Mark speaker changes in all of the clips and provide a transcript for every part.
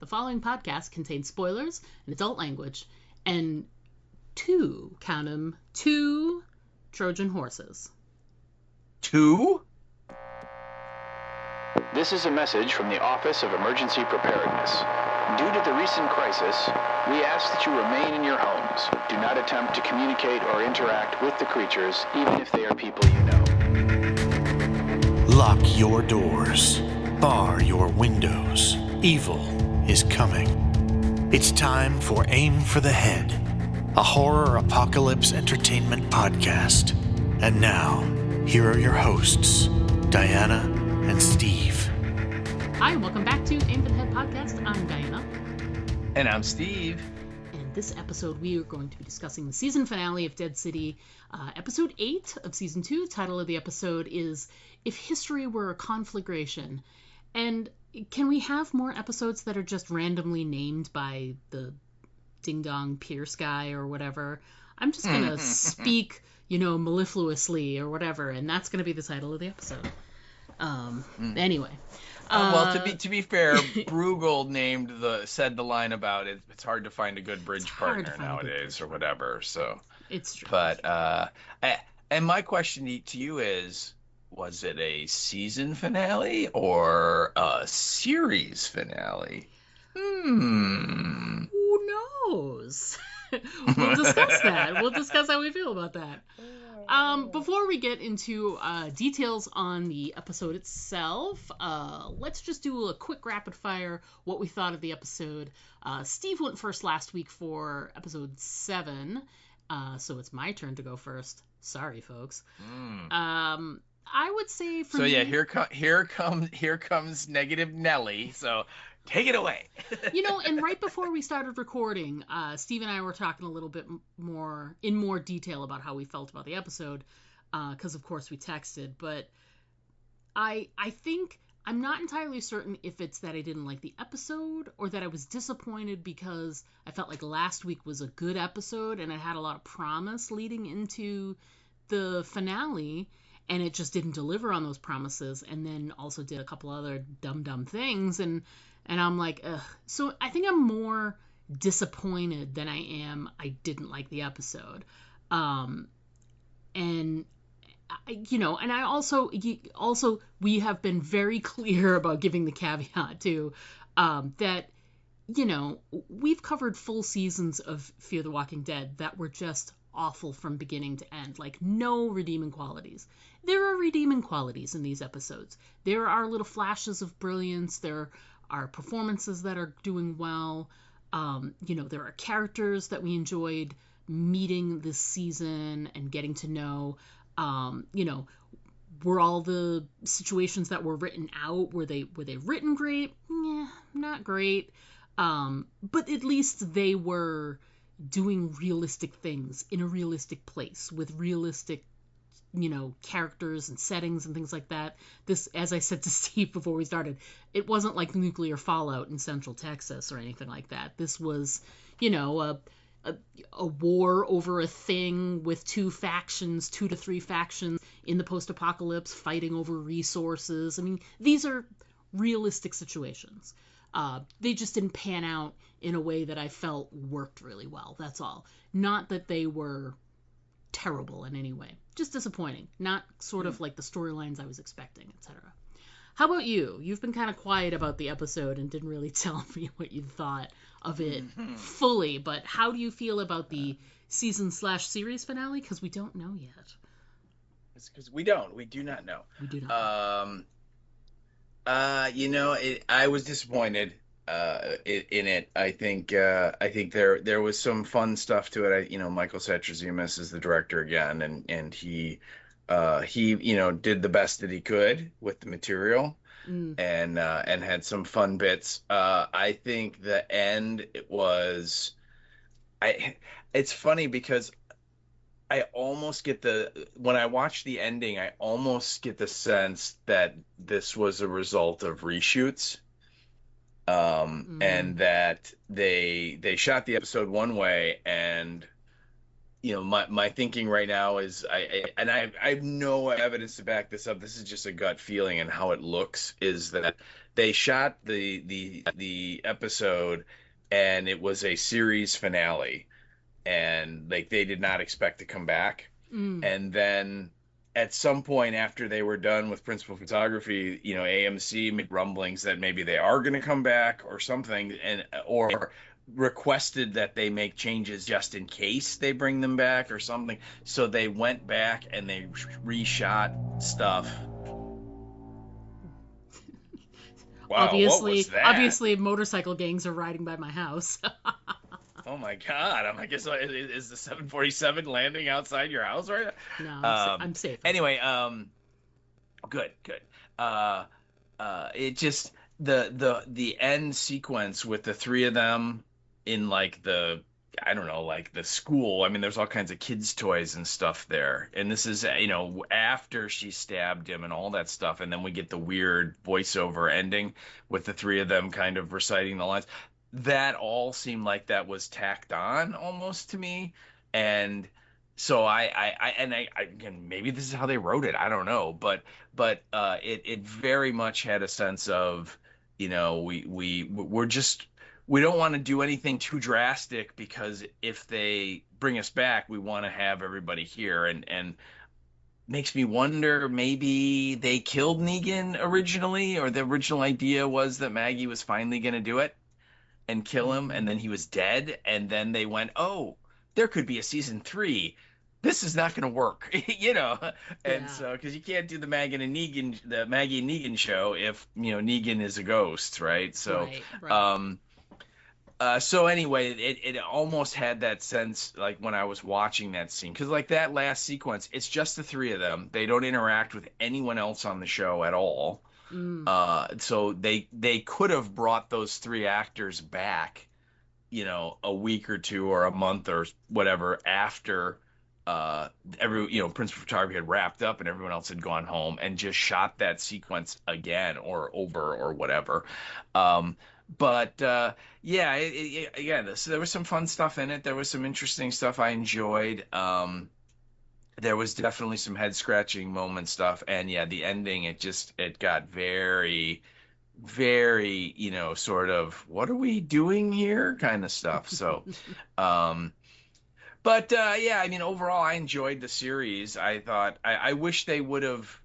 Speaker 1: The following podcast contains spoilers and adult language and two, count 'em, two Trojan horses.
Speaker 2: Two?
Speaker 3: This is a message from the Office of Emergency Preparedness. Due to the recent crisis, we ask that you remain in your homes. Do not attempt to communicate or interact with the creatures, even if they are people you know.
Speaker 4: Lock your doors. Bar your windows. Evil is coming. It's time for Aim for the Head, a horror apocalypse entertainment podcast. And now, here are your hosts, Diana and Steve.
Speaker 1: Hi, and welcome back to Aim for the Head podcast. I'm Diana.
Speaker 2: And I'm Steve.
Speaker 1: And this episode, we are going to be discussing the season finale of Dead City, episode 8 of season 2. The title of the episode is If History Were a Conflagration. And can we have more episodes that are just randomly named by the ding-dong Pierce guy or whatever? I'm just going to speak, mellifluously or whatever, and that's going to be the title of the episode. Anyway.
Speaker 2: Well, to be fair, Bruegel said the line about it. It's hard to find a good bridge partner nowadays or whatever. So
Speaker 1: it's true.
Speaker 2: But and my question to you is, was it a season finale or a series finale?
Speaker 1: Who knows? We'll discuss that. We'll discuss how we feel about that. Before we get into details on the episode itself, let's just do a quick rapid fire what we thought of the episode. Steve went first last week for episode 7, so it's my turn to go first. Sorry, folks. I would say for me...
Speaker 2: So here comes negative Nelly. So take it away.
Speaker 1: And right before we started recording, Steve and I were talking a little bit more detail about how we felt about the episode, because of course we texted. But I think I'm not entirely certain if it's that I didn't like the episode or that I was disappointed because I felt like last week was a good episode and it had a lot of promise leading into the finale. And it just didn't deliver on those promises, and then also did a couple other dumb things, and I'm like, ugh. So I think I'm more disappointed than I didn't like the episode, and I also we have been very clear about giving the caveat too, that we've covered full seasons of Fear the Walking Dead that were just awful from beginning to end, like no redeeming qualities. There are redeeming qualities in these episodes. There are little flashes of brilliance. There are performances that are doing well. There are characters that we enjoyed meeting this season and getting to know. Were all the situations that were written out, were they written great? Yeah, not great. But at least they were doing realistic things in a realistic place with realistic, characters and settings and things like that. This, as I said to Steve before we started, it wasn't like nuclear fallout in Central Texas or anything like that. This was, a war over a thing with 2 to 3 factions in the post-apocalypse fighting over resources. I mean, these are realistic situations. They just didn't pan out in a way that I felt worked really well. That's all. Not that they were terrible in any way. Just disappointing. Not sort of like the storylines I was expecting, etc. How about you? You've been kind of quiet about the episode and didn't really tell me what you thought of it fully, but how do you feel about the season/series finale? Because we don't know yet.
Speaker 2: It's because we do not know.
Speaker 1: We do not.
Speaker 2: I was disappointed in it. I think there was some fun stuff to it. Michael Satrazemis is the director again, and he did the best that he could with the material, and had some fun bits. I think the end it's funny because I almost get when I watch the ending, I almost get the sense that this was a result of reshoots. And that they shot the episode one way, and my thinking right now is I have no evidence to back this up. This is just a gut feeling, and how it looks is that they shot the episode, and it was a series finale, and like they did not expect to come back. And then at some point after they were done with principal photography, AMC made rumblings that maybe they are going to come back or something, and or requested that they make changes just in case they bring them back or something. So they went back and they reshot stuff. Wow, what was that?
Speaker 1: Obviously, motorcycle gangs are riding by my house.
Speaker 2: Oh my God! I guess is the 747 landing outside your house right now?
Speaker 1: No, I'm safe.
Speaker 2: Anyway, good. It just the end sequence with the three of them in like the school. I mean, there's all kinds of kids' toys and stuff there, and this is after she stabbed him and all that stuff, and then we get the weird voiceover ending with the three of them kind of reciting the lines. That all seemed like that was tacked on almost to me, and so again, maybe this is how they wrote it. I don't know, but it very much had a sense of we don't want to do anything too drastic, because if they bring us back, we want to have everybody here, and makes me wonder, maybe they killed Negan originally, or the original idea was that Maggie was finally going to do it and kill him, and then he was dead, and then they went, oh, there could be a season 3. This is not going to work, and so, because you can't do the Maggie and Negan show if Negan is a ghost, right? So
Speaker 1: right.
Speaker 2: So anyway, it almost had that sense, like when I was watching that scene, because like that last sequence, it's just the three of them. They don't interact with anyone else on the show at all. So they could have brought those three actors back, a week or two or a month or whatever after principal photography had wrapped up and everyone else had gone home, and just shot that sequence again or over or whatever. But again, there was some fun stuff in it. There was some interesting stuff I enjoyed. There was definitely some head scratching moment stuff, and the ending, it got very, very, sort of, what are we doing here kind of stuff. So, but I mean, overall, I enjoyed the series. I thought I wish they would have.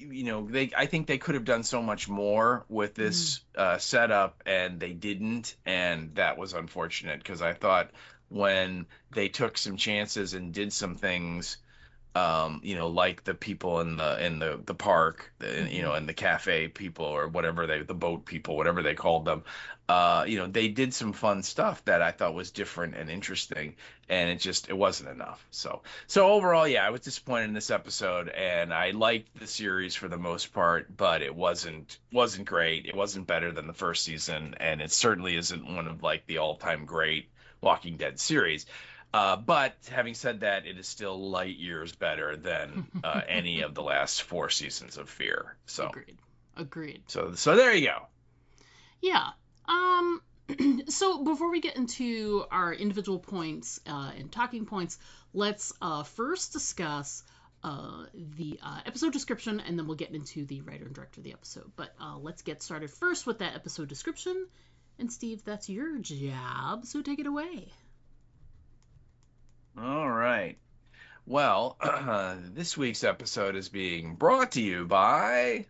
Speaker 2: I think they could have done so much more with this setup, and they didn't, and that was unfortunate, because I thought when they took some chances and did some things, like the people in the park, and the cafe people, or whatever the boat people, whatever they called them, they did some fun stuff that I thought was different and interesting, and it wasn't enough. So overall, I was disappointed in this episode, and I liked the series for the most part, but it wasn't great. It wasn't better than the first season, and it certainly isn't one of like the all-time great Walking Dead series. But having said that, it is still light years better than any of the last 4 seasons of Fear. So
Speaker 1: Agreed.
Speaker 2: So there you go.
Speaker 1: Yeah. So before we get into our individual points and talking points, let's first discuss the episode description, and then we'll get into the writer and director of the episode. But let's get started first with that episode description. And Steve, that's your job, so take it away.
Speaker 2: All right. Well, this week's episode is being brought to you by...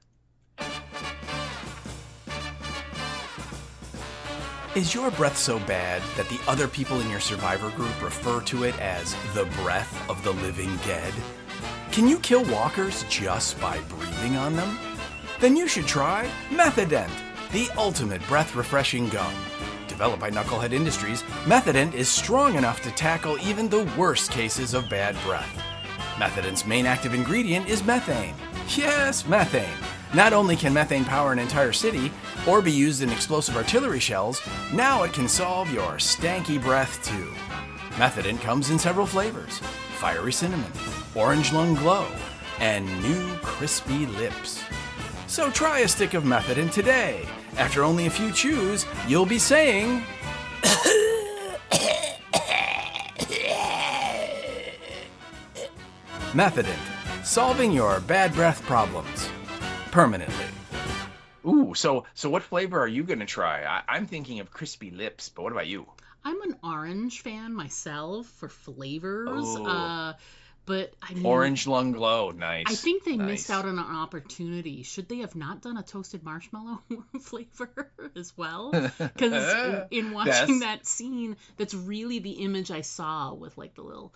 Speaker 5: Is your breath so bad that the other people in your survivor group refer to it as the breath of the living dead? Can you kill walkers just by breathing on them? Then you should try Methadent, the ultimate breath-refreshing gum. Developed by Knucklehead Industries, Methadent is strong enough to tackle even the worst cases of bad breath. Methadent's main active ingredient is methane. Yes, methane. Not only can methane power an entire city, or be used in explosive artillery shells, now it can solve your stanky breath too. Methadent comes in several flavors: fiery cinnamon, orange lung glow, and new crispy lips. So try a stick of Methadent today. After only a few chews, you'll be saying... Methadent, solving your bad breath problems. Permanently.
Speaker 2: Ooh, so what flavor are you gonna try? I'm thinking of crispy lips, but what about you?
Speaker 1: I'm an orange fan myself for flavors.
Speaker 2: Oh,
Speaker 1: But I mean,
Speaker 2: orange lung glow.
Speaker 1: I
Speaker 2: Nice,
Speaker 1: think they missed
Speaker 2: nice.
Speaker 1: out on an opportunity. Should they have not done a toasted marshmallow flavor as well? Because in watching
Speaker 2: That's
Speaker 1: that scene, that's really the image I saw with like the little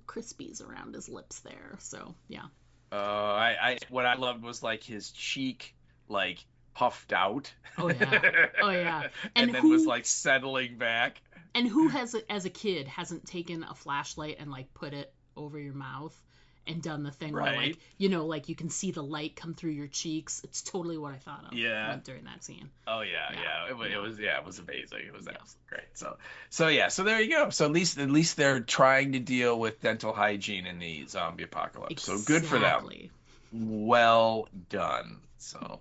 Speaker 1: crispies around his lips there. So yeah.
Speaker 2: I what I loved was like his cheek like puffed out
Speaker 1: Oh yeah. Oh yeah. And
Speaker 2: and then was
Speaker 1: who
Speaker 2: like settling back.
Speaker 1: has as a kid hasn't taken a flashlight and like put it over your mouth and done the thing where like
Speaker 2: Right.
Speaker 1: like you can see the light come through your cheeks. It's totally what I thought of
Speaker 2: Yeah.
Speaker 1: during that scene.
Speaker 2: Oh yeah,
Speaker 1: Yeah.
Speaker 2: yeah.
Speaker 1: Yeah.
Speaker 2: It was amazing. It was
Speaker 1: Yeah.
Speaker 2: absolutely great. So yeah, so there you go. So at least they're trying to deal with dental hygiene in the zombie apocalypse. So good for them.
Speaker 1: Exactly.
Speaker 2: Well done. So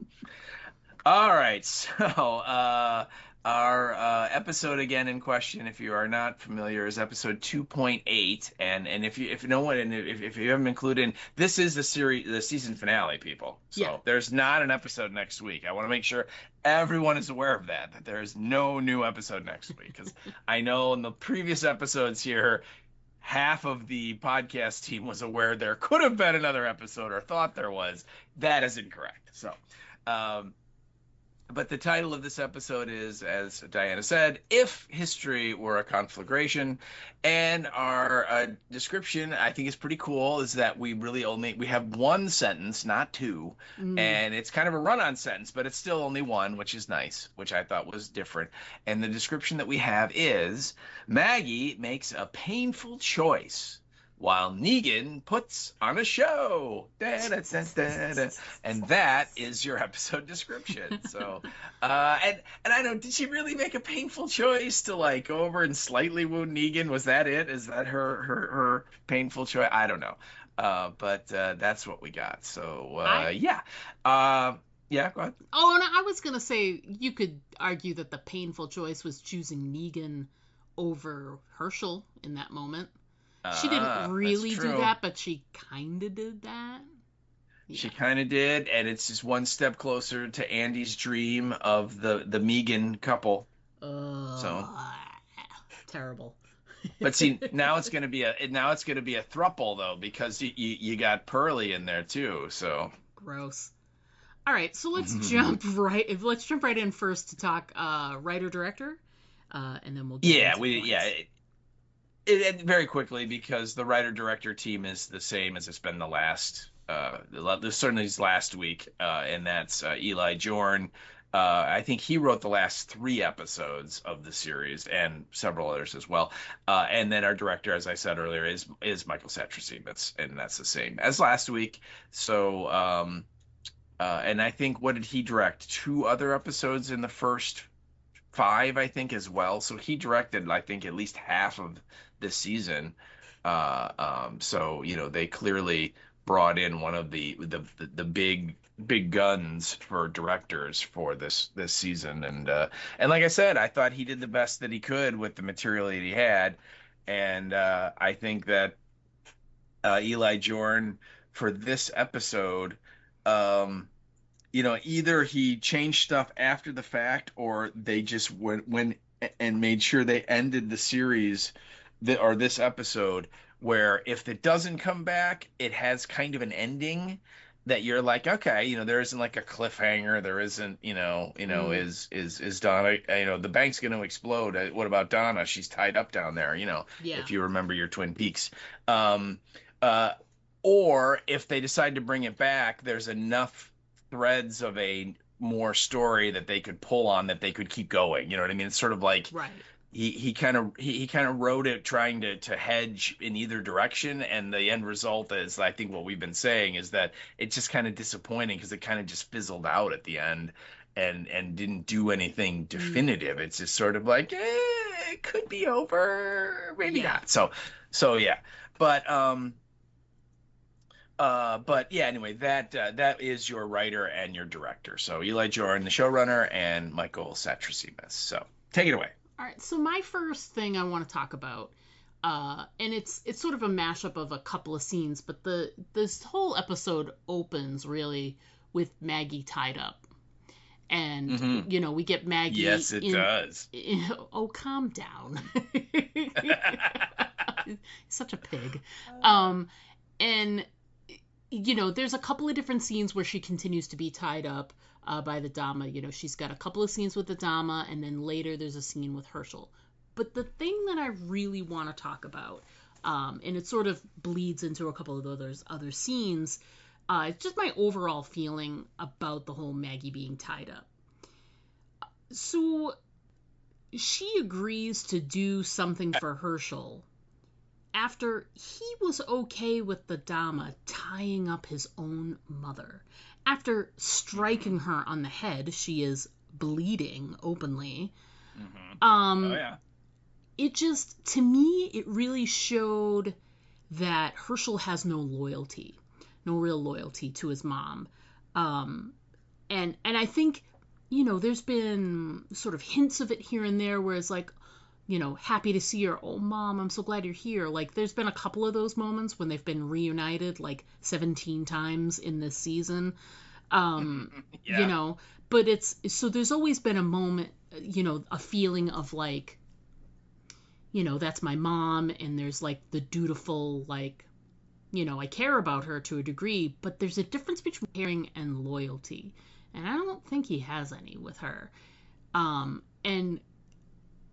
Speaker 2: all right, so our episode again in question, if you are not familiar, is episode 2.8, and if no one and if you haven't included, this is the season finale, people. So
Speaker 1: Yeah.
Speaker 2: there's not an episode next week. I want to make sure everyone is aware of that there is no new episode next week, because I know in the previous episodes here, half of the podcast team was aware there could have been another episode or thought there was. That is incorrect. So. Um, but the title of this episode is, as Diana said, If History Were a Conflagration. And our description, I think, is pretty cool, is that we have one sentence, not two.
Speaker 1: Mm.
Speaker 2: And it's kind of a run-on sentence, but it's still only one, which is nice, which I thought was different. And the description that we have is, Maggie makes a painful choice while Negan puts on a show. Da-da-da-da-da. And that is your episode description. So, and I don't, did she really make a painful choice to like go over and slightly wound Negan? Was that it? Is that her painful choice? I don't know. But that's what we got. So,
Speaker 1: I
Speaker 2: yeah. Yeah, go ahead.
Speaker 1: Oh, and I was gonna say you could argue that the painful choice was choosing Negan over Herschel in that moment. She didn't really
Speaker 2: That's
Speaker 1: do
Speaker 2: true.
Speaker 1: that, but she kind of did that.
Speaker 2: She
Speaker 1: Yeah.
Speaker 2: kind of did, and it's just one step closer to Andy's dream of the Megan couple. So,
Speaker 1: Terrible.
Speaker 2: but see, now it's gonna be a thruple though, because you got Pearly in there too. So,
Speaker 1: Gross. All right, so let's jump right in first to talk writer director, and then we'll get
Speaker 2: yeah,
Speaker 1: into points.
Speaker 2: it very quickly, because the writer director team is the same as it's been certainly this last week, and that's Eli Jorn. I think he wrote the last 3 episodes of the series and several others as well. And then our director, as I said earlier, is Michael Satrisi. That's the same as last week. So, and I think, what did he direct? 2 other episodes in the first 5, I think, as well. So he directed, I think, at least half of this season. So they clearly brought in one of the big guns for directors for this season, and like I said, I thought he did the best that he could with the material that he had, and I think that Eli Jorn, for this episode, um, either he changed stuff after the fact, or they just went and made sure they ended the series or this episode, where if it doesn't come back, it has kind of an ending that you're like, okay, there isn't like a cliffhanger. There isn't,
Speaker 1: Mm,
Speaker 2: is Donna, the bank's going to explode. What about Donna? She's tied up down there,
Speaker 1: yeah.
Speaker 2: if you remember your Twin Peaks. Um, uh, or if they decide to bring it back, there's enough threads of a more story that they could pull on, that they could keep going. You know what I mean? It's sort of like
Speaker 1: Right.
Speaker 2: he kind of wrote it trying to hedge in either direction, and the end result is, I think, what we've been saying, is that it's just kind of disappointing, because it kind of just fizzled out at the end, and didn't do anything
Speaker 1: Mm,
Speaker 2: definitive. It's just sort of like, it could be over, maybe
Speaker 1: yeah.
Speaker 2: not. So yeah, but yeah, anyway, that is your writer and your director. So Eli Jordan, the showrunner, and Michael Satrisi. So take it away.
Speaker 1: All right. So my first thing I want to talk about, and it's sort of a mashup of a couple of scenes, but this whole episode opens really with Maggie tied up. And, we get Maggie.
Speaker 2: Yes, it does.
Speaker 1: Oh, calm down. He's such a pig. And, there's a couple of different scenes where she continues to be tied up by the Dama. She's got a couple of scenes with the Dama, and then later there's a scene with Herschel. But the thing that I really want to talk about, and it sort of bleeds into a couple of those other scenes, it's just my overall feeling about the whole Maggie being tied up. So she agrees to do something for Herschel after he was okay with the Dama tying up his own mother. After striking her on the head, she is bleeding openly. It just, to me, it really showed that Herschel has no real loyalty to his mom. And I think, there's been sort of hints of it here and there where it's like, happy to see her. Oh, Mom, I'm so glad you're here. Like, there's been a couple of those moments when they've been reunited, like, 17 times in this season. But so there's always been a moment, a feeling of like, that's my mom, and there's like the dutiful, like, I care about her to a degree, but there's a difference between caring and loyalty. And I don't think he has any with her. And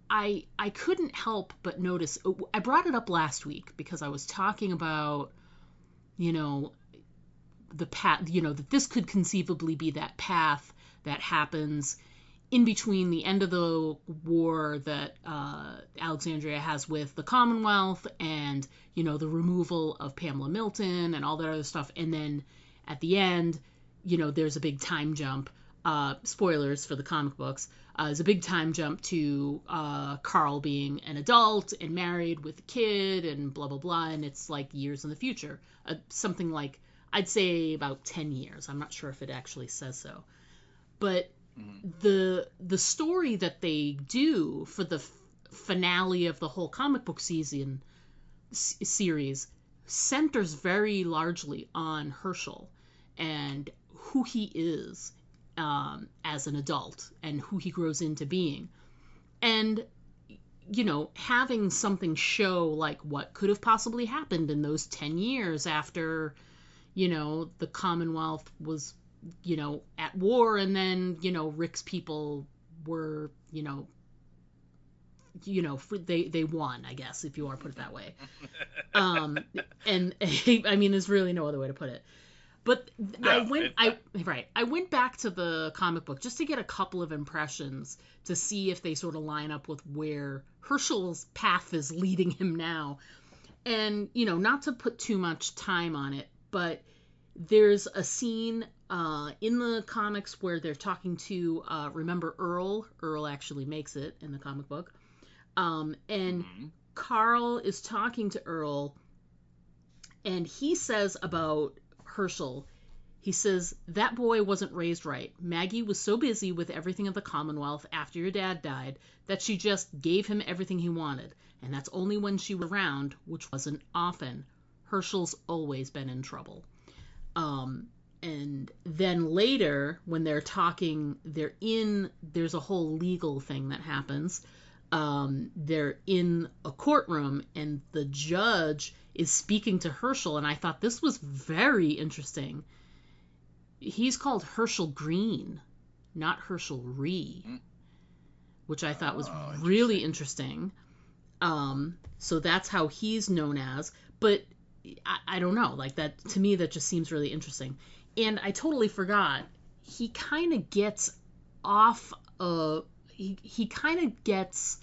Speaker 1: I couldn't help but notice, I brought it up last week because I was talking about, the path, that this could conceivably be that path that happens in between the end of the war that Alexandria has with the Commonwealth and, the removal of Pamela Milton and all that other stuff. And then at the end, there's a big time jump. Spoilers for the comic books. There's a big time jump to Carl being an adult and married with a kid and blah, blah, blah. And it's like years in the future. Something like, I'd say about 10 years. I'm not sure if it actually says so. But the story that they do for the finale of the whole comic book series centers very largely on Herschel and who he is as an adult and who he grows into being. And, having something show like what could have possibly happened in those 10 years after, the Commonwealth was, at war, and then, Rick's people were, they won, I guess, if you want to put it that way. And I mean, there's really no other way to put it. But no, I went back to the comic book just to get a couple of impressions to see if they sort of line up with where Herschel's path is leading him now. And, not to put too much time on it, but there's a scene in the comics where they're talking to, remember Earl? Earl actually makes it in the comic book. And Carl is talking to Earl, and he says about Herschel, he says, that boy wasn't raised right. Maggie was so busy with everything of the Commonwealth after your dad died that she just gave him everything he wanted. And that's only when she was around, which wasn't often. Herschel's always been in trouble. And then later, when they're talking, there's a whole legal thing that happens. They're in a courtroom, and the judge is speaking to Herschel, and I thought this was very interesting. He's called Herschel Green, not Herschel Ree, which I thought was really interesting. So that's how he's known as, but I don't know, like that, to me, that just seems really interesting. And I totally forgot, he kind of gets off of, he kind of gets,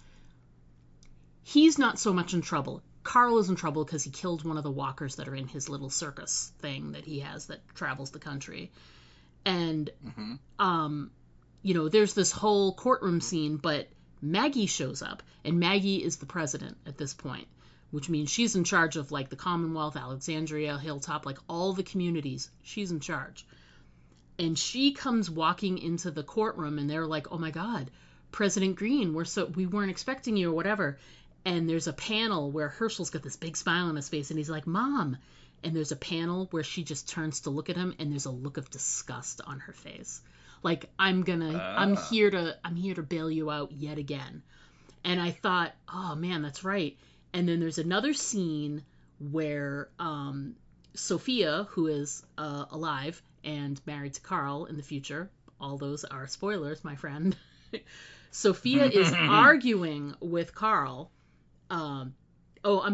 Speaker 1: he's not so much in trouble. Carl is in trouble because he killed one of the walkers that are in his little circus thing that he has that travels the country. And, there's this whole courtroom scene, but Maggie shows up, and Maggie is the president at this point, which means she's in charge of, like, the Commonwealth, Alexandria, Hilltop, like, all the communities. She's in charge. And she comes walking into the courtroom, and they're like, oh my God, President Green, we weren't expecting you or whatever. And there's a panel where Herschel's got this big smile on his face, and he's like, Mom. And there's a panel where she just turns to look at him, and there's a look of disgust on her face. Like I'm here to bail you out yet again. And I thought, oh man, that's right. And then there's another scene where Sophia, who is alive and married to Carl in the future, all those are spoilers, my friend. Sophia is arguing with Carl. I'm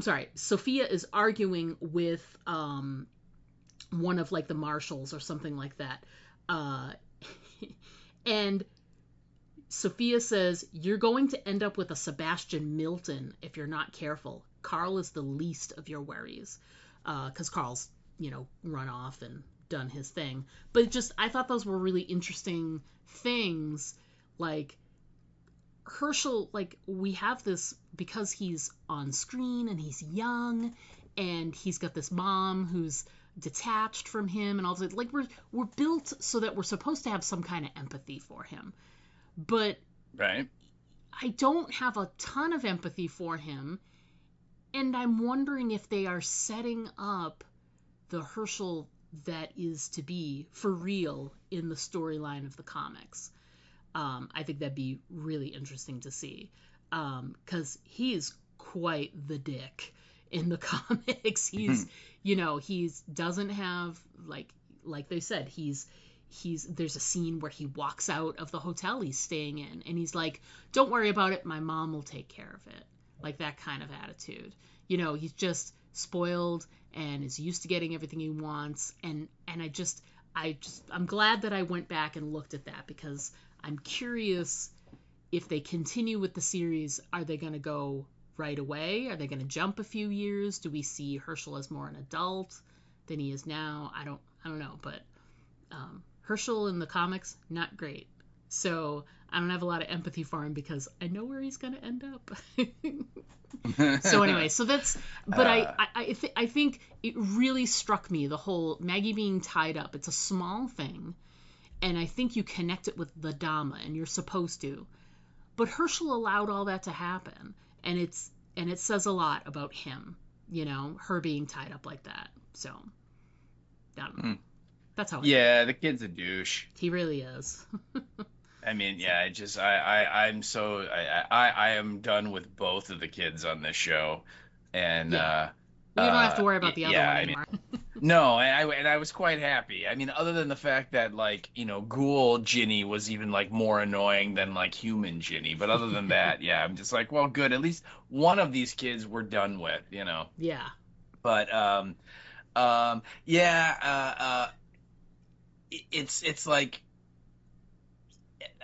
Speaker 1: sorry. Sophia is arguing with one of like the marshals or something like that. And Sophia says, "You're going to end up with a Sebastian Milton if you're not careful. Carl is the least of your worries." Because Carl's, run off and done his thing. But I thought those were really interesting things. Like, Herschel, like, we have this because he's on screen and he's young and he's got this mom who's detached from him and all that. Like, we're built so that we're supposed to have some kind of empathy for him. But
Speaker 2: right.
Speaker 1: I don't have a ton of empathy for him, and I'm wondering if they are setting up the Herschel that is to be for real in the storyline of the comics. I think that'd be really interesting to see, because he's quite the dick in the comics. He's, he's doesn't have like they said, he's there's a scene where he walks out of the hotel he's staying in and he's like, "Don't worry about it, my mom will take care of it." Like that kind of attitude. He's just spoiled and is used to getting everything he wants, and I'm glad that I went back and looked at that, because I'm curious if they continue with the series. Are they going to go right away? Are they going to jump a few years? Do we see Herschel as more an adult than he is now? I don't know, but Herschel in the comics, not great. So I don't have a lot of empathy for him because I know where he's going to end up. So anyway, so that's, but I think it really struck me, the whole Maggie being tied up. It's a small thing, and I think you connect it with the Dama, and you're supposed to. But Herschel allowed all that to happen, and it says a lot about him, her being tied up like that. So, I don't know. That's how.
Speaker 2: The kid's a douche.
Speaker 1: He really is.
Speaker 2: I mean, yeah, I am done with both of the kids on this show, and
Speaker 1: we don't have to worry about the other one anymore.
Speaker 2: No, and I was quite happy. I mean, other than the fact that Ghoul Ginny was even more annoying than human Ginny, but other than that, yeah, I'm just like, well, good. At least one of these kids we're done with,
Speaker 1: Yeah.
Speaker 2: But it's like,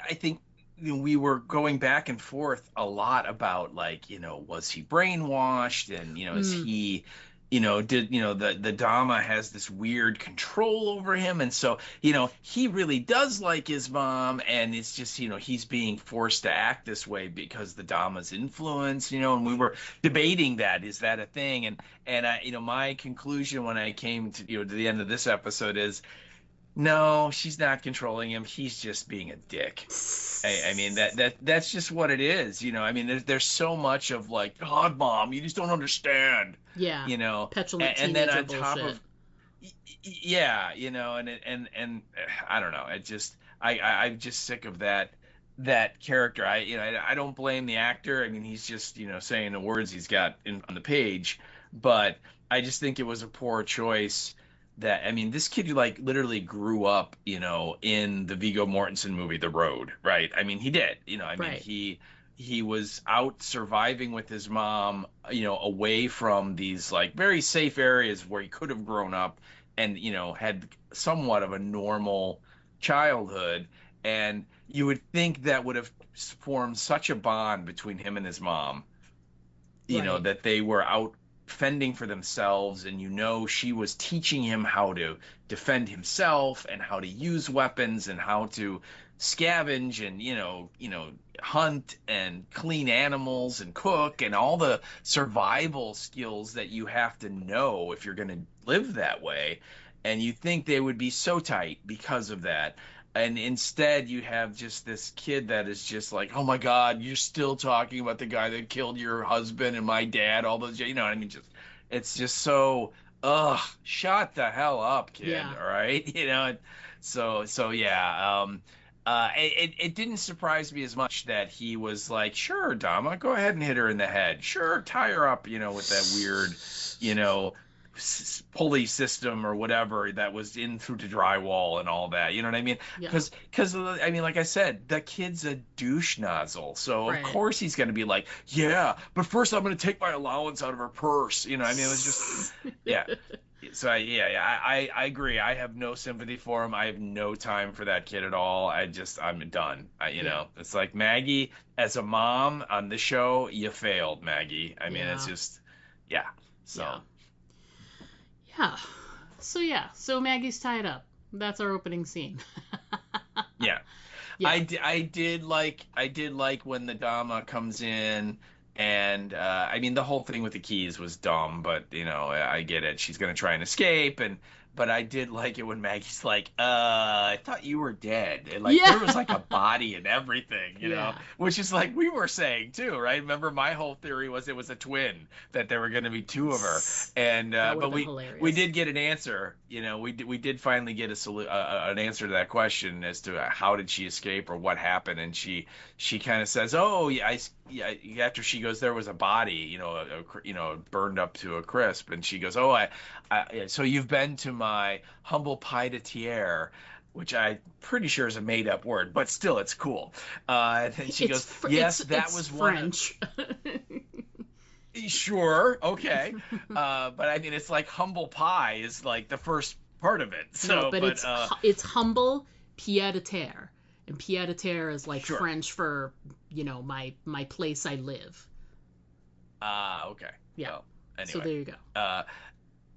Speaker 2: I think we were going back and forth a lot about was he brainwashed, and is he the Dama has this weird control over him, and so he really does like his mom, and it's just he's being forced to act this way because the Dama's influence, and we were debating that, is that a thing, and I my conclusion when I came to the end of this episode is, no, she's not controlling him. He's just being a dick. I mean, that's just what it is. I mean, there's so much of God, Mom, you just don't understand.
Speaker 1: Yeah. Petulant
Speaker 2: and then on
Speaker 1: bullshit.
Speaker 2: top of, yeah, and I don't know. It just, I'm just sick of that character. I don't blame the actor. I mean, he's just saying the words he's got on the page, but I just think it was a poor choice. That, I mean, this kid literally grew up, in the Viggo Mortensen movie The Road, right? I mean, he did, I mean, he was out surviving with his mom, away from these very safe areas where he could have grown up and had somewhat of a normal childhood, and you would think that would have formed such a bond between him and his mom, that they were out fending for themselves, and she was teaching him how to defend himself and how to use weapons and how to scavenge and hunt and clean animals and cook and all the survival skills that you have to know if you're going to live that way. And you think they would be so tight because of that. And instead you have just this kid that is just like, oh my God, you're still talking about the guy that killed your husband and my dad, all those, what I mean? It's just so, shut the hell up, kid.
Speaker 1: Yeah.
Speaker 2: All right. So yeah. it didn't surprise me as much that he was like, sure, Dama, go ahead and hit her in the head. Sure, tie her up, with that weird, pulley system or whatever that was in through the drywall and all that. You know what I mean?
Speaker 1: Yeah.
Speaker 2: Because I mean, like I said, the kid's a douche nozzle, so of
Speaker 1: Right.
Speaker 2: course he's going to be like, yeah, but first I'm going to take my allowance out of her purse. I mean, it was just, yeah. So I agree. I have no sympathy for him. I have no time for that kid at all. I'm done. It's like Maggie as a mom on the show, you failed, Maggie. I mean, it's just, yeah. So
Speaker 1: yeah. So Maggie's tied up. That's our opening scene.
Speaker 2: yeah.
Speaker 1: Yeah.
Speaker 2: I did like when the Dama comes in. And I mean, the whole thing with the keys was dumb, but I get it. She's gonna try and escape, but I did like it when Maggie's like, I thought you were dead. And there was like a body and everything, which is like we were saying too, right? Remember, my whole theory was it was a twin, that there were gonna be two of her, and but we did get an answer. We did finally get an answer to that question as to how did she escape or what happened, and she kind of says, oh yeah, after she goes, there was a body, burned up to a crisp, and she goes, oh, so you've been to my humble pied a terre, which I'm pretty sure is a made up word, but still, it's cool. And then she goes, yes, that was
Speaker 1: French.
Speaker 2: Sure, okay, but I mean, it's like humble pie is like the first part of it. So,
Speaker 1: no, but it's humble pied a terre. And pied a terre is like
Speaker 2: sure.
Speaker 1: French for, my place I live.
Speaker 2: Okay.
Speaker 1: Yeah.
Speaker 2: Well, anyway.
Speaker 1: So there you go.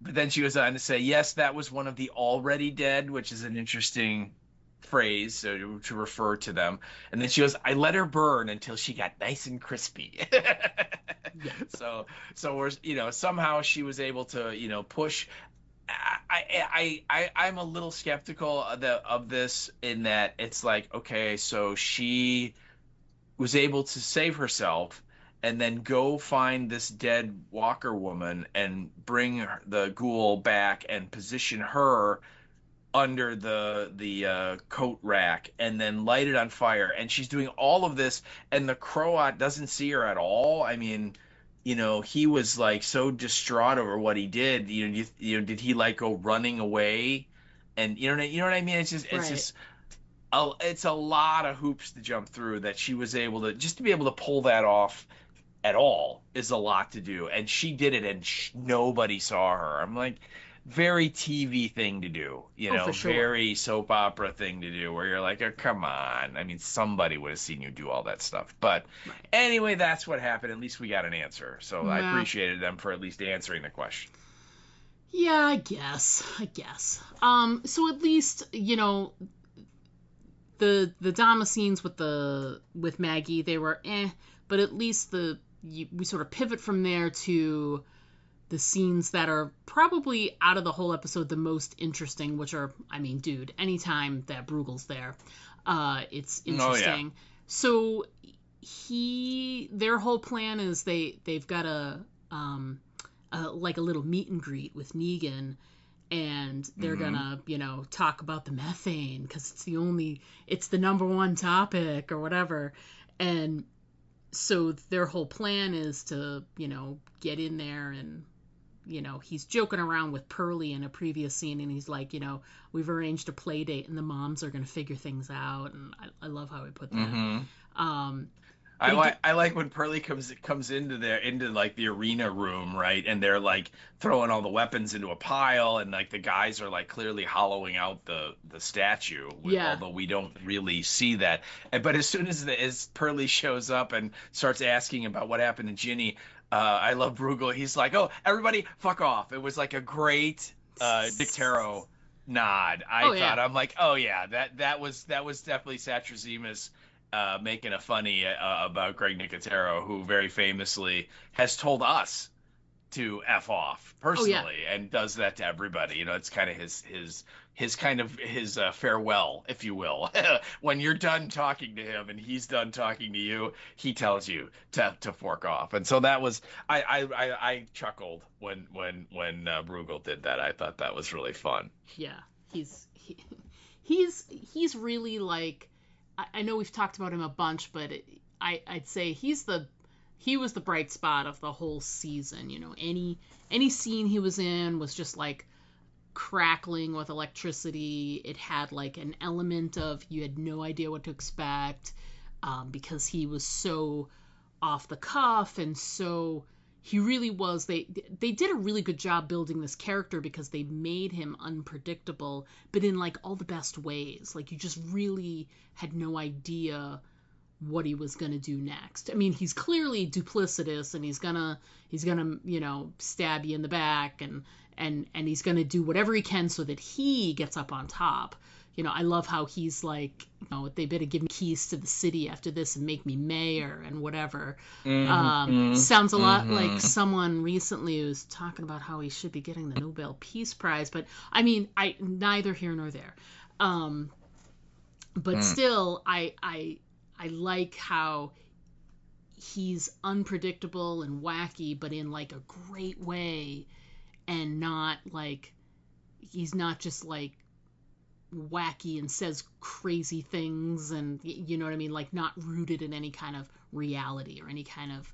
Speaker 2: But then she goes on to say, yes, that was one of the already dead, which is an interesting phrase to refer to them. And then she goes, I let her burn until she got nice and crispy.
Speaker 1: Yeah.
Speaker 2: So we're, somehow she was able to, push. I'm a little skeptical of this in that it's like, okay, so she was able to save herself and then go find this dead Walker woman and bring the ghoul back and position her under the coat rack and then light it on fire. And she's doing all of this, and the Croat doesn't see her at all. I mean, he was like so distraught over what he did. Did he like go running away? And you know what I mean? It's just it's a lot of hoops to jump through that she was able to be able to pull that off at all is a lot to do. And she did it, and nobody saw her. I'm like, very TV thing to do,
Speaker 1: for sure.
Speaker 2: Very soap opera thing to do, where you're like, oh, come on. I mean, somebody would have seen you do all that stuff. But anyway, that's what happened. At least we got an answer. So I appreciated them for at least answering the question.
Speaker 1: Yeah, I guess. So at least, the Dama scenes with Maggie, they were but at least we sort of pivot from there to the scenes that are probably out of the whole episode the most interesting, which are, I mean, dude, anytime that Bruegel's there, it's interesting.
Speaker 2: Oh, yeah.
Speaker 1: So their whole plan is they've got a little meet and greet with Negan, and they're gonna, talk about the methane because it's the number one topic or whatever. And so their whole plan is to, get in there and, he's joking around with Pearlie in a previous scene, and he's like, we've arranged a play date and the moms are going to figure things out. And I love how he put that.
Speaker 2: Mm-hmm. I like when Pearlie comes into like the arena room, right? And they're like throwing all the weapons into a pile, and like the guys are like clearly hollowing out the statue. Although we don't really see that. But as soon as Pearlie shows up and starts asking about what happened to Ginny, I love Bruegel. He's like, "Oh, everybody, fuck off!" It was like a great Dick Taro nod. I'm like, oh yeah, that was definitely Satrazemis. Making a funny about Greg Nicotero, who very famously has told us to F off personally, and does that to everybody. It's kind of his farewell, if you will. When you're done talking to him and he's done talking to you, he tells you to fork off. And so that was I chuckled when Bruegel did that. I thought that was really fun.
Speaker 1: Yeah, he's really like I know we've talked about him a bunch, but I'd say he was the bright spot of the whole season. You know, any scene he was in was just like crackling with electricity. It had like an element of you had no idea what to expect, because he was so off the cuff, and so he really was. They did a really good job building this character because they made him unpredictable, but in like all the best ways. Like you just really had no idea what he was going to do next. I mean, he's clearly duplicitous, and he's gonna stab you in the back, and he's gonna do whatever he can so that he gets up on top. I love how he's like, they better give me keys to the city after this and make me mayor and whatever. Sounds a lot like someone recently was talking about how he should be getting the Nobel Peace Prize, but I mean, neither here nor there. But still, I like how he's unpredictable and wacky, but in like a great way, and not like, he's not just like wacky and says crazy things, and you know what I mean, like not rooted in any kind of reality or any kind of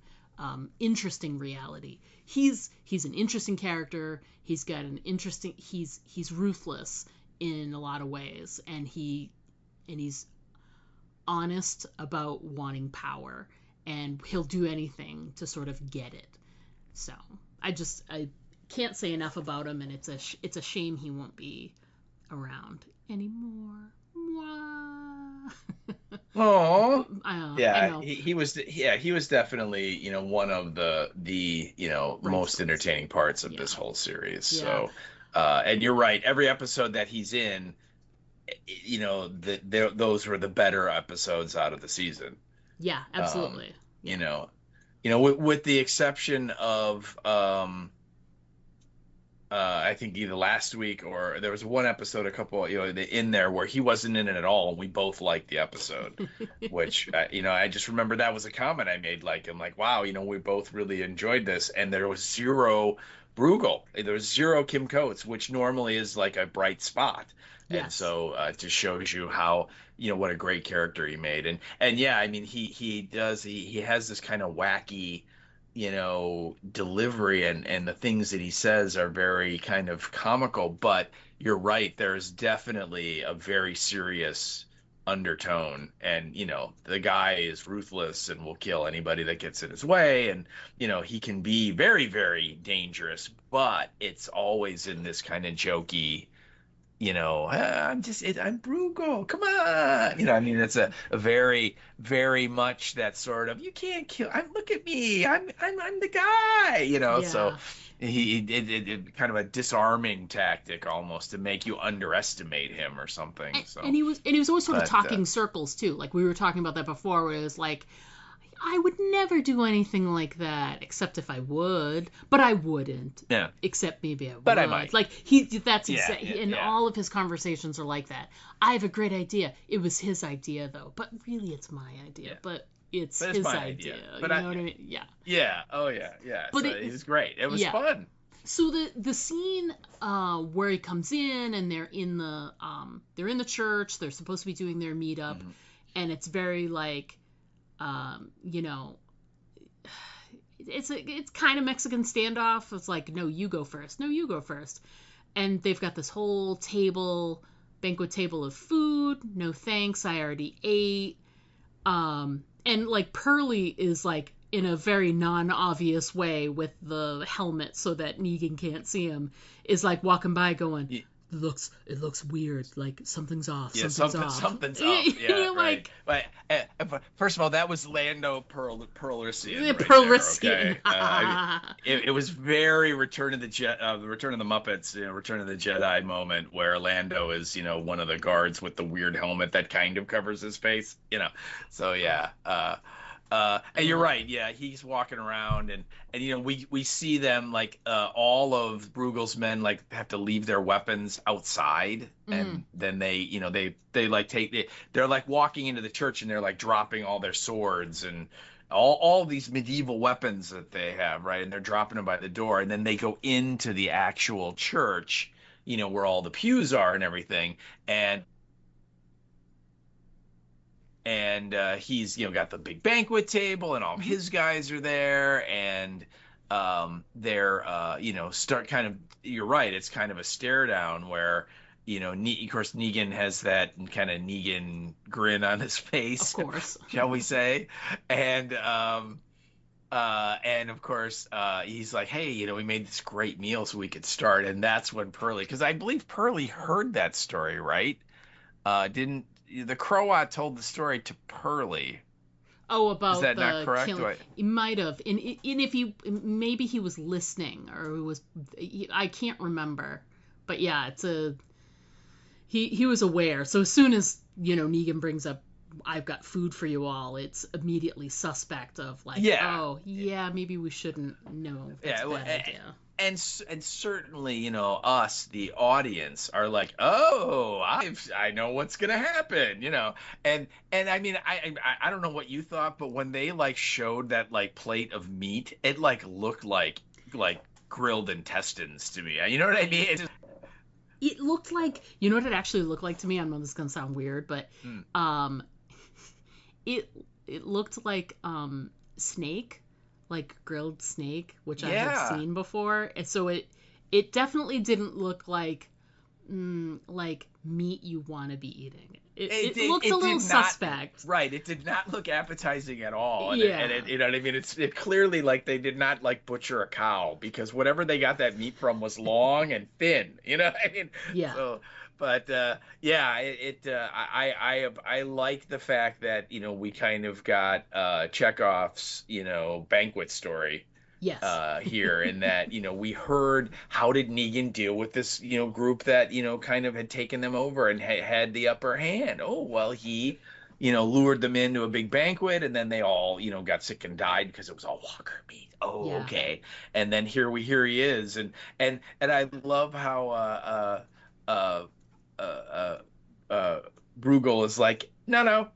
Speaker 1: interesting reality. He's an interesting character. He's got an interesting, he's ruthless in a lot of ways, and he's honest about wanting power, and he'll do anything to sort of get it. So I can't say enough about him, and it's a shame he won't be around anymore.
Speaker 2: Oh,
Speaker 1: yeah,
Speaker 2: he was definitely one of the most entertaining parts of this whole series. Yeah. So and you're right, every episode that he's in, those were the better episodes out of the season.
Speaker 1: Yeah, absolutely.
Speaker 2: With the exception of I think either last week or there was one episode, a couple, in there where he wasn't in it at all, and we both liked the episode, which, I just remember that was a comment I made. Like, I'm like, wow, we both really enjoyed this, and there was zero Bruegel. There was zero Kim Coates, which normally is like a bright spot. Yes. And so it just shows you how, what a great character he made. And yeah, I mean, he has this kind of wacky, delivery, and the things that he says are very kind of comical, but you're right, there's definitely a very serious undertone, and the guy is ruthless and will kill anybody that gets in his way, and he can be very, very dangerous, but it's always in this kind of jokey, I'm Bruegel, come on, I mean, it's a very, very much that sort of, you can't kill, look at me, I'm the guy, yeah. So he did kind of a disarming tactic almost to make you underestimate him or something.
Speaker 1: And he was always sort of talking circles too, like we were talking about that before, where it was like, I would never do anything like that, except if I would, but I wouldn't. Yeah. Except maybe I would.
Speaker 2: But I might.
Speaker 1: Like all of his conversations are like that. I have a great idea. It was his idea though, but really it's my idea. Yeah. But it's his idea. But you know what I mean? Yeah.
Speaker 2: Yeah. Oh yeah. Yeah. But it was great. It was fun.
Speaker 1: So the scene where he comes in, and they're in the church. They're supposed to be doing their meetup, and it's very like. It's kind of Mexican standoff. It's like, no, you go first. No, you go first. And they've got this whole banquet table of food. No thanks, I already ate. And like Pearlie is like in a very non-obvious way with the helmet so that Negan can't see him, is like walking by going, it looks weird, like something's off.
Speaker 2: Yeah, something's off. Yeah, right. But first of all, that was Lando Pearlisian.
Speaker 1: Pearlisian.
Speaker 2: It was very Return of the Muppets, Return of the Jedi moment where Lando is, one of the guards with the weird helmet that kind of covers his face, So yeah. And you're right. Yeah, he's walking around, and we see them like all of Bruegel's men like have to leave their weapons outside, and then they they're like walking into the church, and they're like dropping all their swords and all these medieval weapons that they have, right? And they're dropping them by the door, and then they go into the actual church, where all the pews are and everything, and and he's got the big banquet table, and all of his guys are there, and they're start kind of, you're right, it's kind of a stare down where of course Negan has that kind of Negan grin on his face,
Speaker 1: Of course.
Speaker 2: shall we say, and of course, he's like, hey, we made this great meal so we could start. And that's when Pearlie, because I believe Pearlie heard that story, right? Didn't the Croat told the story to Pearlie?
Speaker 1: Oh, about
Speaker 2: Is that
Speaker 1: the
Speaker 2: not correct?
Speaker 1: killing. He might have. And if maybe he was listening, or I can't remember. But yeah, he was aware. So as soon as, Negan brings up, I've got food for you all, it's immediately suspect of like, oh yeah, maybe we shouldn't. No, that's a bad idea.
Speaker 2: And certainly, us, the audience, are like, oh, I know what's gonna happen, and I mean, I don't know what you thought, but when they like showed that like plate of meat, it like looked like grilled intestines to me. You know what I mean?
Speaker 1: It looked like, you know what it actually looked like to me? I know this is gonna sound weird, but it looked like snake, like grilled snake, which I had seen before. And so it definitely didn't look like meat you want to be eating. It looked a little suspect.
Speaker 2: Right. It did not look appetizing at all. And
Speaker 1: yeah.
Speaker 2: It, you know what I mean? It clearly, like, they did not like butcher a cow, because whatever they got that meat from was long and thin. You know what I mean?
Speaker 1: Yeah.
Speaker 2: So, but yeah, I like the fact that we kind of got Chekhov's banquet story.
Speaker 1: Yes.
Speaker 2: Here, in that we heard, how did Negan deal with this group that kind of had taken them over and had the upper hand? Oh, well, he lured them into a big banquet, and then they all got sick and died because it was all walker meat. Oh, yeah. Okay. And then here he is, and I love how Bruegel is like, no,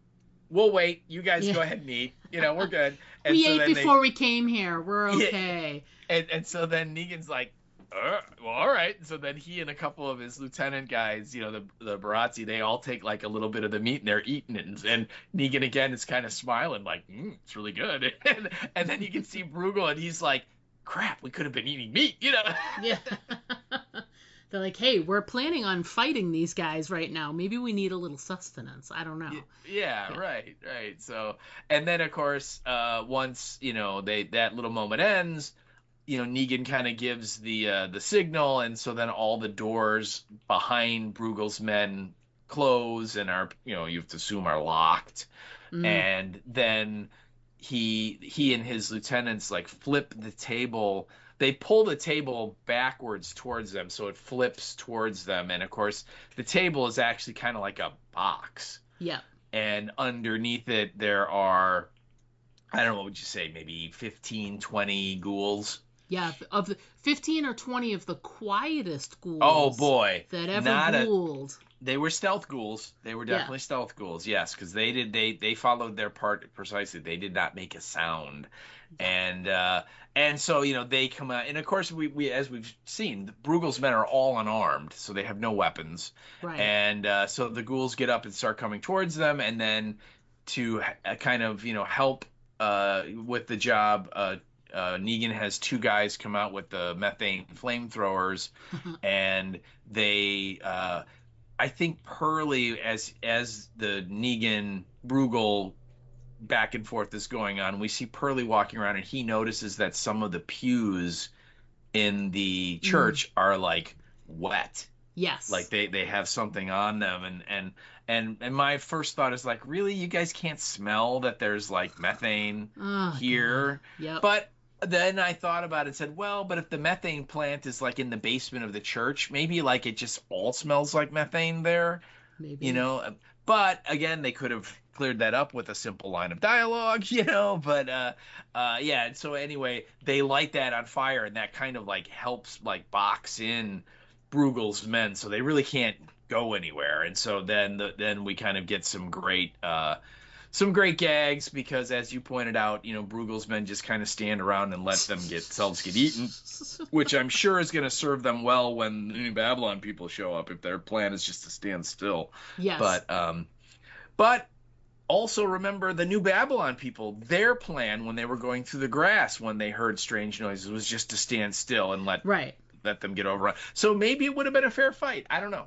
Speaker 2: we'll wait. You guys go ahead and eat. We're good. And
Speaker 1: we ate before we came here. We're okay.
Speaker 2: Yeah. And so then Negan's like, well, all right. So then he and a couple of his lieutenant guys, the Barazzi, they all take like a little bit of the meat and they're eating it. And Negan again is kind of smiling like, it's really good. And then you can see Bruegel, and he's like, crap, we could have been eating meat,
Speaker 1: Yeah. They're like, hey, we're planning on fighting these guys right now. Maybe we need a little sustenance. I don't know.
Speaker 2: Yeah. Right. So, and then of course, once that little moment ends, Negan kind of gives the signal, and so then all the doors behind Bruegel's men close and are you have to assume are locked, and then he and his lieutenants like flip the table. They pull the table backwards towards them, so it flips towards them. And, of course, the table is actually kind of like a box.
Speaker 1: Yeah.
Speaker 2: And underneath it, there are, I don't know, what would you say, maybe 15, 20 ghouls?
Speaker 1: Yeah, of the 15 or 20 of the quietest ghouls.
Speaker 2: Oh, boy.
Speaker 1: That ever ghouled.
Speaker 2: They were stealth ghouls. They were definitely stealth ghouls, yes, because they followed their part precisely. They did not make a sound. And so, they come out, and of course we as we've seen, Bruegel's men are all unarmed, so they have no weapons.
Speaker 1: Right.
Speaker 2: And so the ghouls get up and start coming towards them, and then to kind of, help with the job, Negan has two guys come out with the methane flamethrowers, and they, I think Pearlie, as the Negan Bruegel back and forth is going on, we see Pearlie walking around, and he notices that some of the pews in the church are like wet.
Speaker 1: Yes.
Speaker 2: Like they have something on them, and my first thought is like, really, you guys can't smell that there's like methane here?
Speaker 1: Yep.
Speaker 2: But then I thought about it and said, well, but if the methane plant is like in the basement of the church, maybe like it just all smells like methane there.
Speaker 1: Maybe.
Speaker 2: But again, they could have cleared that up with a simple line of dialogue, but yeah. And so anyway, they light that on fire, and that kind of like helps like box in Bruegel's men, so they really can't go anywhere. And so then we kind of get some great gags, because as you pointed out, Bruegel's men just kind of stand around and let themselves get eaten, which I'm sure is going to serve them well when the New Babylon people show up, if their plan is just to stand still.
Speaker 1: Yes.
Speaker 2: But also remember the New Babylon people. Their plan when they were going through the grass when they heard strange noises was just to stand still and let them get overrun. So maybe it would have been a fair fight. I don't know.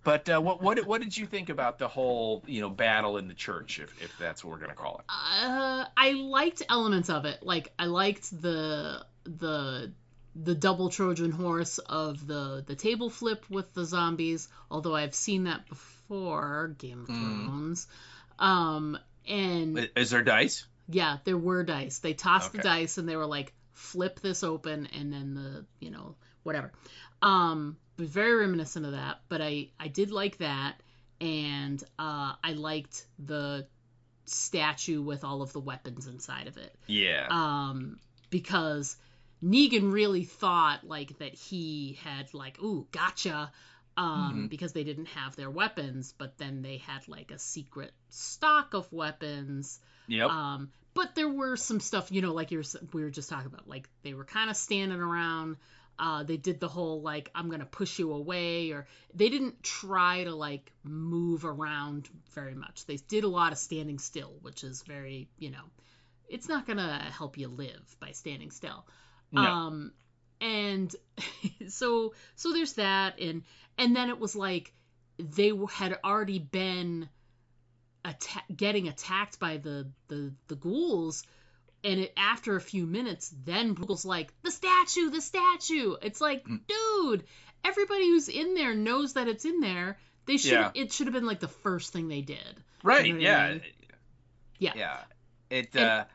Speaker 2: But what did you think about the whole battle in the church, if that's what we're gonna call it?
Speaker 1: I liked elements of it. Like I liked the double Trojan horse of the table flip with the zombies. Although I've seen that before, Game of Thrones. And
Speaker 2: is there dice?
Speaker 1: Yeah, there were dice. They tossed the dice and they were like, flip this open, and then whatever. Was very reminiscent of that, but I did like that, and I liked the statue with all of the weapons inside of it.
Speaker 2: Yeah.
Speaker 1: Because Negan really thought like that he had like, ooh, gotcha, because they didn't have their weapons, but then they had like a secret stock of weapons.
Speaker 2: Yep.
Speaker 1: But there were some stuff, like we were just talking about, like they were kind of standing around. They did the whole, like, I'm going to push you away, or they didn't try to, like, move around very much. They did a lot of standing still, which is very, it's not going to help you live by standing still.
Speaker 2: No.
Speaker 1: And so there's that. And then it was like they had already been getting attacked by the ghouls. And after a few minutes, then Brugel's like, the statue. It's like, dude, everybody who's in there knows that it's in there. It should have been like the first thing they did.
Speaker 2: Right.
Speaker 1: You know
Speaker 2: Yeah.
Speaker 1: I mean?
Speaker 2: Yeah.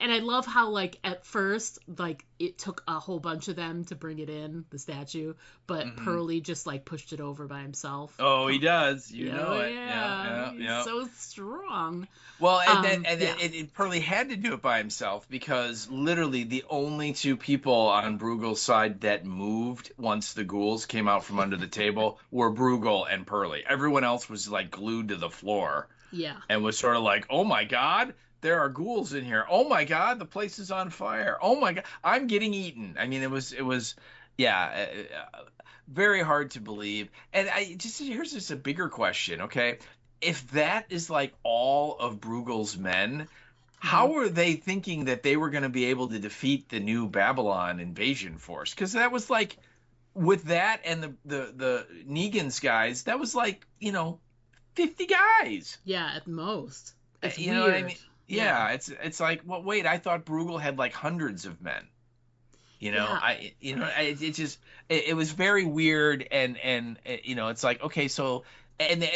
Speaker 1: And I love how, like, at first, like, it took a whole bunch of them to bring it in, the statue, but Pearly just, like, pushed it over by himself.
Speaker 2: Oh, he does. You know it.
Speaker 1: Yeah.
Speaker 2: Yeah.
Speaker 1: He's so strong.
Speaker 2: Well, and then Pearly had to do it by himself because literally the only two people on Brugel's side that moved once the ghouls came out from under the table were Brugel and Pearly. Everyone else was, like, glued to the floor.
Speaker 1: Yeah.
Speaker 2: And was sort of like, oh, my God. There are ghouls in here. Oh my God, the place is on fire. Oh my God, I'm getting eaten. I mean, it was, very hard to believe. And here's just a bigger question, okay? If that is like all of Brugel's men, how were they thinking that they were going to be able to defeat the New Babylon invasion force? Because that was like, with that and the Negan's guys, that was like 50 guys.
Speaker 1: Yeah, at most. It's
Speaker 2: you
Speaker 1: weird.
Speaker 2: know what I mean? Yeah, it's like, well, wait, I thought Brugel had like hundreds of men. It was very weird, and it's like, okay, so and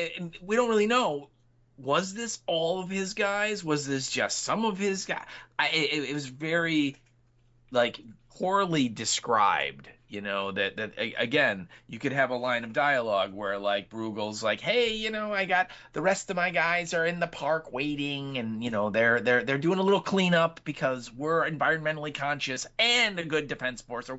Speaker 2: we don't really know, was this all of his guys? Was this just some of his guys? It was very like poorly described. That again, you could have a line of dialogue where like Brugel's like, hey, I got the rest of my guys are in the park waiting, and they're doing a little cleanup because we're environmentally conscious and a good defense force.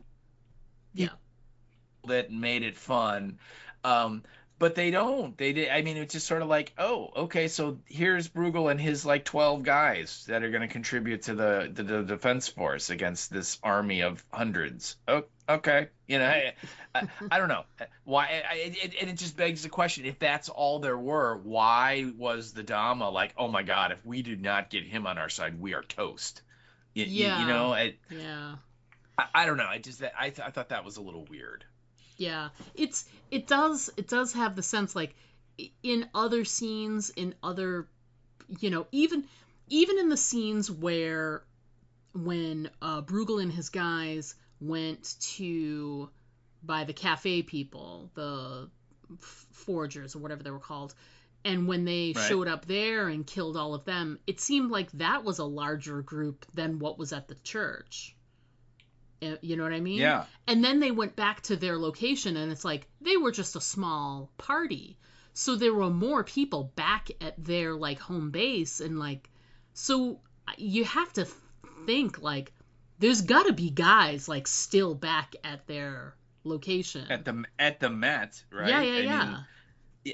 Speaker 2: That made it fun. But they don't. They did. I mean, it's just sort of like, oh, okay, so here's Brugel and his like 12 guys that are going to contribute to the defense force against this army of hundreds. Oh, okay. I don't know why. It just begs the question: if that's all there were, why was the Dama like, oh my God, if we do not get him on our side, we are toast? I don't know. I thought that was a little weird.
Speaker 1: Yeah, it does have the sense, like, in other scenes, in other, even in the scenes where when Bruegel and his guys went to by the cafe people, the foragers or whatever they were called, and when they showed up there and killed all of them, it seemed like that was a larger group than what was at the church. You know what I mean?
Speaker 2: Yeah.
Speaker 1: And then they went back to their location, and it's like they were just a small party. So there were more people back at their like home base, and like, so you have to think like there's got to be guys like still back at their location
Speaker 2: at the Met, right?
Speaker 1: Yeah.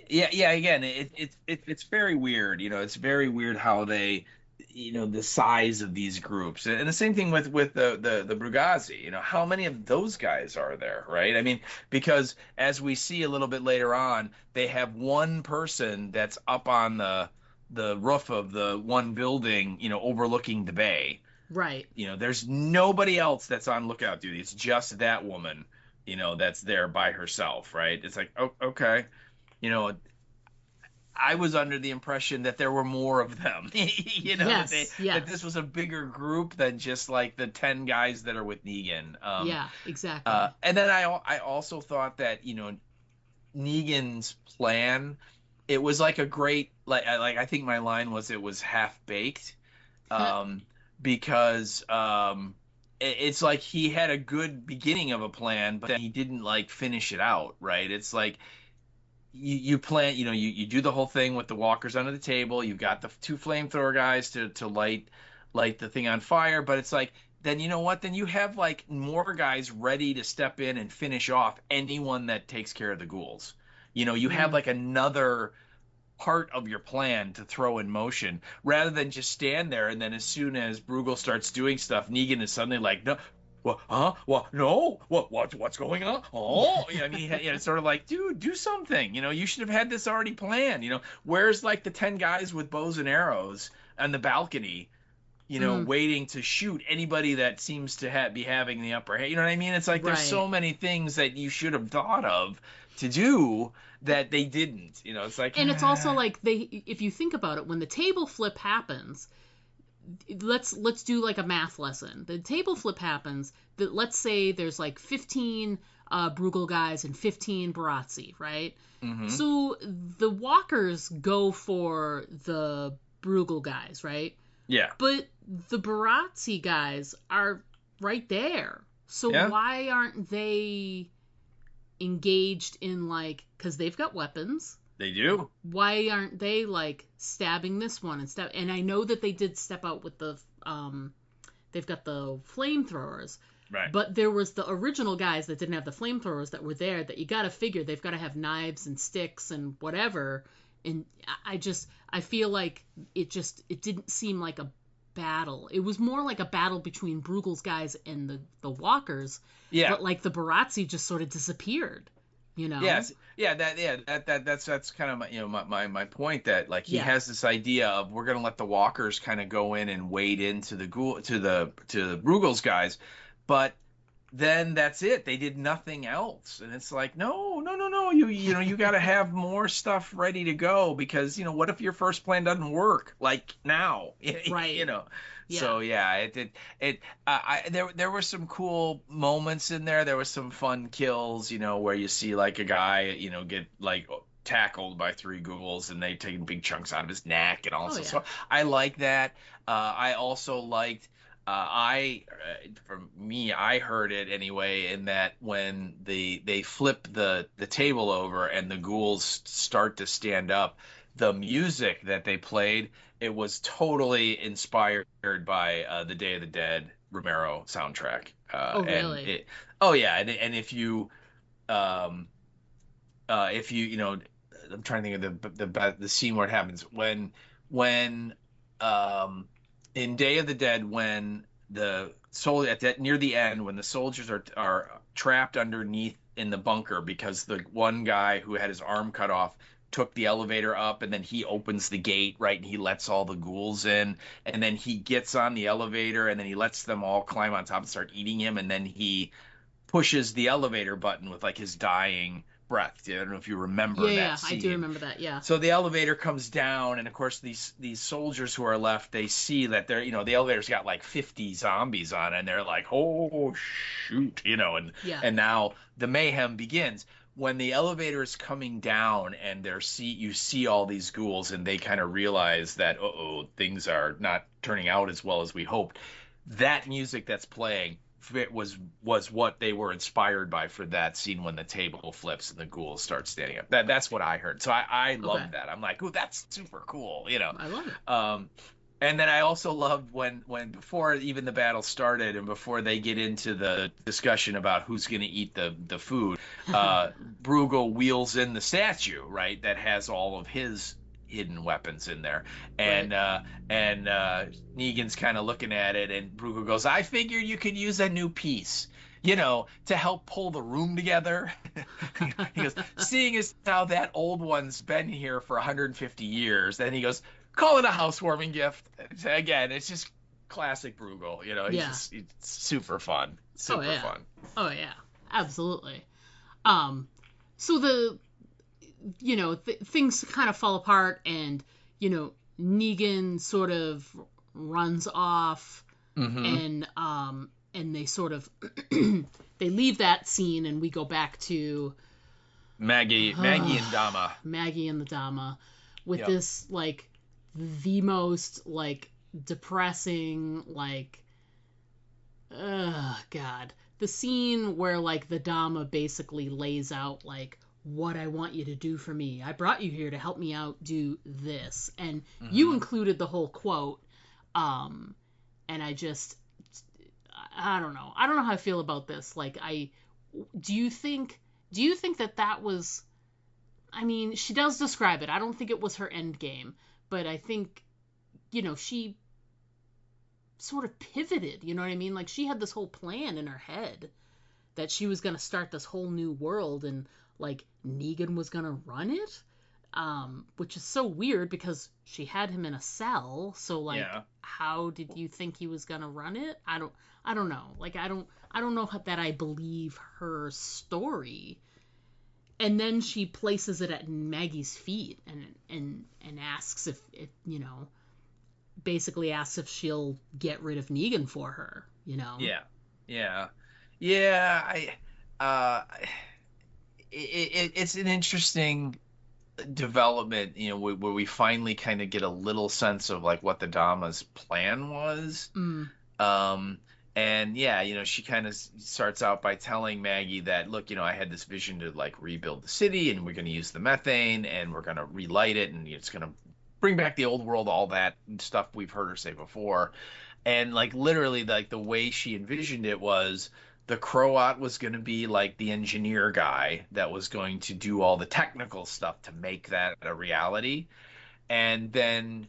Speaker 2: Yeah. Again, it's very weird. It's very weird how they. The size of these groups, and the same thing with the Brugazzi. How many of those guys are there, right? I mean, because as we see a little bit later on, they have one person that's up on the the roof of the one building, overlooking the bay.
Speaker 1: Right.
Speaker 2: There's nobody else that's on lookout duty. It's just that woman, that's there by herself, right? It's like, oh, okay. You know, I was under the impression that there were more of them.
Speaker 1: Yes,
Speaker 2: that this was a bigger group than just like the 10 guys that are with Negan.
Speaker 1: Yeah, exactly.
Speaker 2: And then I also thought that, Negan's plan, it was like a great, I think my line was, it was half baked. Because it's like he had a good beginning of a plan, but then he didn't like finish it out, right? It's like you plan, you do the whole thing with the walkers under the table. You've got the 2 flamethrower guys to light the thing on fire, but it's like, then you know what? Then you have like more guys ready to step in and finish off anyone that takes care of the ghouls. You have like another part of your plan to throw in motion, rather than just stand there and then as soon as Bruegel starts doing stuff, Negan is suddenly like, no, what? What? No, what's going on? Oh, I mean, it's sort of like, dude, do something. You should have had this already planned. Where's like the 10 guys with bows and arrows on the balcony, waiting to shoot anybody that seems to be having the upper hand? You know what I mean? It's like there's so many things that you should have thought of to do that they didn't. It's like,
Speaker 1: and it's also like, if you think about it, when the table flip happens, let's do like a math lesson. The table flip happens, that let's say there's like 15 Bruegel guys and 15 Barazzi, right? Mm-hmm. So the walkers go for the Bruegel guys, right?
Speaker 2: Yeah.
Speaker 1: But the Barazzi guys are right there. So why aren't they engaged in, like, because they've got weapons?
Speaker 2: They do.
Speaker 1: Why aren't they like stabbing this one and I know that they did step out with the they've got the flamethrowers,
Speaker 2: right?
Speaker 1: But there was the original guys that didn't have the flamethrowers that were there, that you got to figure they've got to have knives and sticks and whatever. And I feel like it didn't seem like a battle. It was more like a battle between Bruegel's guys and the walkers.
Speaker 2: Yeah.
Speaker 1: But like the Barazzi just sort of disappeared.
Speaker 2: Yes. Yeah. That's kind of my point, that like he has this idea of, we're gonna let the walkers kind of go in and wade into the Bruegel's guys, but then that's it. They did nothing else, and it's like, no. You got to have more stuff ready to go, because what if your first plan doesn't work like now?
Speaker 1: Right.
Speaker 2: Yeah. So yeah, there were some cool moments in there. There was some fun kills, where you see like a guy, get like tackled by 3 ghouls and they take big chunks out of his neck and all. So I like that. I also liked. For me, I heard it anyway, in that when they flip the table over and the ghouls start to stand up, the music that they played, it was totally inspired by the Day of the Dead Romero soundtrack.
Speaker 1: Oh, really?
Speaker 2: And if you I'm trying to think of the scene where it happens when in Day of the Dead, when the near the end, when the soldiers are trapped underneath in the bunker because the one guy who had his arm cut off took the elevator up, and then he opens the gate, right, and he lets all the ghouls in, and then he gets on the elevator, and then he lets them all climb on top and start eating him, and then he pushes the elevator button with like his dying breath. I don't know if you remember that scene.
Speaker 1: I do remember that. Yeah.
Speaker 2: So the elevator comes down, and of course these soldiers who are left, they see that they're, the elevator's got like 50 zombies on it, and they're like, oh shoot, and now the mayhem begins. When the elevator is coming down and you see all these ghouls, and they kind of realize that things are not turning out as well as we hoped. That music that's playing, it was what they were inspired by for that scene when the table flips and the ghouls start standing up. That's what I heard. So I love that. I'm like, that's super cool.
Speaker 1: I love it.
Speaker 2: And then I also loved when before even the battle started and before they get into the discussion about who's going to eat the food, Bruegel wheels in the statue, right, that has all of his hidden weapons in there, and Negan's kind of looking at it, and Bruegel goes, I figured you could use a new piece, to help pull the room together. He goes, seeing as how that old one's been here for 150 years, then he goes, call it a housewarming gift. Again, it's just classic Bruegel.
Speaker 1: Yeah.
Speaker 2: It's super fun. Super fun.
Speaker 1: Oh yeah, absolutely. So things kind of fall apart, and Negan sort of runs off, and they sort of they leave that scene, and we go back to
Speaker 2: Maggie and Dama.
Speaker 1: Maggie and the Dama with this like the most like depressing like God, the scene where like the Dama basically lays out like what I want you to do for me. I brought you here to help me out do this, and you included the whole quote, and I don't know how I feel about this. Like, do you think that was, I mean, she does describe it. I don't think it was her end game, but I think, she sort of pivoted, you know what I mean? Like, she had this whole plan in her head that she was going to start this whole new world, and like Negan was going to run it, which is so weird because she had him in a cell. So like, how did you think he was going to run it? I don't know. Like, I don't know that I believe her story. And then she places it at Maggie's feet and asks if basically asks if she'll get rid of Negan for her,
Speaker 2: Yeah. It's an interesting development, where we finally kind of get a little sense of like what the Dama's plan was. And she kind of starts out by telling Maggie that, look, I had this vision to like rebuild the city, and we're going to use the methane, and we're going to relight it, and it's going to bring back the old world, all that stuff we've heard her say before. And like literally, like the way she envisioned it was the Croat was going to be like the engineer guy that was going to do all the technical stuff to make that a reality. And then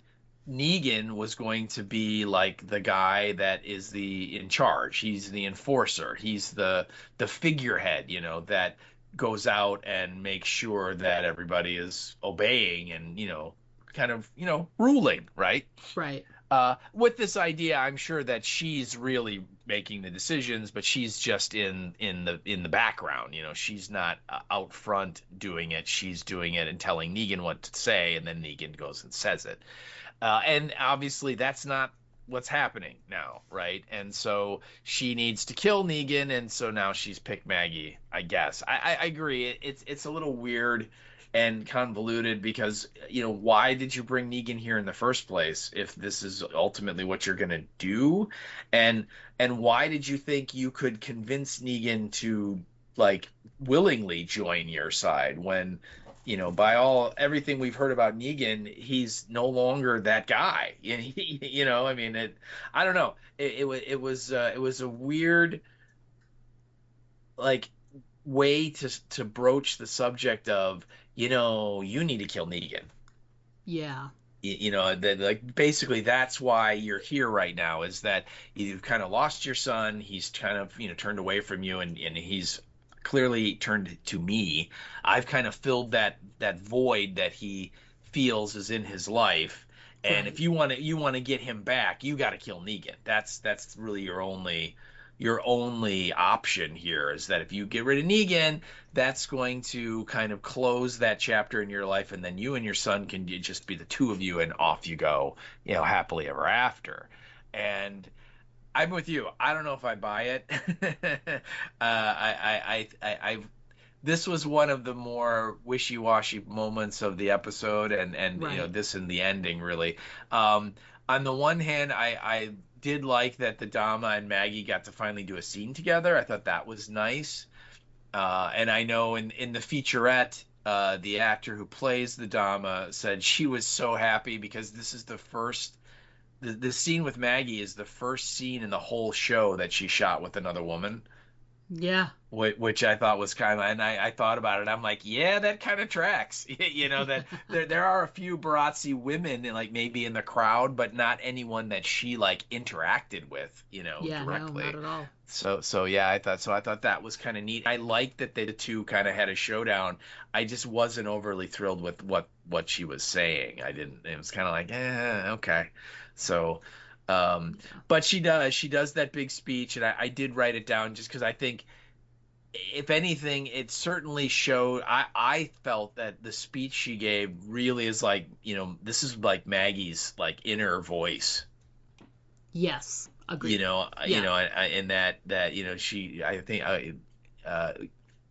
Speaker 2: Negan was going to be like the guy that is in charge. He's the enforcer. He's the figurehead, that goes out and makes sure that everybody is obeying and, kind of, ruling, right?
Speaker 1: Right.
Speaker 2: With this idea, I'm sure that she's really making the decisions, but she's just in the background. She's not out front doing it. She's doing it and telling Negan what to say, and then Negan goes and says it. And obviously, that's not what's happening now, right? And so she needs to kill Negan, and so now she's picked Maggie, I guess. I agree. It's a little weird and convoluted because, why did you bring Negan here in the first place if this is ultimately what you're going to do? And why did you think you could convince Negan to like willingly join your side when, by everything we've heard about Negan, he's no longer that guy. I mean, I don't know. It was a weird like way to broach the subject of, you need to kill Negan.
Speaker 1: Yeah.
Speaker 2: That like basically that's why you're here right now, is that you've kind of lost your son. He's kind of, turned away from you, and he's clearly turned to me. I've kind of filled that void that he feels is in his life. And
Speaker 1: Right.
Speaker 2: if you want to get him back, you got to kill Negan. That's really your only option here, is that if you get rid of Negan, that's going to kind of close that chapter in your life, and then you and your son can just be the two of you, and off you go, happily ever after. And I'm with you. I don't know if I buy it. This was one of the more wishy-washy moments of the episode, and
Speaker 1: Right.
Speaker 2: this and the ending really. On the one hand, I did like that the Dama and Maggie got to finally do a scene together. I thought that was nice. And I know in the featurette, the actor who plays the Dama said she was so happy because this is the scene with Maggie is the first scene in the whole show that she shot with another woman.
Speaker 1: Yeah.
Speaker 2: which I thought was kind of, and I thought about it. I'm like, yeah, that kind of tracks. That there are a few Barazzi women, like maybe in the crowd, but not anyone that she like interacted with,
Speaker 1: Yeah, no,
Speaker 2: directly.
Speaker 1: not at all.
Speaker 2: So yeah, I thought that was kind of neat. I liked that the two kind of had a showdown. I just wasn't overly thrilled with what she was saying. I didn't. It was kind of like, okay. So, but she does that big speech, and I did write it down just because I think, if anything, it certainly showed. I felt that the speech she gave really is like, this is like Maggie's like inner voice.
Speaker 1: Yes, agreed.
Speaker 2: In that she, I think,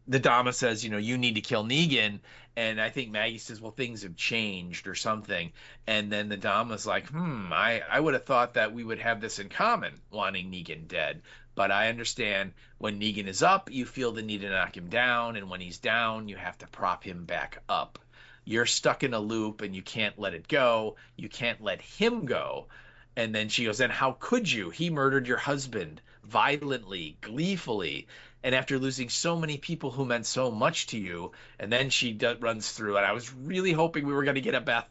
Speaker 2: the Dama says, you need to kill Negan, and I think Maggie says, well, things have changed or something, and then the Dama's like, I would have thought that we would have this in common, wanting Negan dead, but I understand when Negan is up, you feel the need to knock him down, and when he's down, you have to prop him back up. You're stuck in a loop, and you can't let it go. You can't let him go. And then she goes, and how could you? He murdered your husband violently, gleefully, and after losing so many people who meant so much to you. And then she runs through, and I was really hoping we were going to get a Beth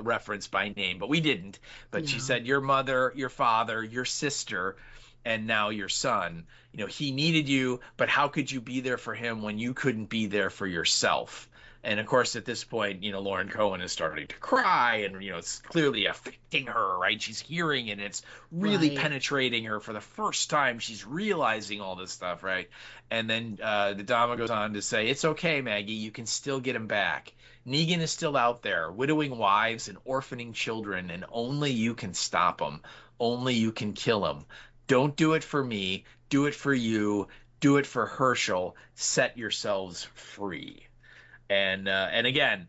Speaker 2: reference by name, but we didn't. But she said, your mother, your father, your sister, and now your son. He needed you, but how could you be there for him when you couldn't be there for yourself? And of course, at this point, Lauren Cohen is starting to cry, and it's clearly affecting her, right? She's hearing it, and it's really penetrating her for the first time. She's realizing all this stuff, right? And then the Dama goes on to say, it's okay, Maggie, you can still get him back. Negan is still out there, widowing wives and orphaning children, and only you can stop him. Only you can kill him. Don't do it for me. Do it for you. Do it for Herschel. Set yourselves free. And again,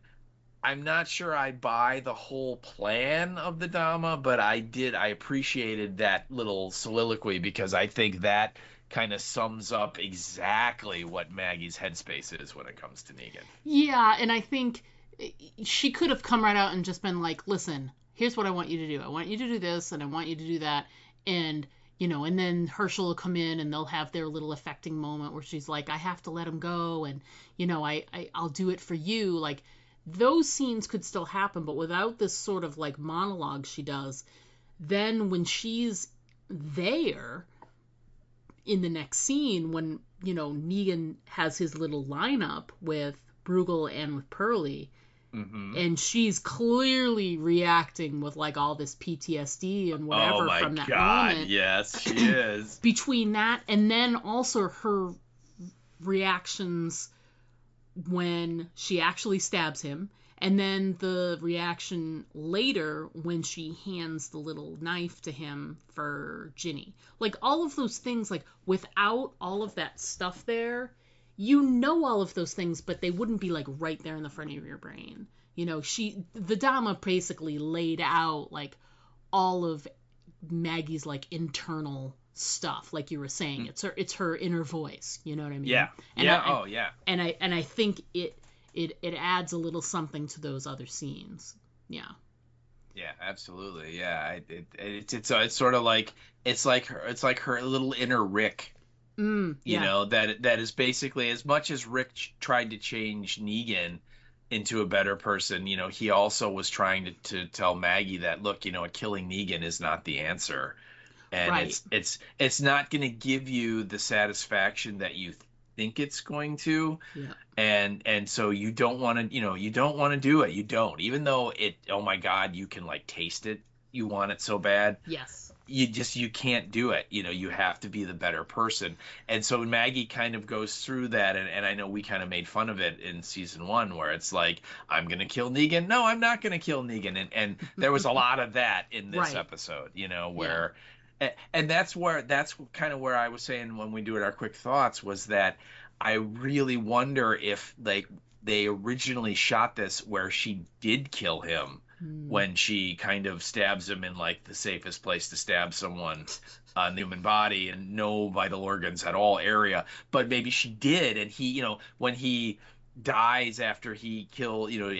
Speaker 2: I'm not sure I buy the whole plan of the Dama, but I appreciated that little soliloquy, because I think that kind of sums up exactly what Maggie's headspace is when it comes to Negan.
Speaker 1: Yeah, and I think she could have come right out and just been like, listen, here's what I want you to do. I want you to do this, and I want you to do that. And and then Herschel will come in, and they'll have their little affecting moment where she's like, I have to let him go, and I'll do it for you. Like, those scenes could still happen, but without this sort of like monologue she does, then when she's there in the next scene, when Negan has his little lineup with Bruegel and with Pearlie, and she's clearly reacting with like all this PTSD and whatever from that moment.
Speaker 2: Yes, she is.
Speaker 1: Between that and then also her reactions when she actually stabs him, and then the reaction later when she hands the little knife to him for Ginny. Like, all of those things, like, without all of that stuff there, all of those things, but they wouldn't be like right there in the front of your brain. The Dama basically laid out like all of Maggie's like internal stuff, like you were saying. It's her inner voice. You know what I mean?
Speaker 2: Yeah.
Speaker 1: And I think it adds a little something to those other scenes. Yeah.
Speaker 2: Yeah, absolutely. Yeah, it's sort of like it's like her little inner Rick. That is basically, as much as Rick tried to change Negan into a better person, he also was trying to tell Maggie that, look, killing Negan is not the answer, and it's not going to give you the satisfaction that you think it's going to, and so you don't want to do it. You don't, even though oh my God, you can like taste it. You want it so bad.
Speaker 1: Yes.
Speaker 2: You can't do it. You have to be the better person. And so Maggie kind of goes through that, and I know we kind of made fun of it in season 1, where it's like, I'm gonna kill Negan. No, I'm not gonna kill Negan. And there was a lot of that in this episode, where and that's kind of where I was saying when we do it, our quick thoughts, was that I really wonder if like they originally shot this where she did kill him, when she kind of stabs him in like the safest place to stab someone on the human body, and no vital organs at all area. But maybe she did, and he, when he dies after he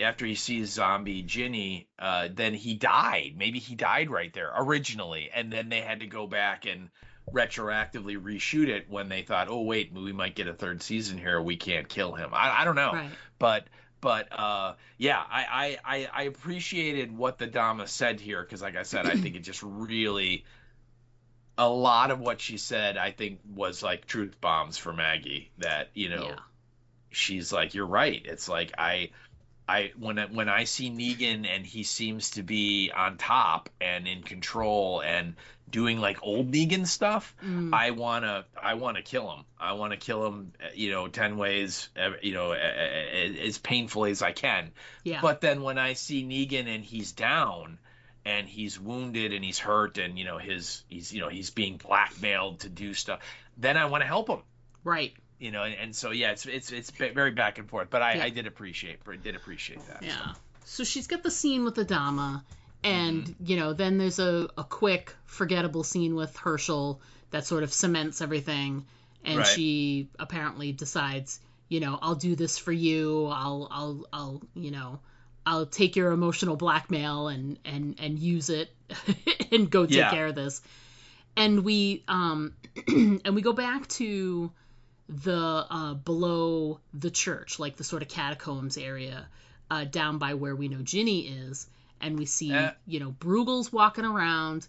Speaker 2: after he sees zombie Ginny, then he died. Maybe he died right there originally, and then they had to go back and retroactively reshoot it when they thought, oh wait, we might get a third season here, we can't kill him. I don't know.
Speaker 1: Right.
Speaker 2: But yeah, I appreciated what the Dama said here, because like I said, I think it just really, a lot of what she said I think was like truth bombs for Maggie, that
Speaker 1: Yeah.
Speaker 2: she's like, you're right. It's like when I see Negan and he seems to be on top and in control and doing like old Negan stuff, I wanna kill him. I want to kill him, 10 ways, as painfully as I can.
Speaker 1: Yeah.
Speaker 2: But then when I see Negan and he's down and he's wounded and he's hurt and he's being blackmailed to do stuff, then I want to help him.
Speaker 1: Right.
Speaker 2: And so yeah, it's very back and forth, but I did appreciate that.
Speaker 1: Yeah. So she's got the scene with the Dama, and then there's a quick forgettable scene with Herschel that sort of cements everything, and
Speaker 2: Right.
Speaker 1: she apparently decides, I'll do this for you. I'll take your emotional blackmail and use it and go take care of this. And we go back to the below the church, like the sort of catacombs area, down by where we know Ginny is, and we see Bruegel's walking around,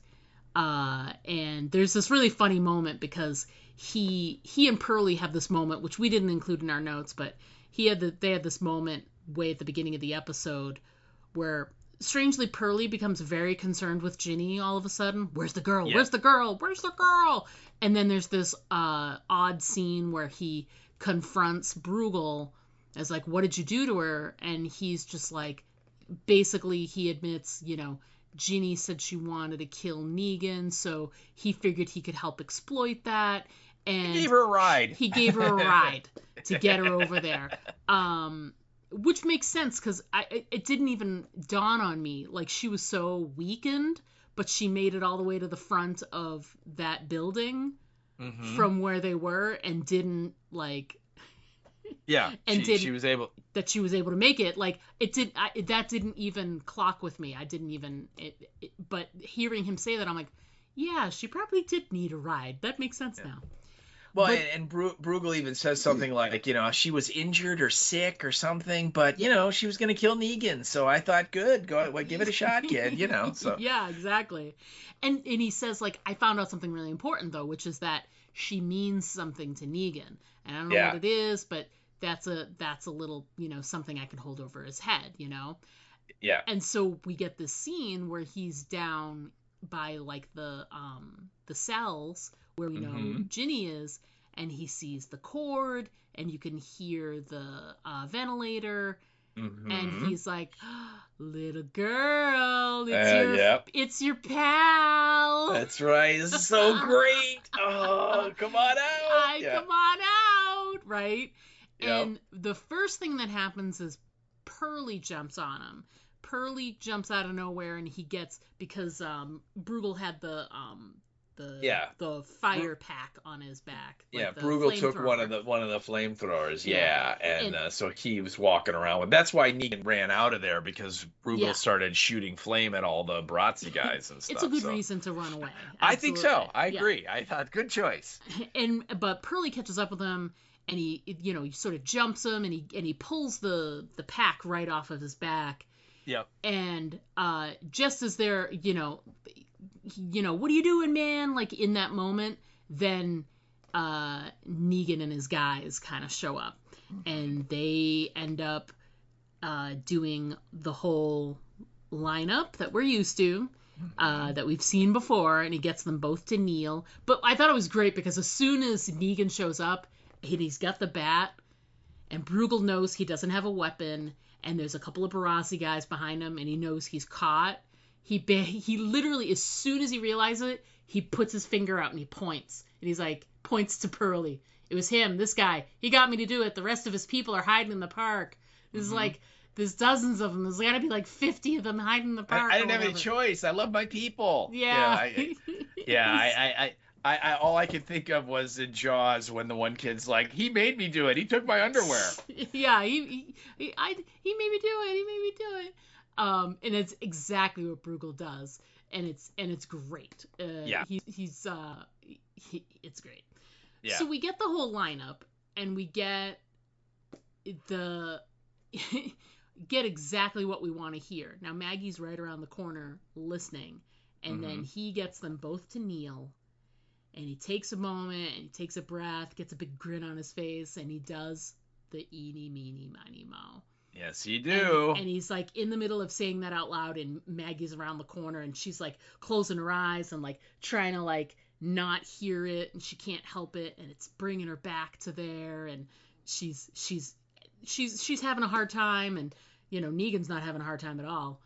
Speaker 1: and there's this really funny moment because he and Pearlie have this moment, which we didn't include in our notes, but they had this moment way at the beginning of the episode where strangely Pearlie becomes very concerned with Ginny all of a sudden. Where's the girl?
Speaker 2: Yeah.
Speaker 1: Where's the girl? Where's the girl? And then there's this odd scene where he confronts Bruegel as like, what did you do to her? And he's just like, basically he admits, Ginny said she wanted to kill Negan, so he figured he could help exploit that. And
Speaker 2: He gave her a ride.
Speaker 1: He gave her a ride to get her over there. Which makes sense, because it didn't even dawn on me. Like, she was so weakened, but she made it all the way to the front of that building from where they were and didn't, like...
Speaker 2: Yeah,
Speaker 1: and
Speaker 2: she was able...
Speaker 1: That she was able to make it. Like, that didn't even clock with me. I didn't even... But hearing him say that, I'm like, yeah, she probably did need a ride. That makes sense now.
Speaker 2: Well, and Bruegel even says something like, she was injured or sick or something, but, she was going to kill Negan. So I thought, good, give it a shot, kid, so.
Speaker 1: Yeah, exactly. And he says, like, I found out something really important, though, which is that she means something to Negan. And I don't know what it is, but that's a little, something I can hold over his head,
Speaker 2: Yeah.
Speaker 1: And so we get this scene where he's down by, like, the cells where we know Ginny is, and he sees the cord, and you can hear the ventilator, and he's like, little girl, it's your pal.
Speaker 2: That's right. This is so great. Oh, come on out.
Speaker 1: Come on out, right?
Speaker 2: Yep.
Speaker 1: And the first thing that happens is Pearlie jumps on him. Pearlie jumps out of nowhere, and he gets, because Bruegel had the fire pack on his back. Like
Speaker 2: Bruegel took one of the flamethrowers. Yeah, and so he was walking around with. That's why Negan ran out of there, because Bruegel started shooting flame at all the Barazzi guys and stuff.
Speaker 1: It's a good reason to run away. Absolutely.
Speaker 2: I think so. I agree. I thought good choice.
Speaker 1: But Pearlie catches up with him, and he sort of jumps him, and he pulls the pack right off of his back.
Speaker 2: Yep.
Speaker 1: And just as they're, what are you doing, man? Like, in that moment, then Negan and his guys kind of show up. And they end up doing the whole lineup that we're used to, that we've seen before. And he gets them both to kneel. But I thought it was great, because as soon as Negan shows up, and he's got the bat, and Bruegel knows he doesn't have a weapon, and there's a couple of Barazzi guys behind him, and he knows he's caught. He literally, as soon as he realizes it, he puts his finger out and he points. And he's like, points to Pearlie. It was him, this guy. He got me to do it. The rest of his people are hiding in the park. This is like, there's dozens of them. There's got to be like 50 of them hiding in the park.
Speaker 2: I didn't have any choice. I love my people.
Speaker 1: Yeah.
Speaker 2: I all I could think of was in Jaws when the one kid's like, he made me do it. He took my underwear.
Speaker 1: Yeah, he made me do it. He made me do it. And it's exactly what Bruegel does, and it's great. He's it's great.
Speaker 2: Yeah.
Speaker 1: So we get the whole lineup, and we get the get exactly what we want to hear. Now Maggie's right around the corner listening, and then he gets them both to kneel, and he takes a moment and he takes a breath, gets a big grin on his face, and he does the eeny meeny miny mo.
Speaker 2: Yes, you do.
Speaker 1: And he's like in the middle of saying that out loud, and Maggie's around the corner, and she's like closing her eyes and like trying to like not hear it, and she can't help it, and it's bringing her back to there, and she's having a hard time, and you know Negan's not having a hard time at all,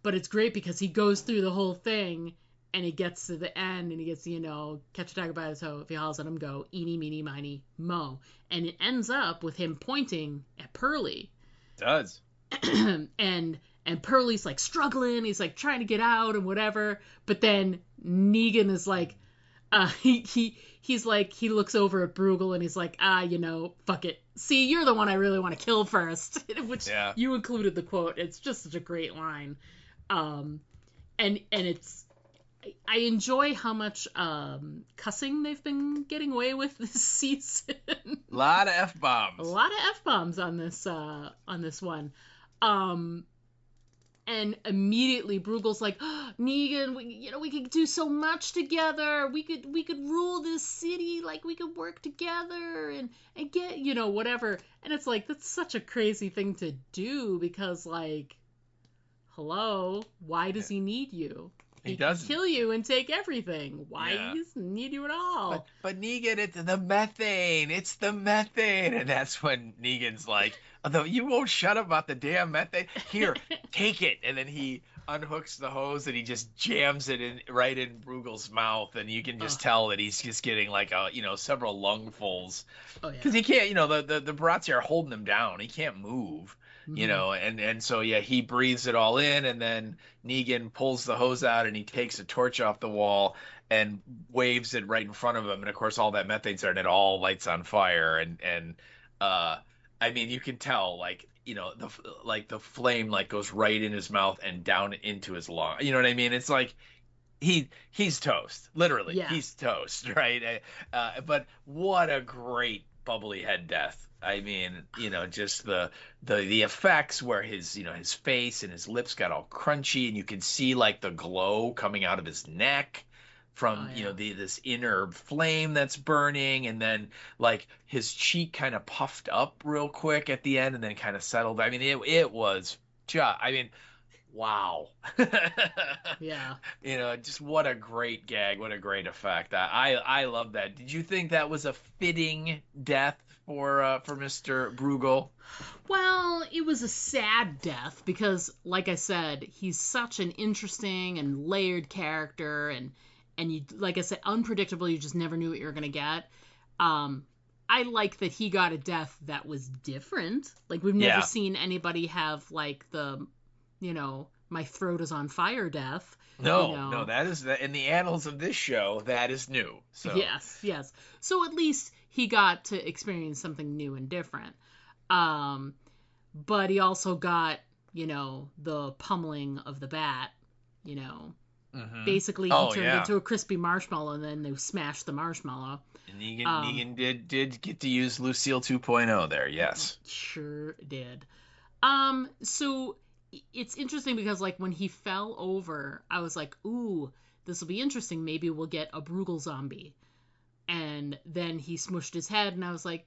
Speaker 1: but it's great because he goes through the whole thing, and he gets to the end, and he gets, you know, catch a tiger by the toe, if he howls at him, go eeny meeny miny mo, and it ends up with him pointing at Pearlie.
Speaker 2: It does.
Speaker 1: and Pearlie's like struggling, he's like trying to get out and whatever, but then Negan is like he's like, he looks over at Bruegel and he's like, you know, fuck it. See, you're the one I really want to kill first. Which you included the quote. It's just such a great line. And it's, I enjoy how much cussing they've been getting away with this season.
Speaker 2: A lot of F-bombs.
Speaker 1: A lot of F-bombs on this one. And immediately Bruegel's like, oh, Negan, we could do so much together. We could rule this city. Like, we could work together and get, you know, whatever. And it's like, that's such a crazy thing to do because, like, hello, why does he need you? He doesn't kill you and take everything. Why does he need you at all?
Speaker 2: But Negan, it's the methane. It's the methane. And that's when Negan's like, although you won't shut up about the damn methane. Here, take it. And then he unhooks the hose and he just jams it in right in Bruegel's mouth. And you can just tell that he's just getting like several lungfuls. Because he can't, the Baratheon are holding him down. He can't move. And so he breathes it all in, and then Negan pulls the hose out and he takes a torch off the wall and waves it right in front of him, and of course all that methane's there and it all lights on fire, and I mean, you can tell the flame like goes right in his mouth and down into his lung. You know what I mean? It's like he's toast, literally. He's toast, right? But what a great bubbly head death. I mean, just the effects where his face and his lips got all crunchy, and you can see like the glow coming out of his neck from this inner flame that's burning, and then like his cheek kind of puffed up real quick at the end and then kind of settled. I mean, it was wow. Just what a great gag, what a great effect. I love that. Did you think that was a fitting death for Mr. Bruegel?
Speaker 1: Well, it was a sad death because, like I said, he's such an interesting and layered character, and you, like I said, unpredictable. You just never knew what you were gonna get. I like that he got a death that was different. Like, we've never seen anybody have like the, my throat is on fire death.
Speaker 2: No, that is in the annals of this show. That is new. So.
Speaker 1: Yes. So at least he got to experience something new and different. But he also got, the pummeling of the bat. Basically he turned into a crispy marshmallow, and then they smashed the marshmallow.
Speaker 2: And Negan did get to use Lucille 2.0 there. Yes,
Speaker 1: sure did. So it's interesting because, like, when he fell over, I was like, ooh, this will be interesting. Maybe we'll get a Bruegel zombie. And then he smushed his head, and I was like,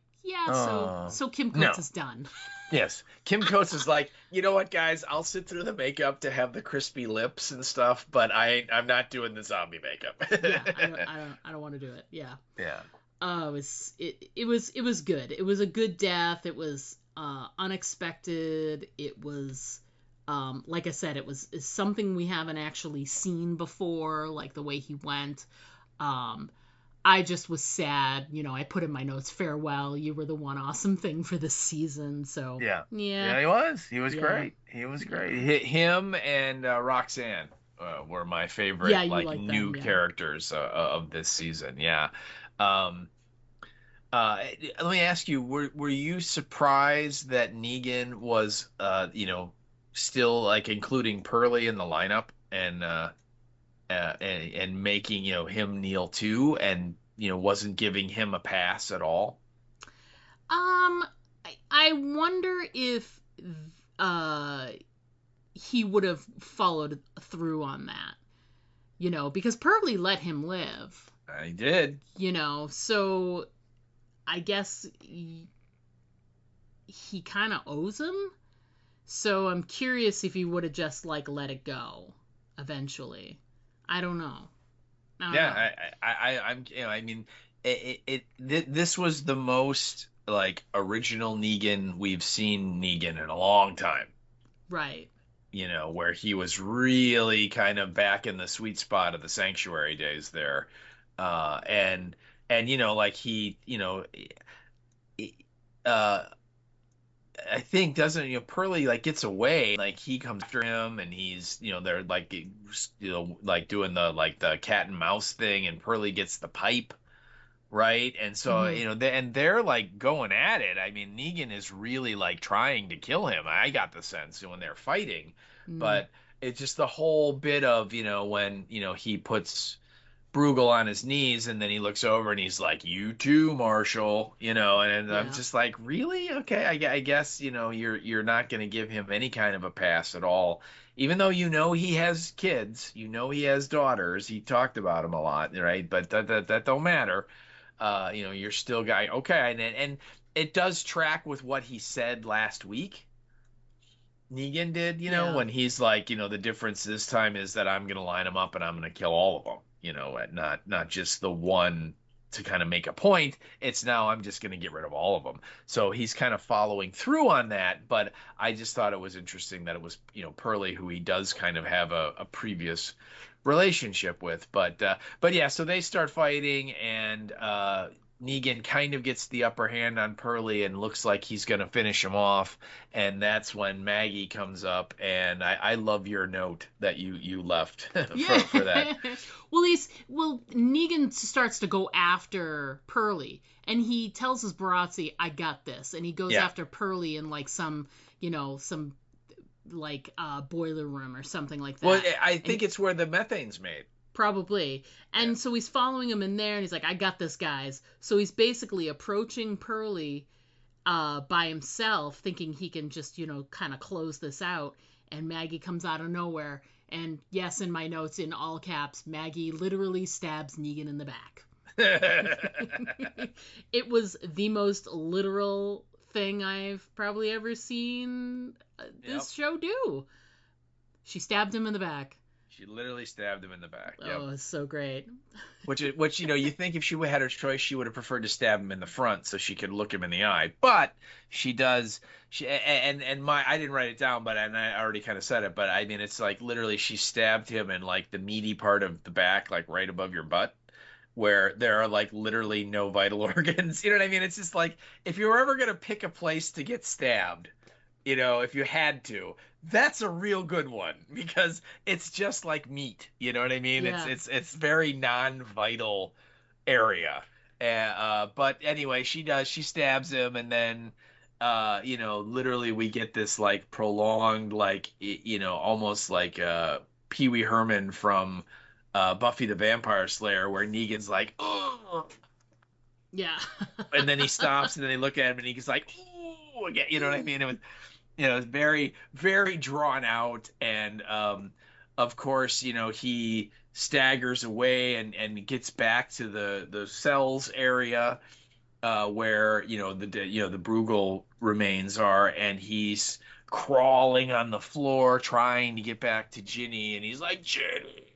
Speaker 1: so Kim Coates is done.
Speaker 2: Yes. Kim Coates is like, you know what, guys? I'll sit through the makeup to have the crispy lips and stuff, but I'm not doing the zombie makeup.
Speaker 1: I don't want to do it. Yeah.
Speaker 2: Yeah.
Speaker 1: It was good. It was a good death. It was unexpected. It was like I said, it's something we haven't actually seen before, like the way he went. I just was sad. I put in my notes, farewell, you were the one awesome thing for this season. So
Speaker 2: yeah, he was great. He was great. Him and Roxanne were my favorite new characters of this season. Let me ask you, were you surprised that Negan was still like including Pearlie in the lineup and making him kneel too, and wasn't giving him a pass at all?
Speaker 1: I wonder if uh he would have followed through on that, because Pearlie let him live,
Speaker 2: I did.
Speaker 1: so I guess he kind of owes him. So I'm curious if he would have just like let it go eventually. I don't know.
Speaker 2: Yeah, I'm. I mean, this was the most like original Negan we've seen Negan in a long time.
Speaker 1: Right.
Speaker 2: Where he was really kind of back in the sweet spot of the Sanctuary days there, and like uh, I think doesn't Pearlie like gets away, like he comes after him, and he's they're like like doing the cat and mouse thing, and Pearlie gets the pipe. Right. And so,
Speaker 1: Mm-hmm.
Speaker 2: they're like going at it. I mean, Negan is really like trying to kill him. I got the sense when they're fighting,
Speaker 1: Mm.
Speaker 2: but it's just the whole bit of, when, he puts Bruegel on his knees and then he looks over and he's like, "You too, Marshall," and I'm
Speaker 1: Yeah.
Speaker 2: just like, really? Okay. I guess, you're not going to give him any kind of a pass at all. Even though he has kids, he has daughters. He talked about them a lot, right? But that don't matter. You're still guy okay, and it does track with what he said last week. Negan did,
Speaker 1: Yeah.
Speaker 2: when he's like, the difference this time is that I'm gonna line them up and I'm gonna kill all of them, and not just the one to kind of make a point. It's now I'm just gonna get rid of all of them. So he's kind of following through on that, but I just thought it was interesting that it was, Pearlie, who he does kind of have a previous relationship with. But yeah, so they start fighting, and Negan kind of gets the upper hand on Pearlie and looks like he's going to finish him off. And that's when Maggie comes up. And I love your note that you left
Speaker 1: Yeah.
Speaker 2: for that.
Speaker 1: well, Negan starts to go after Pearlie, and he tells his Barazzi, "I got this," and he goes
Speaker 2: Yeah.
Speaker 1: after Pearlie in like some like boiler room or something like that.
Speaker 2: Well, I
Speaker 1: And
Speaker 2: think it's where the methane's made.
Speaker 1: probably. And
Speaker 2: Yeah.
Speaker 1: so he's following him in there, and he's like, "I got this, guys." So he's basically approaching Pearlie by himself, thinking he can just, kind of close this out. And Maggie comes out of nowhere. And yes, in my notes, in all caps, Maggie literally stabs Negan in the back. It was the most literal thing I've probably ever seen this show do. She stabbed him in the back.
Speaker 2: She literally stabbed him in the back. Yep.
Speaker 1: Oh, it's so great.
Speaker 2: Which you think if she had her choice, she would have preferred to stab him in the front so she could look him in the eye. But she does. I didn't write it down, but and I already kind of said it. But I mean, it's like literally she stabbed him in like the meaty part of the back, like right above your butt, where there are like literally no vital organs. You know what I mean? It's just like if you're ever gonna pick a place to get stabbed, if you had to, that's a real good one because it's just like meat. You know what I mean?
Speaker 1: Yeah.
Speaker 2: It's very non-vital area. But anyway, she does. She stabs him, and then literally we get this like prolonged, like almost like Pee Wee Herman from Buffy the Vampire Slayer, where Negan's like, "Oh,"
Speaker 1: Yeah.
Speaker 2: and then he stops, and then they look at him, and he's like, "Oh," again. You know what I mean? It was it's very, very drawn out. And of course, he staggers away and gets back to the cells area where, the Bruegel remains are. And he's crawling on the floor trying to get back to Ginny. And he's like, "Ginny."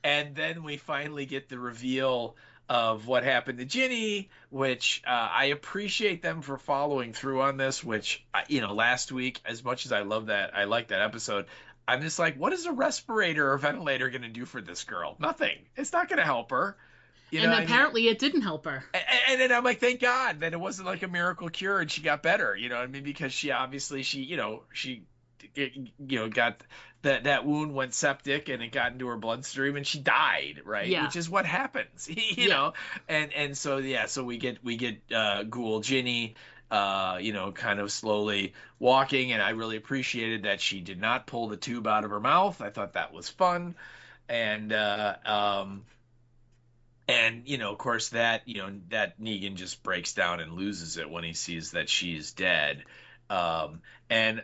Speaker 2: And then we finally get the reveal of what happened to Ginny, which I appreciate them for following through on this. Which last week, as much as I like that episode, I'm just like, what is a respirator or ventilator going to do for this girl? Nothing. It's not going to help her.
Speaker 1: And apparently it didn't help her.
Speaker 2: And then I'm like, thank God that it wasn't like a miracle cure and she got better. You know what I mean? Because she obviously she got that wound went septic and it got into her bloodstream and she died, right?
Speaker 1: Yeah.
Speaker 2: Which is what happens, and so we get Ghoul Ginny kind of slowly walking, and I really appreciated that she did not pull the tube out of her mouth. I thought that was fun. And And, of course that Negan just breaks down and loses it when he sees that she's dead. And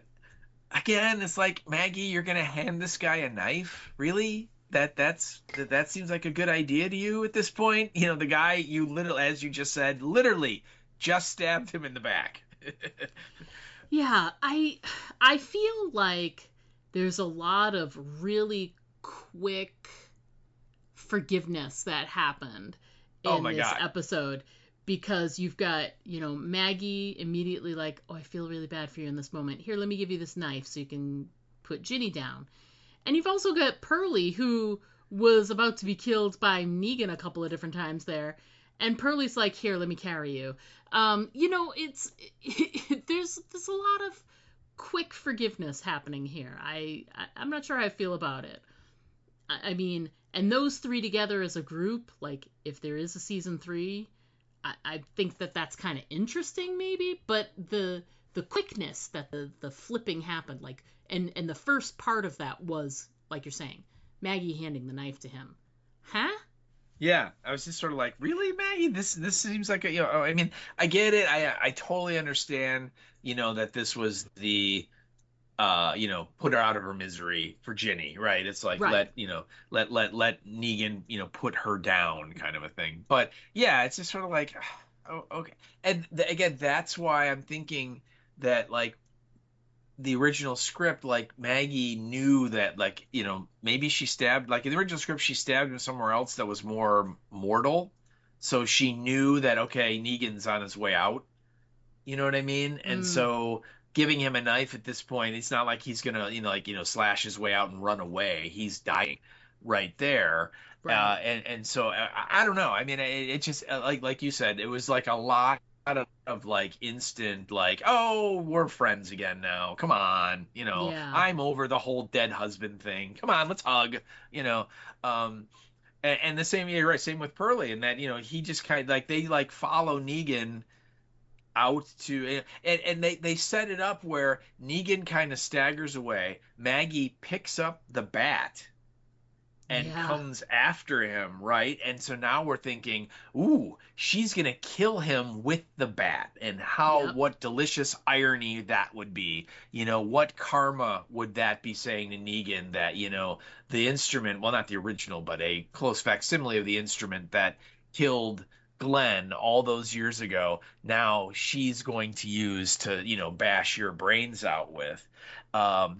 Speaker 2: again, it's like, Maggie, you're gonna hand this guy a knife? Really? That seems like a good idea to you at this point? The guy, you literally, as you just said, literally just stabbed him in the back.
Speaker 1: Yeah, I feel like there's a lot of really quick forgiveness that happened
Speaker 2: Oh
Speaker 1: in
Speaker 2: my
Speaker 1: this
Speaker 2: God.
Speaker 1: episode, because you've got, Maggie immediately like, oh, I feel really bad for you in this moment. Here, let me give you this knife so you can put Ginny down. And you've also got Pearlie, who was about to be killed by Negan a couple of different times there. And Pearlie's like, here, let me carry you. It's there's a lot of quick forgiveness happening here. I'm not sure how I feel about it. I mean, and those three together as a group, like, if there is a season 3, I think that's kind of interesting, maybe. But the quickness that the flipping happened, like, and the first part of that was, like you're saying, Maggie handing the knife to him. Huh?
Speaker 2: Yeah, I was just sort of like, really, Maggie? This seems like I mean, I get it. I totally understand, that this was the put her out of her misery for Ginny, right? It's like,
Speaker 1: Right.
Speaker 2: let Negan, put her down, kind of a thing. But yeah, it's just sort of like, oh, okay. And again, that's why I'm thinking that, like, the original script, like, Maggie knew that, like, maybe she stabbed, like, in the original script, she stabbed him somewhere else that was more mortal. So she knew that, okay, Negan's on his way out. You know what I mean? And
Speaker 1: Mm,
Speaker 2: so giving him a knife at this point, it's not like he's gonna, slash his way out and run away. He's dying right there.
Speaker 1: right.
Speaker 2: And so I don't know. I mean, it just, like you said, it was like a lot of like instant, like, oh, we're friends again now. Come on,
Speaker 1: Yeah.
Speaker 2: I'm over the whole dead husband thing. Come on, let's hug. You know, um, and the same, you're right, same with Pearlie, and that, he just kind of like, they like follow Negan out to, and they set it up where Negan kind of staggers away. Maggie picks up the bat and
Speaker 1: Yeah.
Speaker 2: comes after him, right? And so now we're thinking, ooh, she's gonna kill him with the bat, and
Speaker 1: Yep.
Speaker 2: what delicious irony that would be. What karma would that be saying to Negan, that, the instrument, well, not the original, but a close facsimile of the instrument that killed Glenn all those years ago, now she's going to use to, bash your brains out with.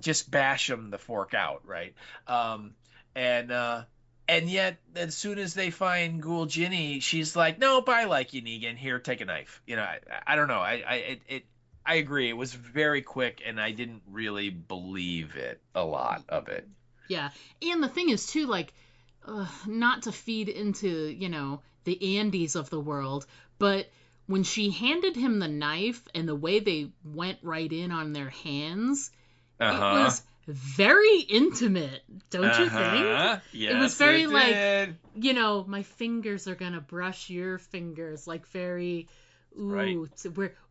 Speaker 2: Just bash them the fork out, right? Um, and yet, as soon as they find Ghoul Ginny, she's like, "Nope, I like you, Negan. Here, take a knife." I don't know. I agree. It was very quick, and I didn't really believe it, a lot of it.
Speaker 1: Yeah. And the thing is, too, like, not to feed into, the Andes of the world, but when she handed him the knife and the way they went right in on their hands, it
Speaker 2: Uh-huh.
Speaker 1: was very intimate, don't you think?
Speaker 2: Uh-huh.
Speaker 1: It was
Speaker 2: Yes,
Speaker 1: very
Speaker 2: it
Speaker 1: like,
Speaker 2: did.
Speaker 1: my fingers are gonna brush your fingers, like, very,
Speaker 2: Right.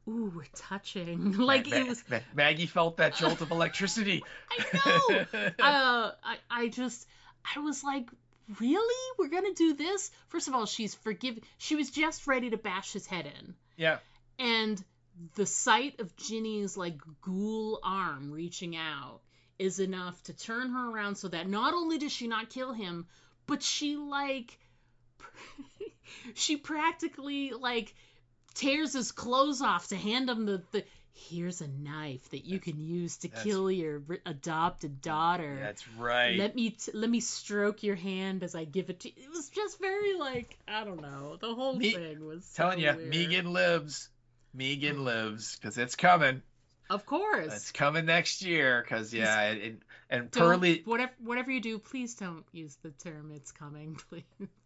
Speaker 1: we're touching.
Speaker 2: Ma-
Speaker 1: Like, it
Speaker 2: Ma-
Speaker 1: was,
Speaker 2: Maggie felt that jolt of electricity.
Speaker 1: I know. I was like, really? We're gonna do this? First of all, she's forgive. She was just ready to bash his head in,
Speaker 2: Yeah.
Speaker 1: and the sight of Ginny's, like, ghoul arm reaching out is enough to turn her around, so that not only does she not kill him, but she, like, she practically, like, tears his clothes off to hand him the here's a knife that you can use to
Speaker 2: That's
Speaker 1: kill your adopted daughter.
Speaker 2: that's right.
Speaker 1: Let me stroke your hand as I give it to you. It was just very, like, I don't know. The whole
Speaker 2: Me
Speaker 1: thing was so
Speaker 2: telling you,
Speaker 1: weird.
Speaker 2: Megan lives. Megan lives, because it's coming.
Speaker 1: Of course.
Speaker 2: It's coming next year, because yeah, and
Speaker 1: Don't
Speaker 2: Pearlie.
Speaker 1: whatever you do, please don't use the term "it's coming."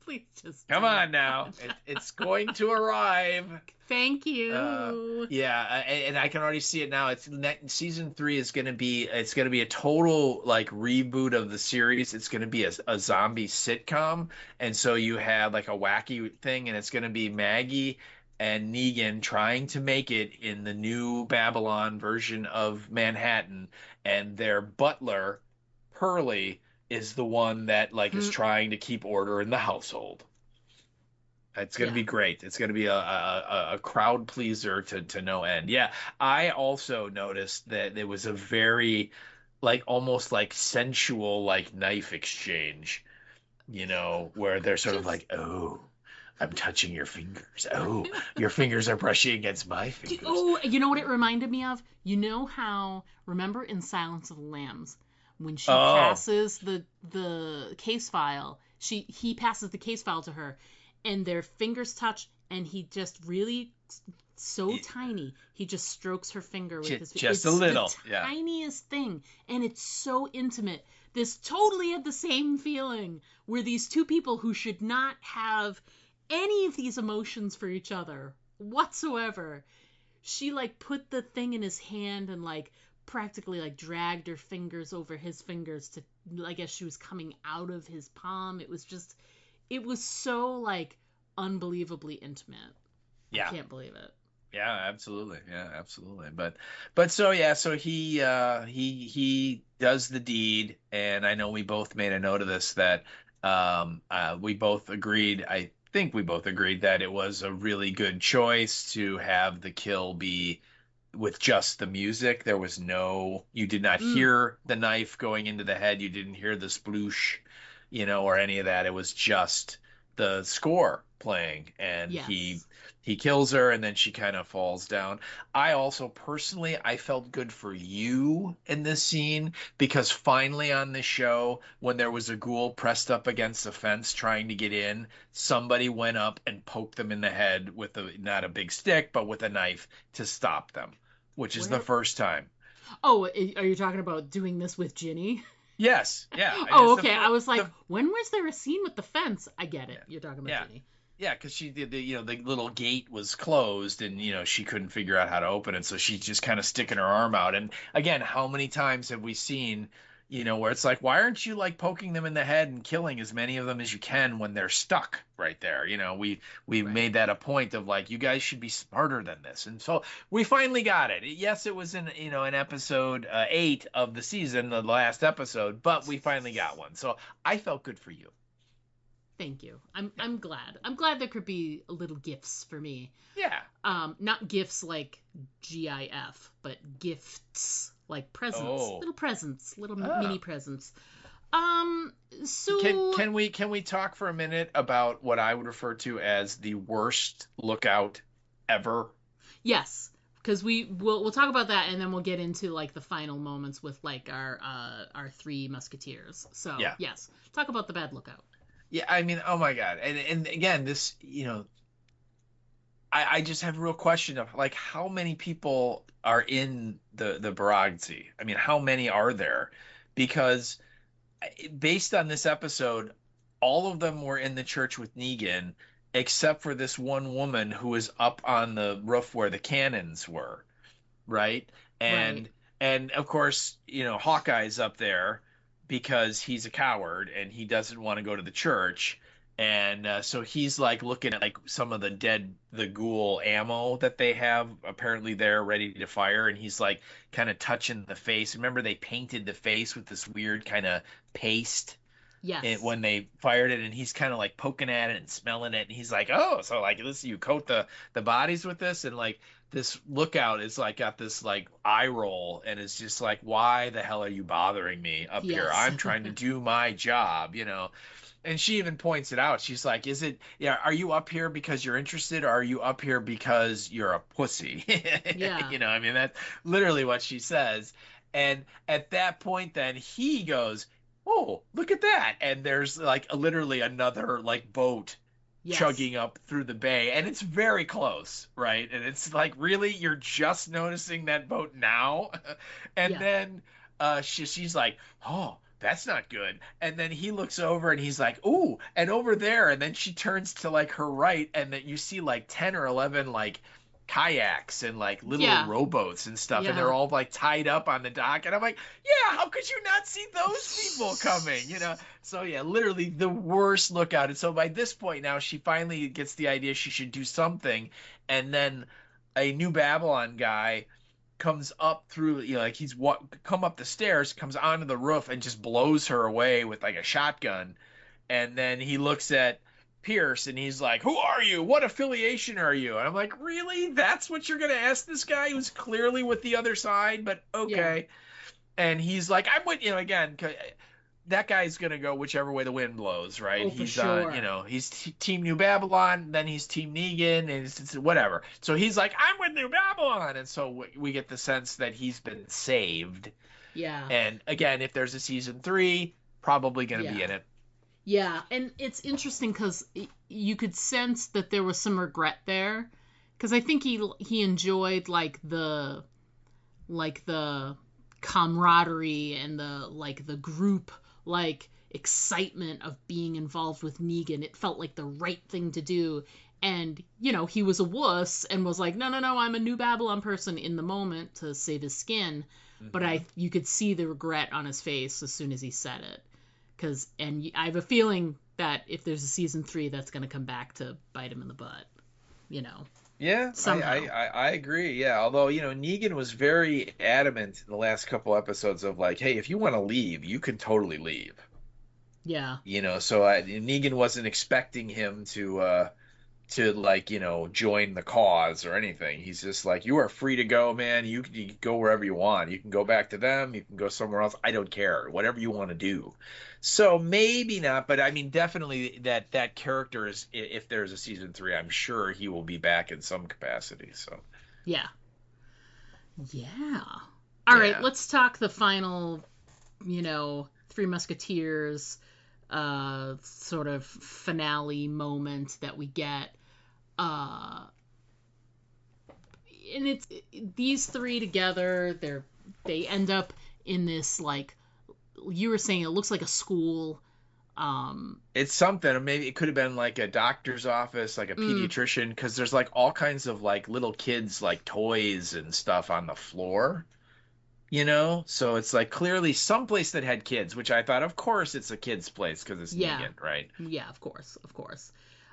Speaker 1: Please just
Speaker 2: Come
Speaker 1: don't.
Speaker 2: on now, it's going to arrive.
Speaker 1: Thank you.
Speaker 2: Yeah, and I can already see it now. Season 3 is gonna be, it's gonna be a total, like, reboot of the series. It's gonna be a zombie sitcom, and so you have, like, a wacky thing, and it's gonna be Maggie and Negan trying to make it in the new Babylon version of Manhattan, and their butler, Pearlie, is the one that, like, is
Speaker 1: Hmm.
Speaker 2: trying to keep order in the household. It's going to
Speaker 1: Yeah.
Speaker 2: be great. It's going to be a crowd pleaser to no end. Yeah, I also noticed that there was a very like almost like sensual like knife exchange, where they're sort of
Speaker 1: Just
Speaker 2: like, "Oh, I'm touching your fingers. Oh, your fingers are brushing against my fingers."
Speaker 1: oh, you know what it reminded me of? You know how remember in Silence of the Lambs when she
Speaker 2: Oh,
Speaker 1: passes the case file, he passes the case file to her, and their fingers touch, and he just really so tiny. He just strokes her finger with his.
Speaker 2: just a
Speaker 1: It's the
Speaker 2: little. Yeah.
Speaker 1: tiniest thing, and it's so intimate. This totally had the same feeling where these two people who should not have any of these emotions for each other whatsoever. She like put the thing in his hand and like practically like dragged her fingers over his fingers to, I guess she was coming out of his palm. It was so like unbelievably intimate. I
Speaker 2: Yeah.
Speaker 1: can't believe it.
Speaker 2: Yeah, absolutely. Yeah, absolutely. But so yeah, so he does the deed, and I know we both made a note of this that we both agreed, I think we both agreed that it was a really good choice to have the kill be with just the music. There was you did not
Speaker 1: Mm,
Speaker 2: hear the knife going into the head, you didn't hear the sploosh, or any of that. It was just the score playing, and he
Speaker 1: yes.
Speaker 2: he kills her, and then she kind of falls down. I also personally, I felt good for you in this scene because finally on this show, when there was a ghoul pressed up against a fence trying to get in, somebody went up and poked them in the head with not a big stick, but with a knife to stop them, which is the
Speaker 1: Where?
Speaker 2: first time.
Speaker 1: Oh, are you talking about doing this with Ginny?
Speaker 2: Yes, yeah. I mean,
Speaker 1: Oh,
Speaker 2: it's
Speaker 1: okay. I was like,
Speaker 2: the
Speaker 1: when was there a scene with the fence? I get it.
Speaker 2: yeah,
Speaker 1: You're talking about
Speaker 2: yeah.
Speaker 1: Ginny.
Speaker 2: Yeah, because she did the little gate was closed, and she couldn't figure out how to open it, so she's just kind of sticking her arm out. And again, how many times have we seen, where it's like, why aren't you like poking them in the head and killing as many of them as you can when they're stuck right there? We
Speaker 1: Right.
Speaker 2: made that a point of like, you guys should be smarter than this, and so we finally got it. Yes, it was in episode 8 of the season, the last episode, but we finally got one. So I felt good for you.
Speaker 1: Thank you. I'm glad. I'm glad there could be little gifts for me.
Speaker 2: Yeah.
Speaker 1: Not gifts like GIF, but gifts like presents,
Speaker 2: Oh.
Speaker 1: little presents, little
Speaker 2: Oh.
Speaker 1: mini presents. Um,
Speaker 2: Can
Speaker 1: so
Speaker 2: can we can we talk for a minute about what I would refer to as the worst lookout ever?
Speaker 1: yes, because we'll talk about that, and then we'll get into like the final moments with like our three musketeers. So
Speaker 2: Yeah.
Speaker 1: yes, talk about the bad lookout.
Speaker 2: Yeah, I mean, oh my God. And again, this, I just have a real question of like how many people are in the Baragzi? I mean, how many are there? Because based on this episode, all of them were in the church with Negan, except for this one woman who was up on the roof where the cannons were, right?
Speaker 1: Right.
Speaker 2: And of course, Hawkeye's up there because he's a coward and he doesn't want to go to the church. And so he's like looking at like some of the ghoul ammo that they have apparently there ready to fire, and he's like kind of touching the face. Remember they painted the face with this weird kind of paste
Speaker 1: Yes.
Speaker 2: when they fired it, and he's kind of like poking at it and smelling it, and he's like, "Oh, so like this, you coat the bodies with this?" And like this lookout is like got this like eye roll, and it's just like, "Why the hell are you bothering me up here?
Speaker 1: Yes.
Speaker 2: I'm trying to do my job." And she even points it out. She's like, yeah, are you up here because you're interested, or are you up here because you're a pussy?"
Speaker 1: Yeah.
Speaker 2: I mean, that's literally what she says. And at that point, then he goes, "Oh, look at that." And there's like literally another like boat
Speaker 1: Yes.
Speaker 2: chugging up through the bay, and it's very close, right? And it's like, really, you're just noticing that boat now? And
Speaker 1: Yeah.
Speaker 2: then she's like, "Oh, that's not good." And then he looks over and he's like, "Ooh, and over there." And then she turns to like her right, and then you see like 10 or 11 like kayaks and like little
Speaker 1: Yeah.
Speaker 2: rowboats and stuff, and they're
Speaker 1: Yeah.
Speaker 2: all like tied up on the dock. And I'm like, yeah, how could you not see those people coming? So yeah, literally the worst lookout. And so by this point now, she finally gets the idea she should do something, and then a New Babylon guy comes up through, like he's come up the stairs, comes onto the roof, and just blows her away with like a shotgun. And then he looks at Pierce, and he's like, "Who are you? What affiliation are you?" And I'm like, "Really? That's what you're gonna ask this guy who's clearly with the other side?" But okay. And he's like, "I'm with you again." That guy's gonna go whichever way the wind blows, right?
Speaker 1: Oh, for
Speaker 2: He's
Speaker 1: sure.
Speaker 2: he's Team New Babylon, then he's Team Negan, and it's whatever. So he's like, "I'm with New Babylon," and so we get the sense that he's been saved.
Speaker 1: Yeah.
Speaker 2: And again, if there's a season 3, probably gonna be in it.
Speaker 1: Yeah, and it's interesting because you could sense that there was some regret there, because I think he enjoyed like the camaraderie and the group excitement of being involved with Negan. It felt like the right thing to do, and he was a wuss and was like, no, I'm a New Babylon person in the moment to save his skin, but you could see the regret on his face as soon as he said it. And I have a feeling that if there's a season 3, that's going to come back to bite him in the butt,
Speaker 2: Yeah, I agree. Yeah, although Negan was very adamant in the last couple episodes of like, hey, if you want to leave, you can totally leave.
Speaker 1: Yeah.
Speaker 2: So Negan wasn't expecting him to join the cause or anything. He's just like, you are free to go, man. You can go wherever you want. You can go back to them. You can go somewhere else. I don't care. Whatever you want to do. So maybe not, but I mean, definitely that character is, if there's a season 3, I'm sure he will be back in some capacity. So
Speaker 1: yeah. All right, let's talk the final, Three Musketeers sort of finale moment that we get. And it's these 3 together. They end up in this, like you were saying, it looks like a school.
Speaker 2: It's something. Maybe it could have been like a doctor's office, like a pediatrician, because there's like all kinds of like little kids like toys and stuff on the floor. So it's like clearly someplace that had kids, which I thought, of course, it's a kid's place because it's Negan, right?
Speaker 1: Yeah, of course.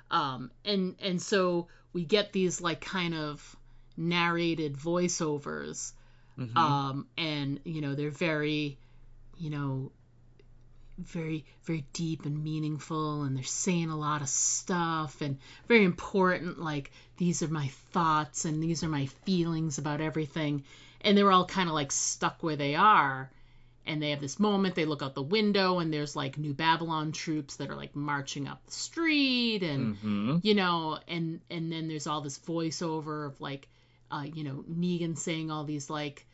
Speaker 1: And so we get these like kind of narrated voiceovers, and they're very, very, very deep and meaningful, and they're saying a lot of stuff and very important, like, these are my thoughts and these are my feelings about everything. And they're all kind of like stuck where they are, and they have this moment, they look out the window, and there's like New Babylon troops that are like marching up the street, and and then there's all this voiceover of like Negan saying all these like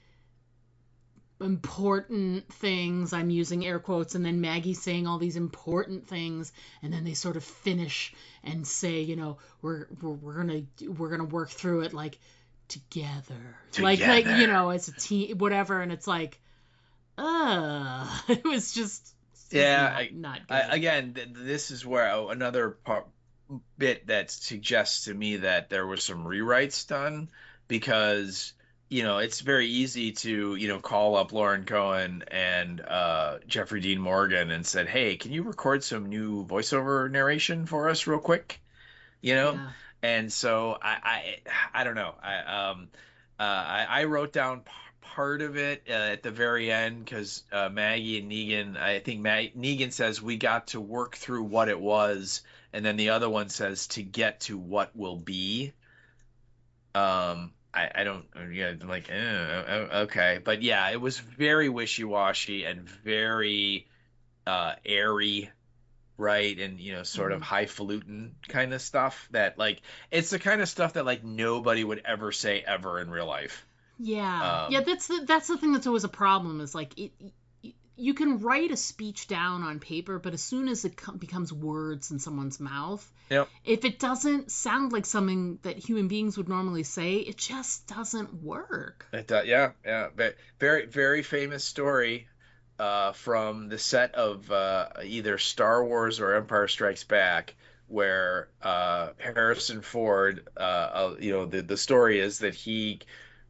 Speaker 1: important things, I'm using air quotes, and then Maggie saying all these important things, and then they sort of finish and say, we're gonna work through it like together. Like as a team, whatever. And it's like, it was just not good.
Speaker 2: Again, this is where another bit that suggests to me that there was some rewrites done, because it's very easy to call up Lauren Cohen and Jeffrey Dean Morgan and said, hey, can you record some new voiceover narration for us real quick? And so I don't know. I wrote down part of it at the very end, because Maggie and Negan, I think Negan says, we got to work through what it was, and then the other one says, to get to what will be. I don't, I'm like, okay. But yeah, it was very wishy-washy and very airy, right? And sort of highfalutin kind of stuff that, like, it's the kind of stuff that like nobody would ever say ever in real life.
Speaker 1: That's the thing that's always a problem, is like you can write a speech down on paper, but as soon as it becomes words in someone's mouth, if it doesn't sound like something that human beings would normally say, it just doesn't work.
Speaker 2: But very, very famous story from the set of either Star Wars or Empire Strikes Back, where Harrison Ford, the story is that he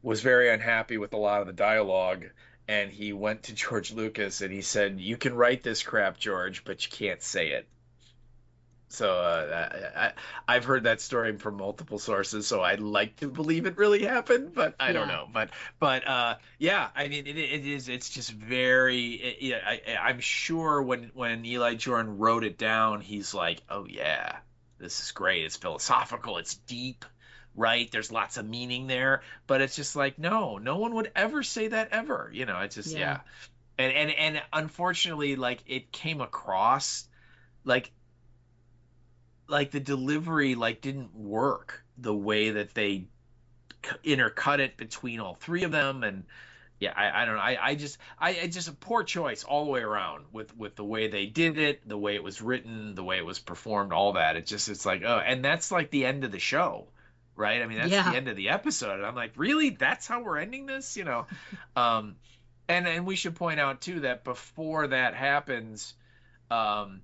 Speaker 2: was very unhappy with a lot of the dialogue, and he went to George Lucas and he said, you can write this crap, George, but you can't say it. So I've heard that story from multiple sources, so I'd like to believe it really happened, but I don't know. But I mean, it's just very, I'm sure when Eli Jordan wrote it down, he's like, oh yeah,
Speaker 6: this is great. It's philosophical. It's deep, right? There's lots of meaning there. But it's just like, no one would ever say that ever. It's just,
Speaker 1: Yeah.
Speaker 6: yeah. And unfortunately, like, it came across like the delivery like didn't work the way that they intercut it between all three of them. And yeah, I don't know. I just a poor choice all the way around with the way they did it, the way it was written, the way it was performed, all that. It's like, oh, and that's like the end of the show, right? I mean, that's the
Speaker 1: Yeah.
Speaker 6: end of the episode. And I'm like, really? That's how we're ending this? Um, and we should point out too that before that happens, um,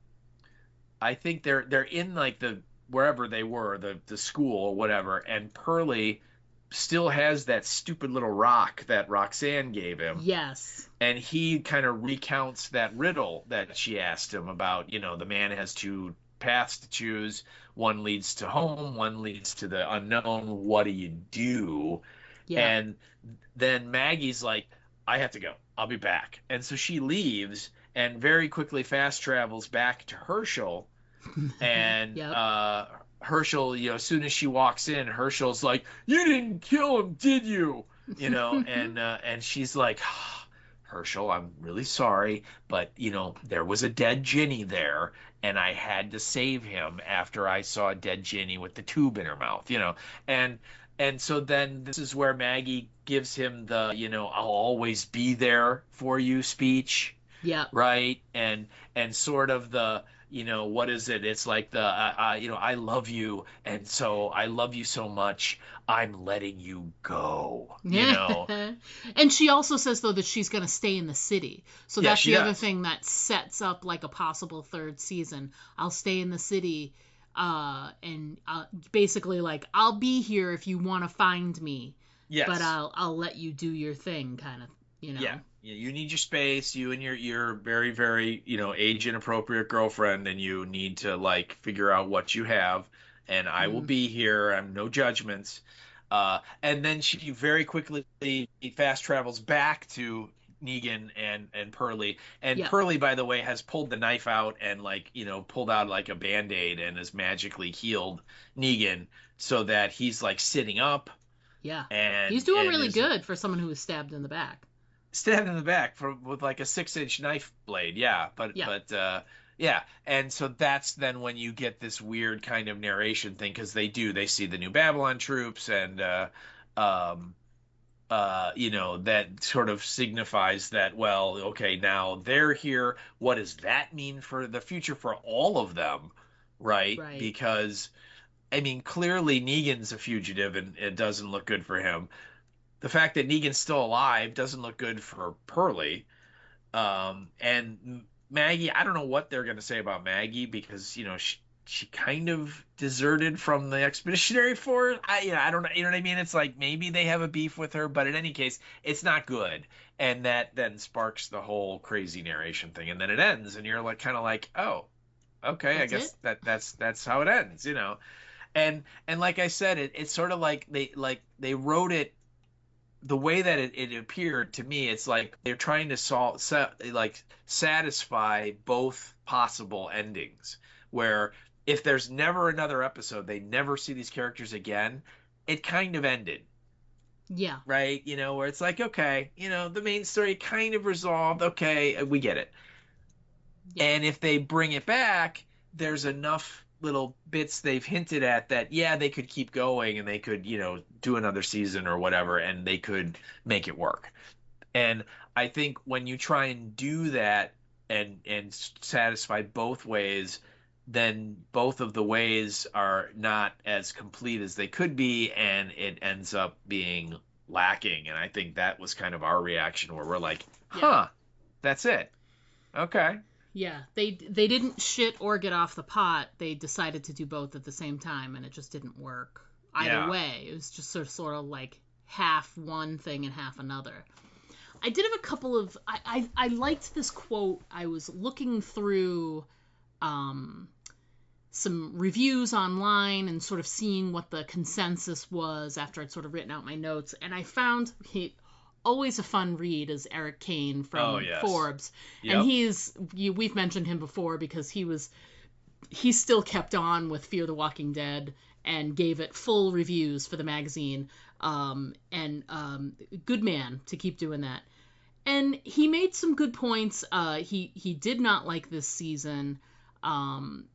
Speaker 6: I think they're in like the wherever they were, the school or whatever, and Pearlie still has that stupid little rock that Roxanne gave him.
Speaker 1: Yes.
Speaker 6: And he kind of recounts that riddle that she asked him about, the man has two paths to choose. One leads to home, one leads to the unknown. What do you do?
Speaker 1: Yeah.
Speaker 6: And then Maggie's like, I have to go. I'll be back. And so she leaves and very quickly fast travels back to Herschel. And
Speaker 1: Yep.
Speaker 6: Herschel, as soon as she walks in, Herschel's like, "You didn't kill him, did you?" And she's like, "Herschel, I'm really sorry, but there was a dead Ginny there, and I had to save him after I saw a dead Ginny with the tube in her mouth, and so then this is where Maggie gives him the, I'll always be there for you speech,
Speaker 1: Yep.
Speaker 6: right? And sort of the, what is it? It's like the, I love you, and so I love you so much, I'm letting you go,
Speaker 1: And she also says, though, that she's going to stay in the city. So
Speaker 6: Yeah,
Speaker 1: that's
Speaker 6: she
Speaker 1: the other
Speaker 6: does.
Speaker 1: thing that sets up like a possible third season. I'll stay in the city, and basically like, I'll be here if you want to find me,
Speaker 6: Yes.
Speaker 1: but I'll let you do your thing, kind of,
Speaker 6: Yeah. You need your space, you and your very, very, age inappropriate girlfriend, and you need to like figure out what you have, and I will be here. I'm no judgments. And then she very quickly fast travels back to Negan and Pearlie. And
Speaker 1: Yeah.
Speaker 6: Pearlie, by the way, has pulled the knife out and like, pulled out like a Band-Aid and has magically healed Negan so that he's like sitting up
Speaker 1: Yeah.
Speaker 6: and
Speaker 1: He's doing
Speaker 6: and
Speaker 1: really
Speaker 6: is
Speaker 1: good for someone who was stabbed in the back.
Speaker 6: stabbed in the back with like a 6-inch knife blade. Yeah. Yeah. And so that's then when you get this weird kind of narration thing, because they see the new Babylon troops, and that sort of signifies that, well, okay, now they're here. What does that mean for the future for all of them? Right.
Speaker 1: Right.
Speaker 6: Because I mean, clearly Negan's a fugitive and it doesn't look good for him. The fact that Negan's still alive doesn't look good for Pearlie. And Maggie, I don't know what they're going to say about Maggie, because, she kind of deserted from the Expeditionary Force. I don't know. You know what I mean? It's like maybe they have a beef with her, but in any case, it's not good. And that then sparks the whole crazy narration thing. And then it ends, and you're like, kind of like, oh, okay,
Speaker 1: That's
Speaker 6: I guess
Speaker 1: it?
Speaker 6: that's how it ends, And like I said, it's sort of like they wrote it the way that it appeared to me. It's like they're trying to satisfy both possible endings, where if there's never another episode, they never see these characters again, it kind of ended,
Speaker 1: Yeah.
Speaker 6: right? Where it's like, okay, the main story kind of resolved, okay, we get it.
Speaker 1: Yeah.
Speaker 6: And if they bring it back, there's enough little bits they've hinted at that, yeah, they could keep going and they could, do another season or whatever, and they could make it work. And I think when you try and do that and satisfy both ways, then both of the ways are not as complete as they could be, and it ends up being lacking. And I think that was kind of our reaction, where we're like, huh, that's it. Okay.
Speaker 1: Yeah, they didn't shit or get off the pot. They decided to do both at the same time, and it just didn't work either way. It was just sort of like half one thing and half another. I did have a couple of... I liked this quote. I was looking through some reviews online and sort of seeing what the consensus was after I'd sort of written out my notes, and I found... always a fun read is Eric Kane from Forbes.
Speaker 6: Yep.
Speaker 1: And we've mentioned him before because he was he still kept on with Fear the Walking Dead and gave it full reviews for the magazine. Good man to keep doing that. And he made some good points. He did not like this season, and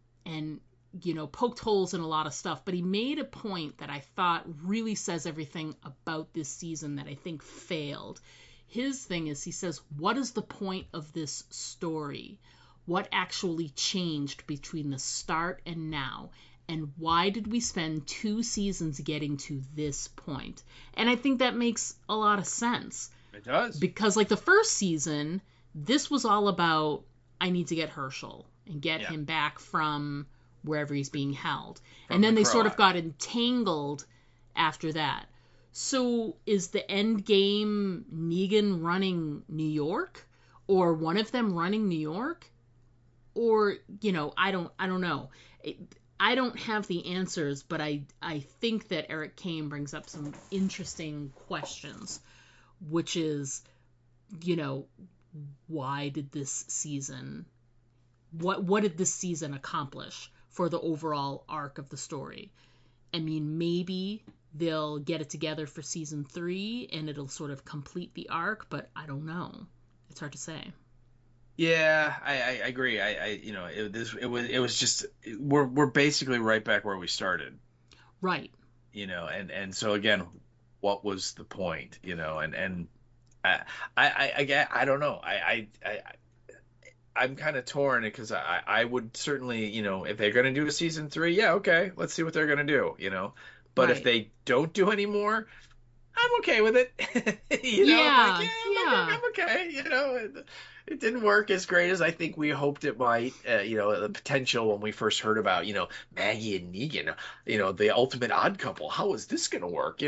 Speaker 1: poked holes in a lot of stuff. But he made a point that I thought really says everything about this season that I think failed. His thing is, he says, what is the point of this story? What actually changed between the start and now? And why did we spend 2 seasons getting to this point? And I think that makes a lot of sense.
Speaker 6: It does.
Speaker 1: Because, like, the first season, this was all about, I need to get Herschel and get him back from wherever he's being held. And then they sort of got entangled after that. So is the end game Negan running New York? Or one of them running New York? Or, I don't know. I don't have the answers, but I think that Eric Kane brings up some interesting questions, which is, why did this season, what did this season accomplish for the overall arc of the story? I mean, maybe they'll get it together for season 3 and it'll sort of complete the arc, but I don't know. It's hard to say.
Speaker 6: Yeah, I agree. It was just we're basically right back where we started.
Speaker 1: Right.
Speaker 6: And so again, what was the point? And I don't know. I'm kind of torn because I would certainly, if they're going to do a season 3, yeah, okay, let's see what they're going to do, But if they don't do any more, I'm okay with it. I'm okay. It didn't work as great as I think we hoped it might. The potential when we first heard about, Maggie and Negan, the ultimate odd couple. How is this going to work?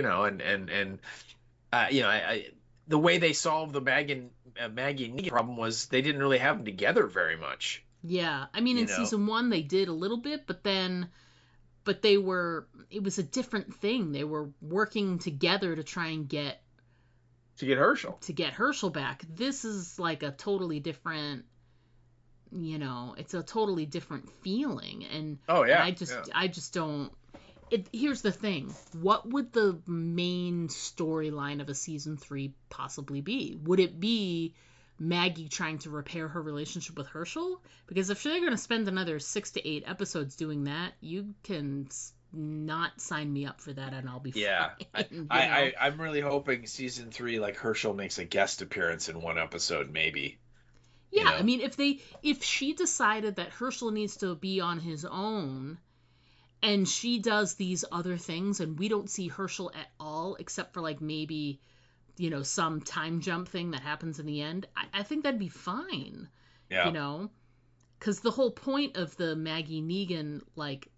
Speaker 6: The way they solved the Maggie and Negan problem was they didn't really have them together very much.
Speaker 1: Yeah, I mean, in season 1 they did a little bit, but it was a different thing. They were working together to try and get Herschel back. This is like a totally different, it's a totally different feeling. And I just don't. Here's the thing. What would the main storyline of a season 3 possibly be? Would it be Maggie trying to repair her relationship with Herschel? Because if they're going to spend another 6 to 8 episodes doing that, you can not sign me up for that and I'll be fine.
Speaker 6: I'm really hoping season 3, like, Herschel makes a guest appearance in one episode, maybe.
Speaker 1: Yeah, I mean, if she decided that Herschel needs to be on his own and she does these other things and we don't see Herschel at all except for, like, maybe, some time jump thing that happens in the end, I think that'd be fine.
Speaker 6: Yeah.
Speaker 1: Because the whole point of the Maggie Negan, like,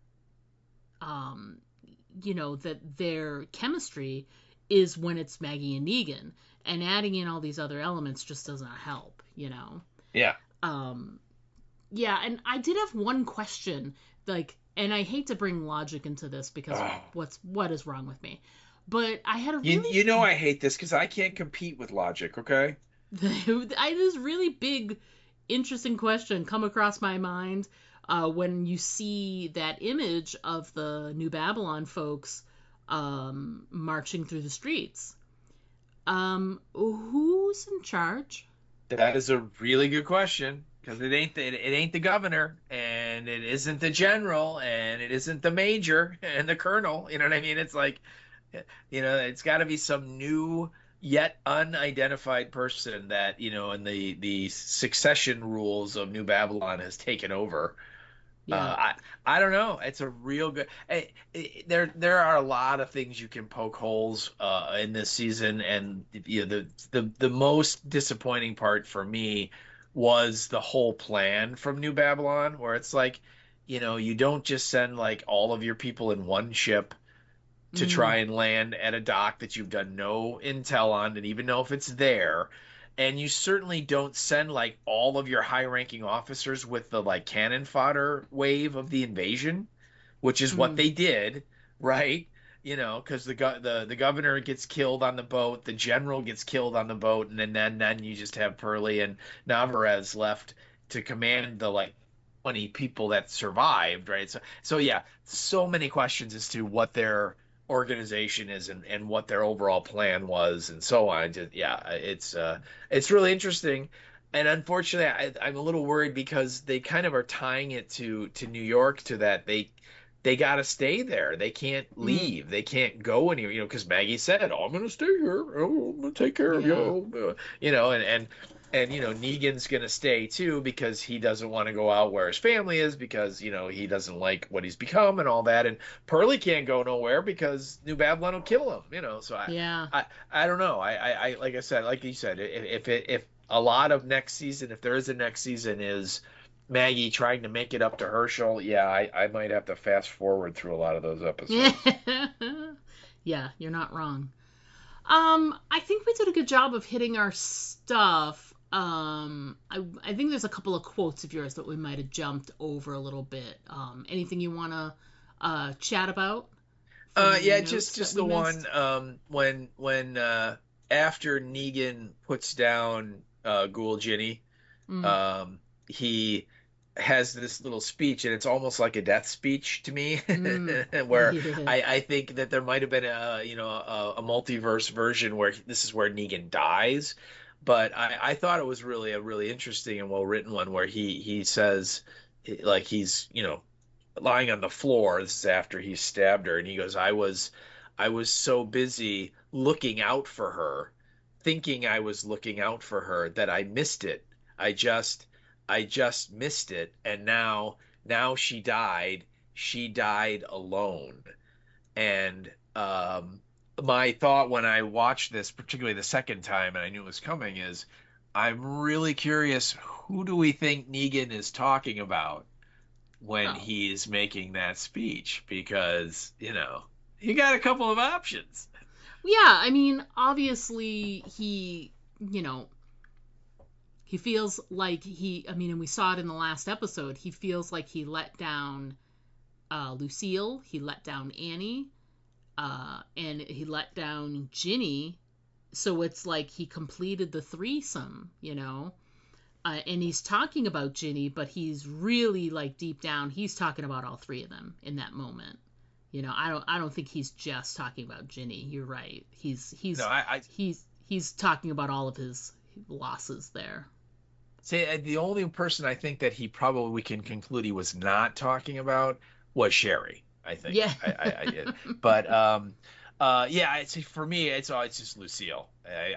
Speaker 1: that their chemistry is when it's Maggie and Negan, and adding in all these other elements just doesn't help,
Speaker 6: Yeah.
Speaker 1: Yeah, and I did have one question, like, and I hate to bring logic into this because what is wrong with me? But I had a really...
Speaker 6: I hate this because I can't compete with logic, okay?
Speaker 1: This really big, interesting question come across my mind when you see that image of the New Babylon folks marching through the streets. Who's in charge?
Speaker 6: That is a really good question. Because it ain't the governor, and it isn't the general, and it isn't the major and the colonel. You know what I mean? It's like, it's got to be some new yet unidentified person that, in the succession rules of New Babylon has taken over.
Speaker 1: Yeah.
Speaker 6: I don't know. It's a real good. There are a lot of things you can poke holes in this season, and the most disappointing part for me was the whole plan from New Babylon, where it's like, you don't just send like all of your people in one ship to try and land at a dock that you've done no intel on and even know if it's there. And you certainly don't send like all of your high-ranking officers with the like cannon fodder wave of the invasion, which is what they did, right? Because the governor gets killed on the boat, the general gets killed on the boat, and then you just have Pearlie and Navarez left to command the like 20 people that survived, right? So yeah, so many questions as to what their organization is and what their overall plan was and so on. Yeah, it's really interesting. And unfortunately, I'm a little worried because they kind of are tying it to New York, to that they got to stay there. They can't leave. They can't go anywhere, because Maggie said, "Oh, I'm going to stay here. Oh, I'm going to take care of you." And Negan's going to stay too because he doesn't want to go out where his family is, because he doesn't like what he's become and all that. And Pearlie can't go nowhere because New Babylon will kill him. So I don't know. I like I said, like you said, if a lot of next season, if there is a next season, is Maggie trying to make it up to Herschel, I might have to fast forward through a lot of those episodes.
Speaker 1: Yeah, you're not wrong. I think we did a good job of hitting our stuff. I think there's a couple of quotes of yours that we might have jumped over a little bit. Anything you want to chat about?
Speaker 6: Just the one when after Negan puts down Ghoul Ginny, he has this little speech, and it's almost like a death speech to me, where I think that there might have been a multiverse version where this is where Negan dies, but I thought it was really a really interesting and well written one, where he says, like, he's lying on the floor. This is after he stabbed her, and he goes, I was so busy looking out for her, thinking I was looking out for her, that I missed it. I just missed it, and now she died. She died alone. And my thought when I watched this, particularly the second time, and I knew it was coming, is I'm really curious, who do we think Negan is talking about when he's making that speech? Because you got a couple of options.
Speaker 1: Yeah, I mean, obviously he feels like and we saw it in the last episode, he feels like he let down Lucille, he let down Annie, and he let down Ginny, so it's like he completed the threesome, and he's talking about Ginny, but he's really, like, deep down, he's talking about all three of them in that moment. I don't think he's just talking about Ginny. You're right. He's talking about all of his losses there.
Speaker 6: See, the only person I think that we can conclude he was not talking about was Sherry, I think.
Speaker 1: Yeah.
Speaker 6: But for me, it's just Lucille.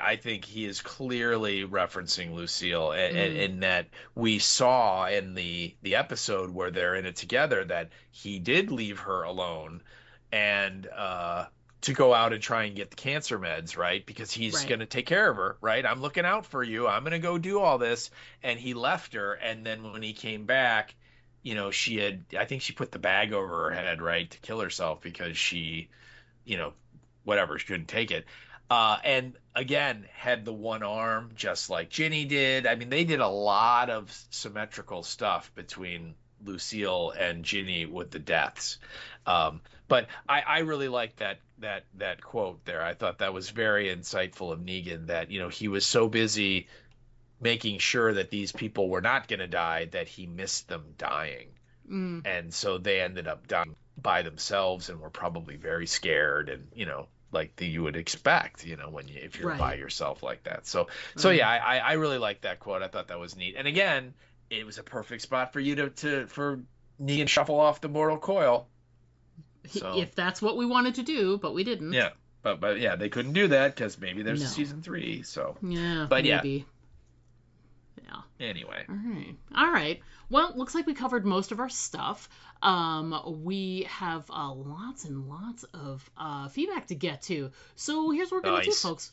Speaker 6: I think he is clearly referencing Lucille, and that we saw in the episode where they're in it together that he did leave her alone, and to go out and try and get the cancer meds, right? Because he's going to take care of her, right? I'm looking out for you. I'm going to go do all this. And he left her. And then when he came back, I think she put the bag over her head, right, to kill herself because she, whatever, she couldn't take it. And again, had the one arm just like Ginny did. I mean, they did a lot of symmetrical stuff between Lucille and Ginny with the deaths. But I really like that quote there. I thought that was very insightful of Negan, that he was so busy making sure that these people were not going to die that he missed them dying. And so they ended up dying by themselves and were probably very scared, and like you would expect, if you're by yourself like that. So yeah, I really like that quote. I thought that was neat. And again, it was a perfect spot for you for Negan shuffle off the mortal coil. So,
Speaker 1: if that's what we wanted to do, but we didn't.
Speaker 6: Yeah, but yeah, they couldn't do that because maybe there's a season 3. So
Speaker 1: yeah,
Speaker 6: but
Speaker 1: maybe.
Speaker 6: Yeah. Anyway.
Speaker 1: All right. Well, looks like we covered most of our stuff. We have lots and lots of feedback to get to. So here's what we're going to do, folks.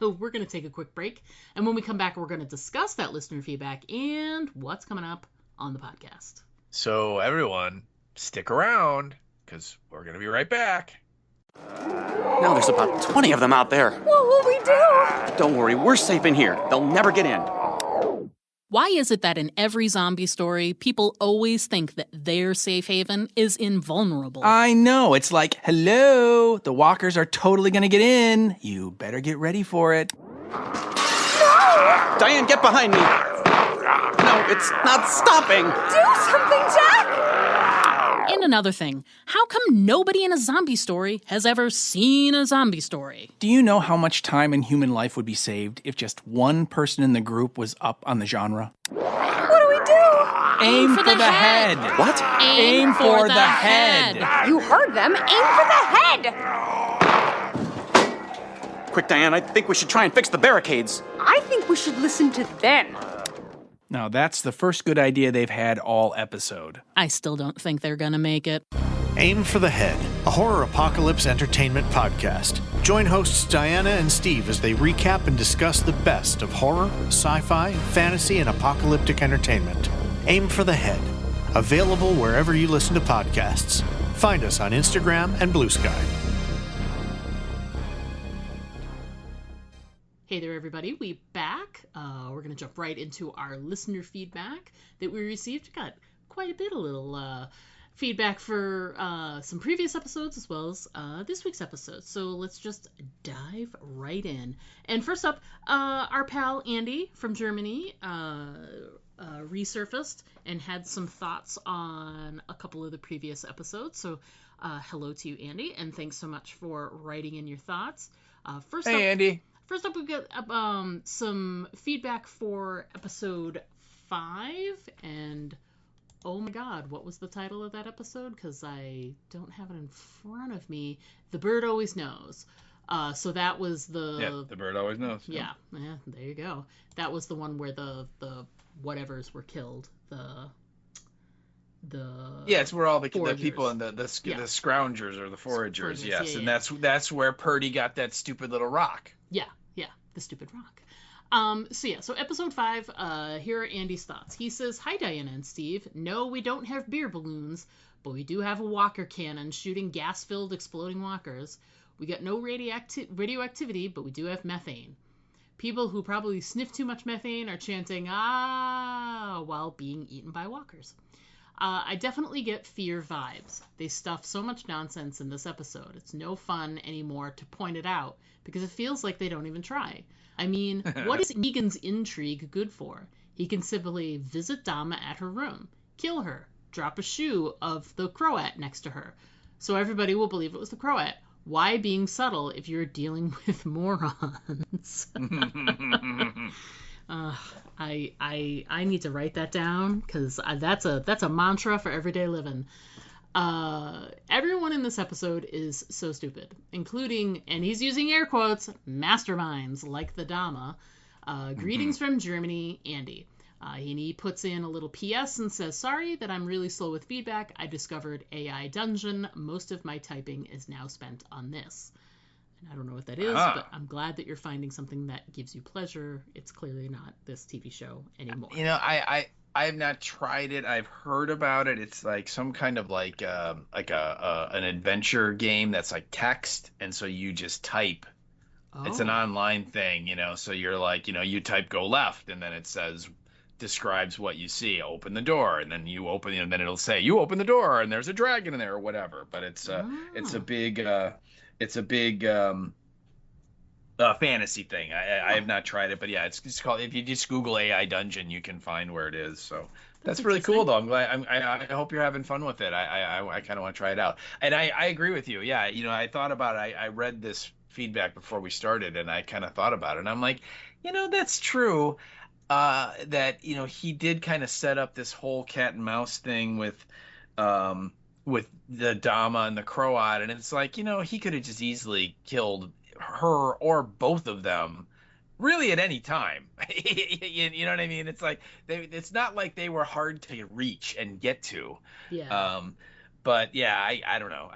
Speaker 1: We're going to take a quick break, and when we come back, we're going to discuss that listener feedback and what's coming up on the podcast.
Speaker 6: So everyone, stick around, because we're going to be right back.
Speaker 7: Now there's about 20 of them out there.
Speaker 8: What will we do?
Speaker 7: Don't worry, we're safe in here. They'll never get in.
Speaker 1: Why is it that in every zombie story, people always think that their safe haven is invulnerable?
Speaker 5: I know. It's like, hello, the walkers are totally going to get in. You better get ready for it.
Speaker 7: No! Diane, get behind me. No, it's not stopping.
Speaker 8: Do something, Jack!
Speaker 1: And another thing, how come nobody in a zombie story has ever seen a zombie story?
Speaker 5: Do you know how much time in human life would be saved if just one person in the group was up on the genre?
Speaker 8: What do we do?
Speaker 5: Aim for the head.
Speaker 7: What?
Speaker 5: Aim for the head.
Speaker 8: You heard them. Aim for the head!
Speaker 7: Quick, Diane, I think we should try and fix the barricades.
Speaker 8: I think we should listen to them.
Speaker 5: Now, that's the first good idea they've had all episode.
Speaker 1: I still don't think they're gonna make it.
Speaker 4: Aim for the Head, a horror apocalypse entertainment podcast. Join hosts Diana and Steve as they recap and discuss the best of horror, sci-fi, fantasy, and apocalyptic entertainment. Aim for the Head, available wherever you listen to podcasts. Find us on Instagram and Blue Sky.
Speaker 1: Hey there, everybody. We back. We're going to jump right into our listener feedback that we received. Got quite a bit of little feedback for some previous episodes as well as this week's episode. So let's just dive right in. And first up, our pal Andy from Germany resurfaced and had some thoughts on a couple of the previous episodes. So hello to you, Andy, and thanks so much for writing in your thoughts.
Speaker 2: Andy.
Speaker 1: First up, we've got some feedback for episode 5, and oh my god, what was the title of that episode? Because I don't have it in front of me. The Bird Always Knows. So that was the...
Speaker 2: Yeah, The Bird Always Knows.
Speaker 1: Yeah, there you go. That was the one where the whatevers were killed.
Speaker 2: Yeah, it's where all the
Speaker 1: foragers.
Speaker 2: people and the scroungers or the foragers, yes.
Speaker 1: Yeah,
Speaker 2: and
Speaker 1: yeah.
Speaker 2: that's where Purdy got that stupid little rock.
Speaker 1: Yeah, the stupid rock. So episode 5, here are Andy's thoughts. He says, "Hi Diana and Steve. No, we don't have beer balloons, but we do have a walker cannon shooting gas-filled exploding walkers. We got no radioactivity, but we do have methane. People who probably sniff too much methane are chanting, 'ah,' while being eaten by walkers. I definitely get fear vibes. They stuff so much nonsense in this episode. It's no fun anymore to point it out because it feels like they don't even try. I mean, what is Negan's intrigue good for? He can simply visit Dama at her room, kill her, drop a shoe of the Croat next to her, so everybody will believe it was the Croat. Why being subtle if you're dealing with morons?" I need to write that down because that's a mantra for everyday living. Everyone in this episode is so stupid, including, and he's using air quotes, masterminds like the Dama. Greetings from Germany, Andy. And he puts in a little PS and says, "Sorry that I'm really slow with feedback. I discovered AI Dungeon. Most of my typing is now spent on this." And I don't know what that is, but I'm glad that you're finding something that gives you pleasure. It's clearly not this TV show anymore.
Speaker 2: You know, I have not tried it. I've heard about it. It's like some kind of like an adventure game that's like text, and so you just type.
Speaker 1: Oh.
Speaker 2: It's an online thing, you know. So you're like, you type go left, and then it describes what you see. Open the door, and then you open, and then it'll say you open the door, and there's a dragon in there or whatever. But it's a big fantasy thing. I have not tried it, but yeah, it's called. If you just Google AI Dungeon, you can find where it is. So that's really cool, though. I'm glad. I hope you're having fun with it. I kind of want to try it out, and I agree with you. Yeah, I thought about it. I read this feedback before we started, and I kind of thought about it, and I'm like, that's true. That he did kind of set up this whole cat and mouse thing with the Dama and the Croat, and it's like, he could have just easily killed her or both of them really at any time. You know what I mean? It's like it's not like they were hard to reach and get to.
Speaker 1: Yeah.
Speaker 2: But yeah, I don't know.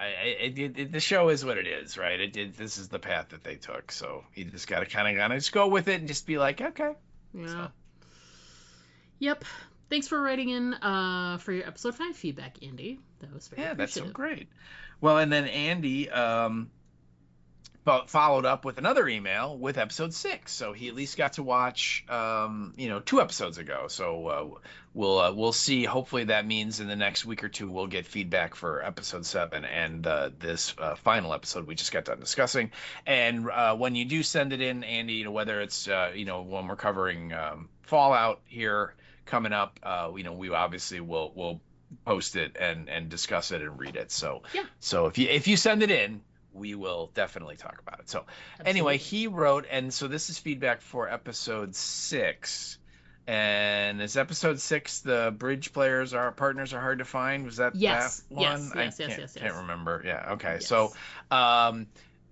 Speaker 2: The show is what it is, right? This is the path that they took, so you just gotta kind of just go with it and just be like, okay.
Speaker 1: Yeah.
Speaker 2: So.
Speaker 1: Yep. Thanks for writing in for your episode 5 feedback, Andy. That was very appreciative.
Speaker 2: That's so great. Well, and then Andy followed up with another email with episode 6, so he at least got to watch 2 episodes ago. So we'll see. Hopefully that means in the next week or two we'll get feedback for episode 7 and this final episode we just got done discussing. And when you do send it in, Andy, whether it's when we're covering Fallout here
Speaker 6: coming up, we obviously will post it and discuss it and read it. So
Speaker 1: Yeah.
Speaker 6: So if you send it in, we will definitely talk about it. So anyway, he wrote, and so this is feedback for episode 6. And is episode 6 the bridge players, our partners are hard to find? Was that
Speaker 1: Yes.
Speaker 6: that one?
Speaker 1: Yes.
Speaker 6: Can't remember. Yeah. Okay.
Speaker 1: Yes.
Speaker 6: So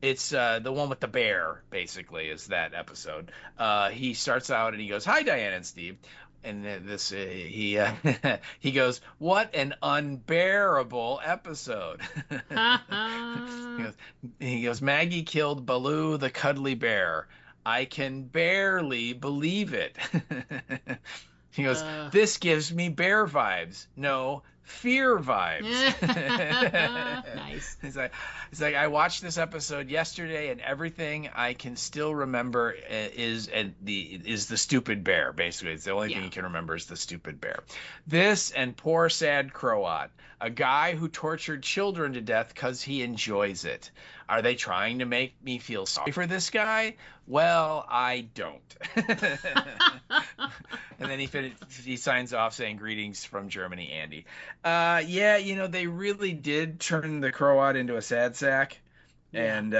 Speaker 6: it's the one with the bear, basically, is that episode. He starts out and he goes, "Hi, Diane and Steve." And he goes, "What an unbearable episode." he goes, "Maggie killed Baloo the cuddly bear. I can barely believe it." He goes, "This gives me bear vibes. No, fear vibes."
Speaker 1: Nice.
Speaker 6: It's like I watched this episode yesterday, and everything I can still remember is the stupid bear. Basically, it's the only thing you can remember is the stupid bear. This and poor sad Croat, a guy who tortured children to death because he enjoys it. Are they trying to make me feel sorry for this guy? Well, I don't. And then he signs off saying, "Greetings from Germany, Andy." Yeah, they really did turn the Croat into a sad sack. Yeah. And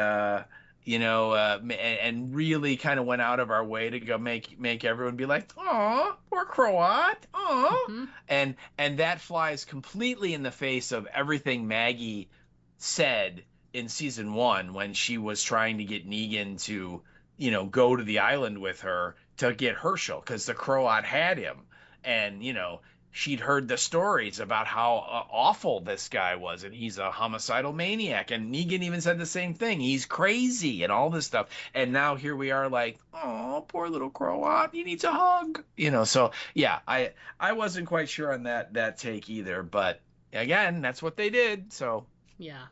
Speaker 6: and really kind of went out of our way to go make everyone be like, "Aw, poor Croat, aw." Mm-hmm. And that flies completely in the face of everything Maggie said in season 1 when she was trying to get Negan to, go to the island with her to get Herschel, because the Croat had him. And, she'd heard the stories about how awful this guy was, and he's a homicidal maniac. And Negan even said the same thing. He's crazy and all this stuff. And now here we are like, "Oh, poor little Croat, he needs a hug." So yeah, I wasn't quite sure on that take either. But again, that's what they did. So
Speaker 1: yeah.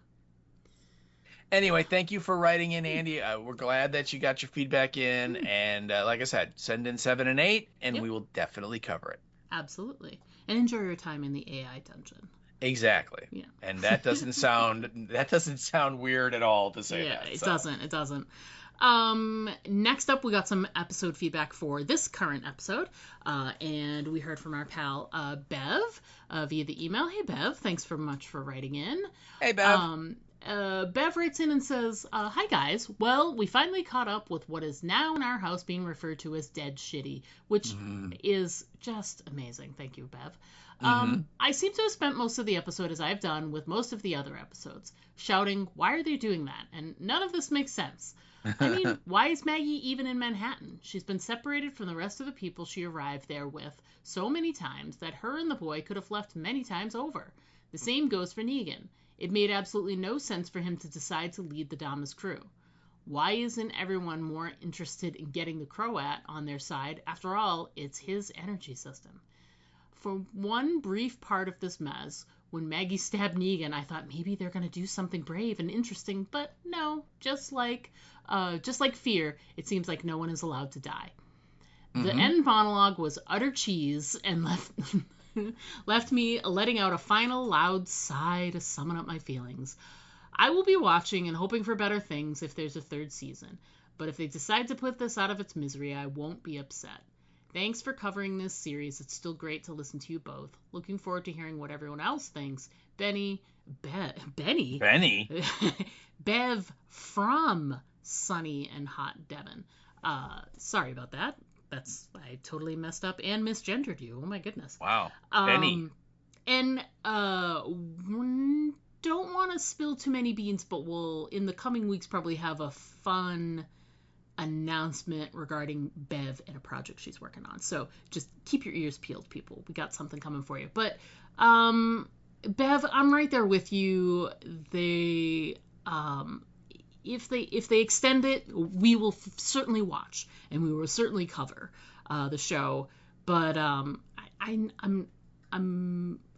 Speaker 6: Anyway, thank you for writing in, Andy. We're glad that you got your feedback in. And like I said, send in 7 and 8, and we will definitely cover it.
Speaker 1: Absolutely. And enjoy your time in the AI dungeon.
Speaker 6: Exactly.
Speaker 1: Yeah.
Speaker 6: And that doesn't sound weird at all to say that.
Speaker 1: Yeah, it doesn't. Next up, we got some episode feedback for this current episode. And we heard from our pal, Bev, via the email. Hey, Bev, thanks so much for writing in.
Speaker 6: Hey, Bev.
Speaker 1: Bev writes in and says, "Hi guys. Well, we finally caught up with what is now in our house being referred to as Dead Shitty, which is just amazing. Thank you, Bev. I seem to have spent most of the episode, as I've done with most of the other episodes, shouting, why are they doing that? And none of this makes sense. I mean, why is Maggie even in Manhattan? She's been separated from the rest of the people she arrived there with so many times that her and the boy could have left many times over. The same goes for Negan. It made absolutely no sense for him to decide to lead the Dama's crew. Why isn't everyone more interested in getting the Croat on their side? After all, it's his energy system. For one brief part of this mess, when Maggie stabbed Negan, I thought maybe they're going to do something brave and interesting, but no, just like Fear, it seems like no one is allowed to die. The end monologue was utter cheese and left me letting out a final loud sigh to summon up my feelings. I will be watching and hoping for better things if there's a 3rd season, but if they decide to put this out of its misery, I won't be upset. Thanks for covering this series. It's still great to listen to you both. Looking forward to hearing what everyone else thinks. Benny? Bev from sunny and hot Devon. Sorry about that. I totally messed up and misgendered you. Oh my goodness.
Speaker 6: Wow. Benny.
Speaker 1: And don't want to spill too many beans, but we'll in the coming weeks probably have a fun announcement regarding Bev and a project she's working on. So just keep your ears peeled, people. We got something coming for you. But Bev, I'm right there with you. If they extend it, we will certainly watch and we will certainly cover the show. But I'm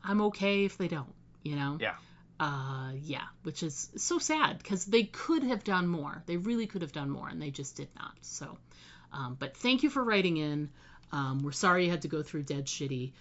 Speaker 1: okay if they don't.
Speaker 6: Yeah.
Speaker 1: Which is so sad because they could have done more. They really could have done more, and they just did not. So, but thank you for writing in. We're sorry you had to go through Dead Shitty.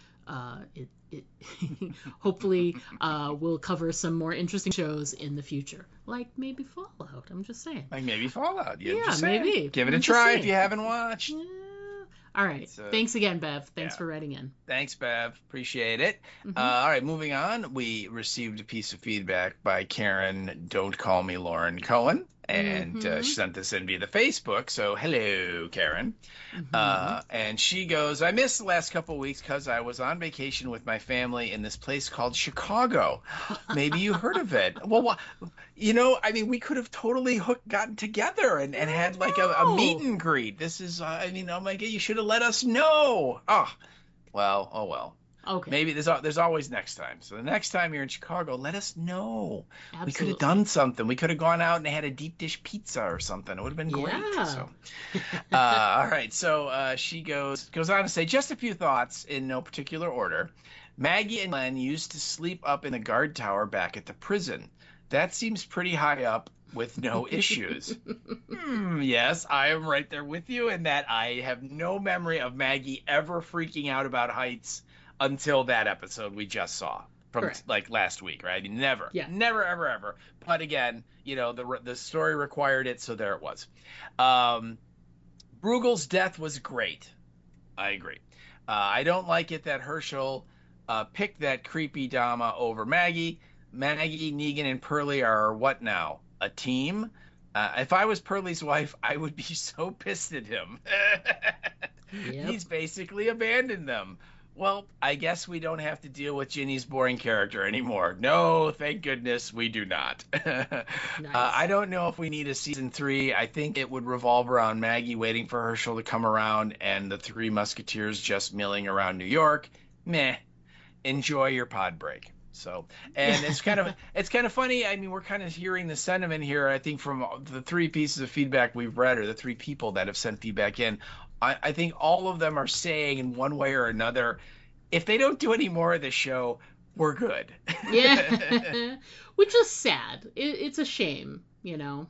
Speaker 1: Hopefully we'll cover some more interesting shows in the future, like maybe Fallout. I'm just saying.
Speaker 6: Like maybe Fallout.
Speaker 1: Yeah, maybe.
Speaker 6: Give it a try if you haven't watched.
Speaker 1: Yeah. All right. Thanks again, Bev. Thanks
Speaker 2: yeah.
Speaker 1: for writing in.
Speaker 2: Thanks, Bev. Appreciate it. All right, moving on. We received a piece of feedback by Karen, Don't Call Me Lauren Cohen, and she sent this in via the Facebook. So, hello, Karen. And she goes, I missed the last couple of weeks because I was on vacation with my family in this place called Chicago. Maybe you heard of it. Well, I mean, we could have totally gotten together and had like a meet and greet. This is, oh my God, you should have let us know. Oh well.
Speaker 1: Okay.
Speaker 2: Maybe there's always next time. So the next time you're in Chicago, let us know.
Speaker 1: Absolutely.
Speaker 2: We could have done something. We could have gone out and had a deep dish pizza or something. It would have been great.
Speaker 1: Yeah.
Speaker 2: So, all right. So she goes on to say just a few thoughts in no particular order. Maggie and Glenn used to sleep up in the guard tower back at the prison. That seems pretty high up with no issues. Yes, I am right there with you in that I have no memory of Maggie ever freaking out about heights until that episode we just saw from like last week, right? I mean, never, ever. But again, the story required it, so there it was. Bruegel's death was great. I agree. I don't like it that Herschel picked that creepy Dama over Maggie. Maggie, Negan, and Pearlie are what now? A team? If I was Pearlie's wife, I would be so pissed at him. He's basically abandoned them. Well, I guess we don't have to deal with Ginny's boring character anymore. No, thank goodness we do not. Nice. I don't know if we need a season 3. I think it would revolve around Maggie waiting for Herschel to come around and the Three Musketeers just milling around New York. Meh. Enjoy your pod break. So, and it's kind of funny. I mean, we're kind of hearing the sentiment here, I think, from the 3 pieces of feedback we've read, or the 3 people that have sent feedback in. I think all of them are saying in one way or another, if they don't do any more of this show, we're good.
Speaker 1: Yeah. Which is sad. It's a shame,
Speaker 2: Yeah,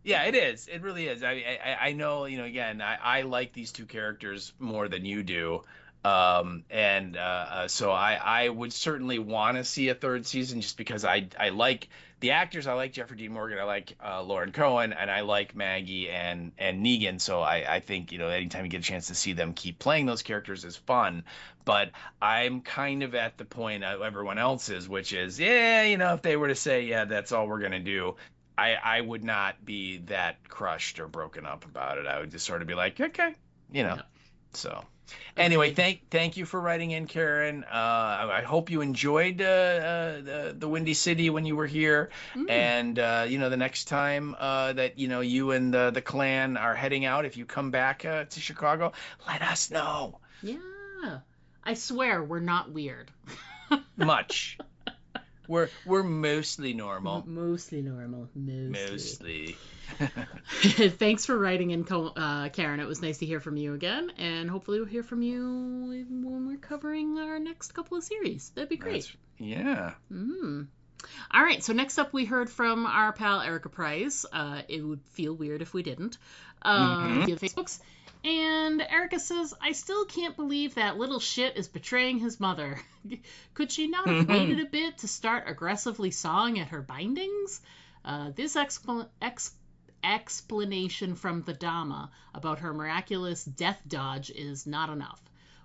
Speaker 2: it is. It really is. I know, again, I like these 2 characters more than you do. So I would certainly want to see a 3rd season just because I like the actors. I like Jeffrey Dean Morgan. I like Lauren Cohen, and I like Maggie and Negan. So I think, anytime you get a chance to see them keep playing those characters is fun. But I'm kind of at the point everyone else is, which is, if they were to say, that's all we're going to do, I would not be that crushed or broken up about it. I would just sort of be like, okay, So anyway, thank you for writing in, Karen. I hope you enjoyed the Windy City when you were here. And the next time that you and the clan are heading out, if you come back to Chicago, let us know.
Speaker 1: Yeah, I swear we're not weird.
Speaker 2: Much. We're mostly normal.
Speaker 1: Mostly normal. Mostly. Thanks for writing in, Karen. It was nice to hear from you again, and hopefully we'll hear from you when we're covering our next couple of series. That'd be great.
Speaker 2: Yeah.
Speaker 1: All right, so next up we heard from our pal Erica Price. It would feel weird if we didn't. Via Facebooks. And Erica says, I still can't believe that little shit is betraying his mother. Could she not have waited a bit to start aggressively sawing at her bindings? This explanation from the Dama about her miraculous death dodge is not enough.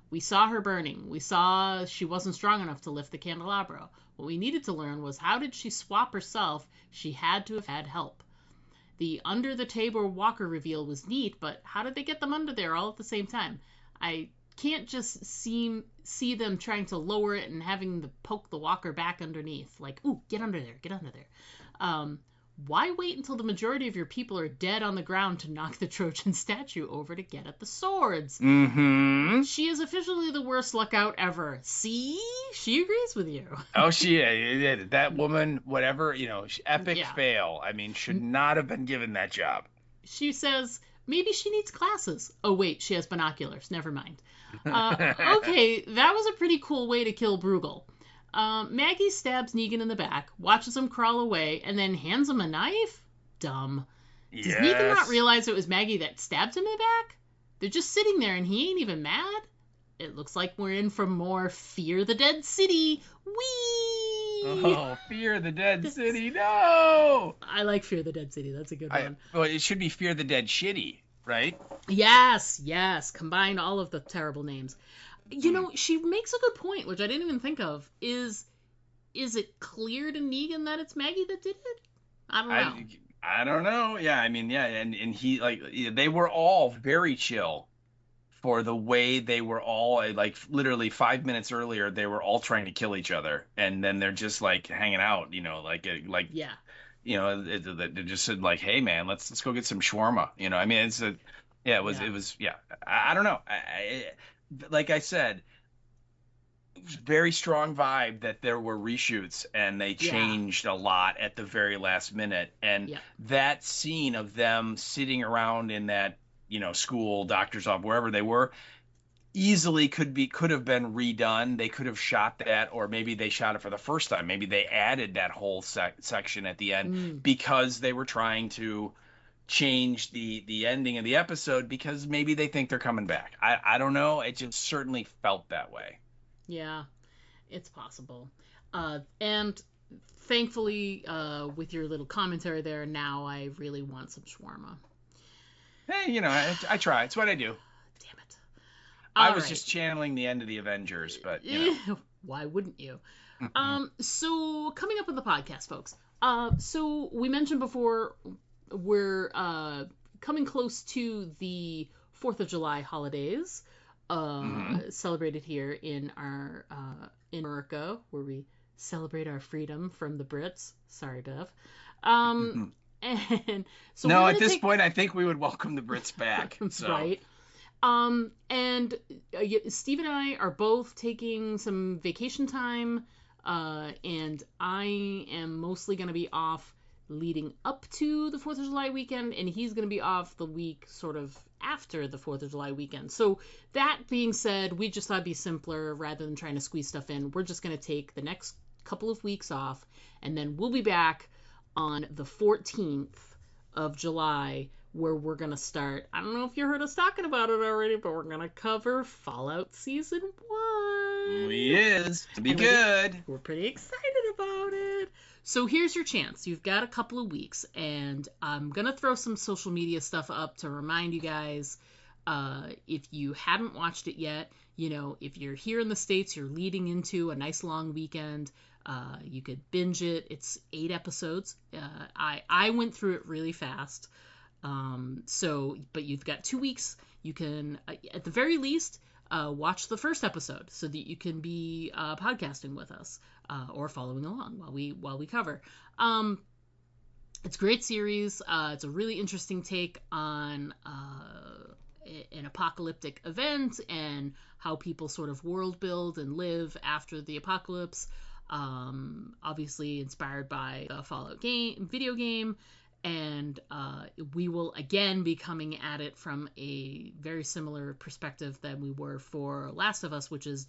Speaker 1: We saw her burning. We saw she wasn't strong enough to lift the candelabra. What we needed to learn was how did she swap herself? She had to have had help. The under-the-table walker reveal was neat, but how did they get them under there all at the same time? I can't just see them trying to lower it and having to poke the walker back underneath. Like, ooh, get under there. Why wait until the majority of your people are dead on the ground to knock the Trojan statue over to get at the swords? She is officially the worst lookout ever. See? She agrees with you.
Speaker 2: Oh, that woman, whatever, epic fail. I mean, should not have been given that job.
Speaker 1: She says, maybe she needs glasses. Oh, wait, she has binoculars. Never mind. Okay, that was a pretty cool way to kill Bruegel. Maggie stabs Negan in the back, watches him crawl away, and then hands him a knife? Dumb. Does Negan not realize it was Maggie that stabbed him in the back? They're just sitting there and he ain't even mad? It looks like we're in for more Fear the Dead City. Whee!
Speaker 2: Oh, Fear the Dead City, no!
Speaker 1: I like Fear the Dead City. That's a good one.
Speaker 2: Well, it should be Fear the Dead Shitty. right?
Speaker 1: Yes, yes. Combine all of the terrible names. You know, she makes a good point, which I didn't even think of. Is it clear to Negan that it's Maggie that did it? I don't know.
Speaker 2: I don't know. Yeah, I mean, yeah, and he like they were all very chill for the way they were all like literally 5 minutes earlier they were all trying to kill each other, and then they're just like hanging out, like
Speaker 1: Yeah.
Speaker 2: they just said like, hey man, let's go get some shawarma. I mean, it was yeah. I don't know. Like I said, very strong vibe that there were reshoots and they changed a lot at the very last minute. And that scene of them sitting around in that, school, doctor's office, wherever they were, easily could have been redone. They could have shot that, or maybe they shot it for the first time. Maybe they added that whole section at the end because they were trying to change the ending of the episode because maybe they think they're coming back. I don't know. It just certainly felt that way.
Speaker 1: Yeah, it's possible. And thankfully, with your little commentary there, now I really want some shawarma.
Speaker 2: Hey, I try. It's what I do.
Speaker 1: Damn it.
Speaker 2: I was just channeling the end of the Avengers, but,
Speaker 1: Why wouldn't you? So, coming up on the podcast, folks. So, we mentioned before, we're coming close to the 4th of July holidays. Celebrated here in our in America, where we celebrate our freedom from the Brits. Sorry, Bev. And so
Speaker 2: no, at this point, I think we would welcome the Brits back. So.
Speaker 1: Right. And Steve and I are both taking some vacation time, and I am mostly going to be off leading up to the 4th of July weekend, and he's going to be off the week sort of after the 4th of July weekend. So that being said, we just thought it'd be simpler rather than trying to squeeze stuff in. We're just going to take the next couple of weeks off, and then we'll be back on the 14th of July, where we're going to start. I don't know if you heard us talking about it already, but we're going to cover Fallout Season 1.
Speaker 2: It'll be good.
Speaker 1: We're pretty excited about it. So here's your chance. You've got a couple of weeks, and I'm going to throw some social media stuff up to remind you guys, if you haven't watched it yet, if you're here in the States, you're leading into a nice long weekend, you could binge it. It's 8 episodes. I went through it really fast. But you've got 2 weeks. You can, at the very least, watch the first episode so that you can be podcasting with us or following along while we cover. It's a great series. It's a really interesting take on an apocalyptic event and how people sort of world build and live after the apocalypse. Obviously inspired by the Fallout video game. And we will again be coming at it from a very similar perspective than we were for Last of Us, which is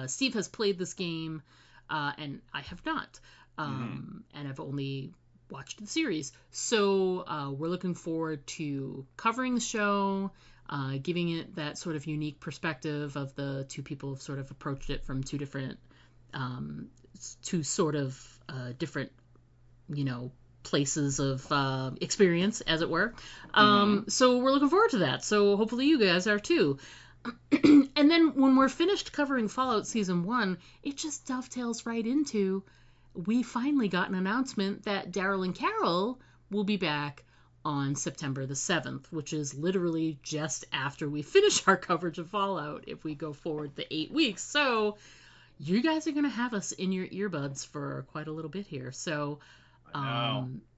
Speaker 1: Steve has played this game and I have not. And I've only watched the series. So we're looking forward to covering the show, giving it that sort of unique perspective of the two people who've sort of approached it from two different places of experience, as it were. So we're looking forward to that. So hopefully you guys are too. And then when we're finished covering Fallout Season 1, it just dovetails right into, we finally got an announcement that Daryl and Carol will be back on September the 7th, which is literally just after we finish our coverage of Fallout, if we go forward the 8 weeks. So you guys are going to have us in your earbuds for quite a little bit here. So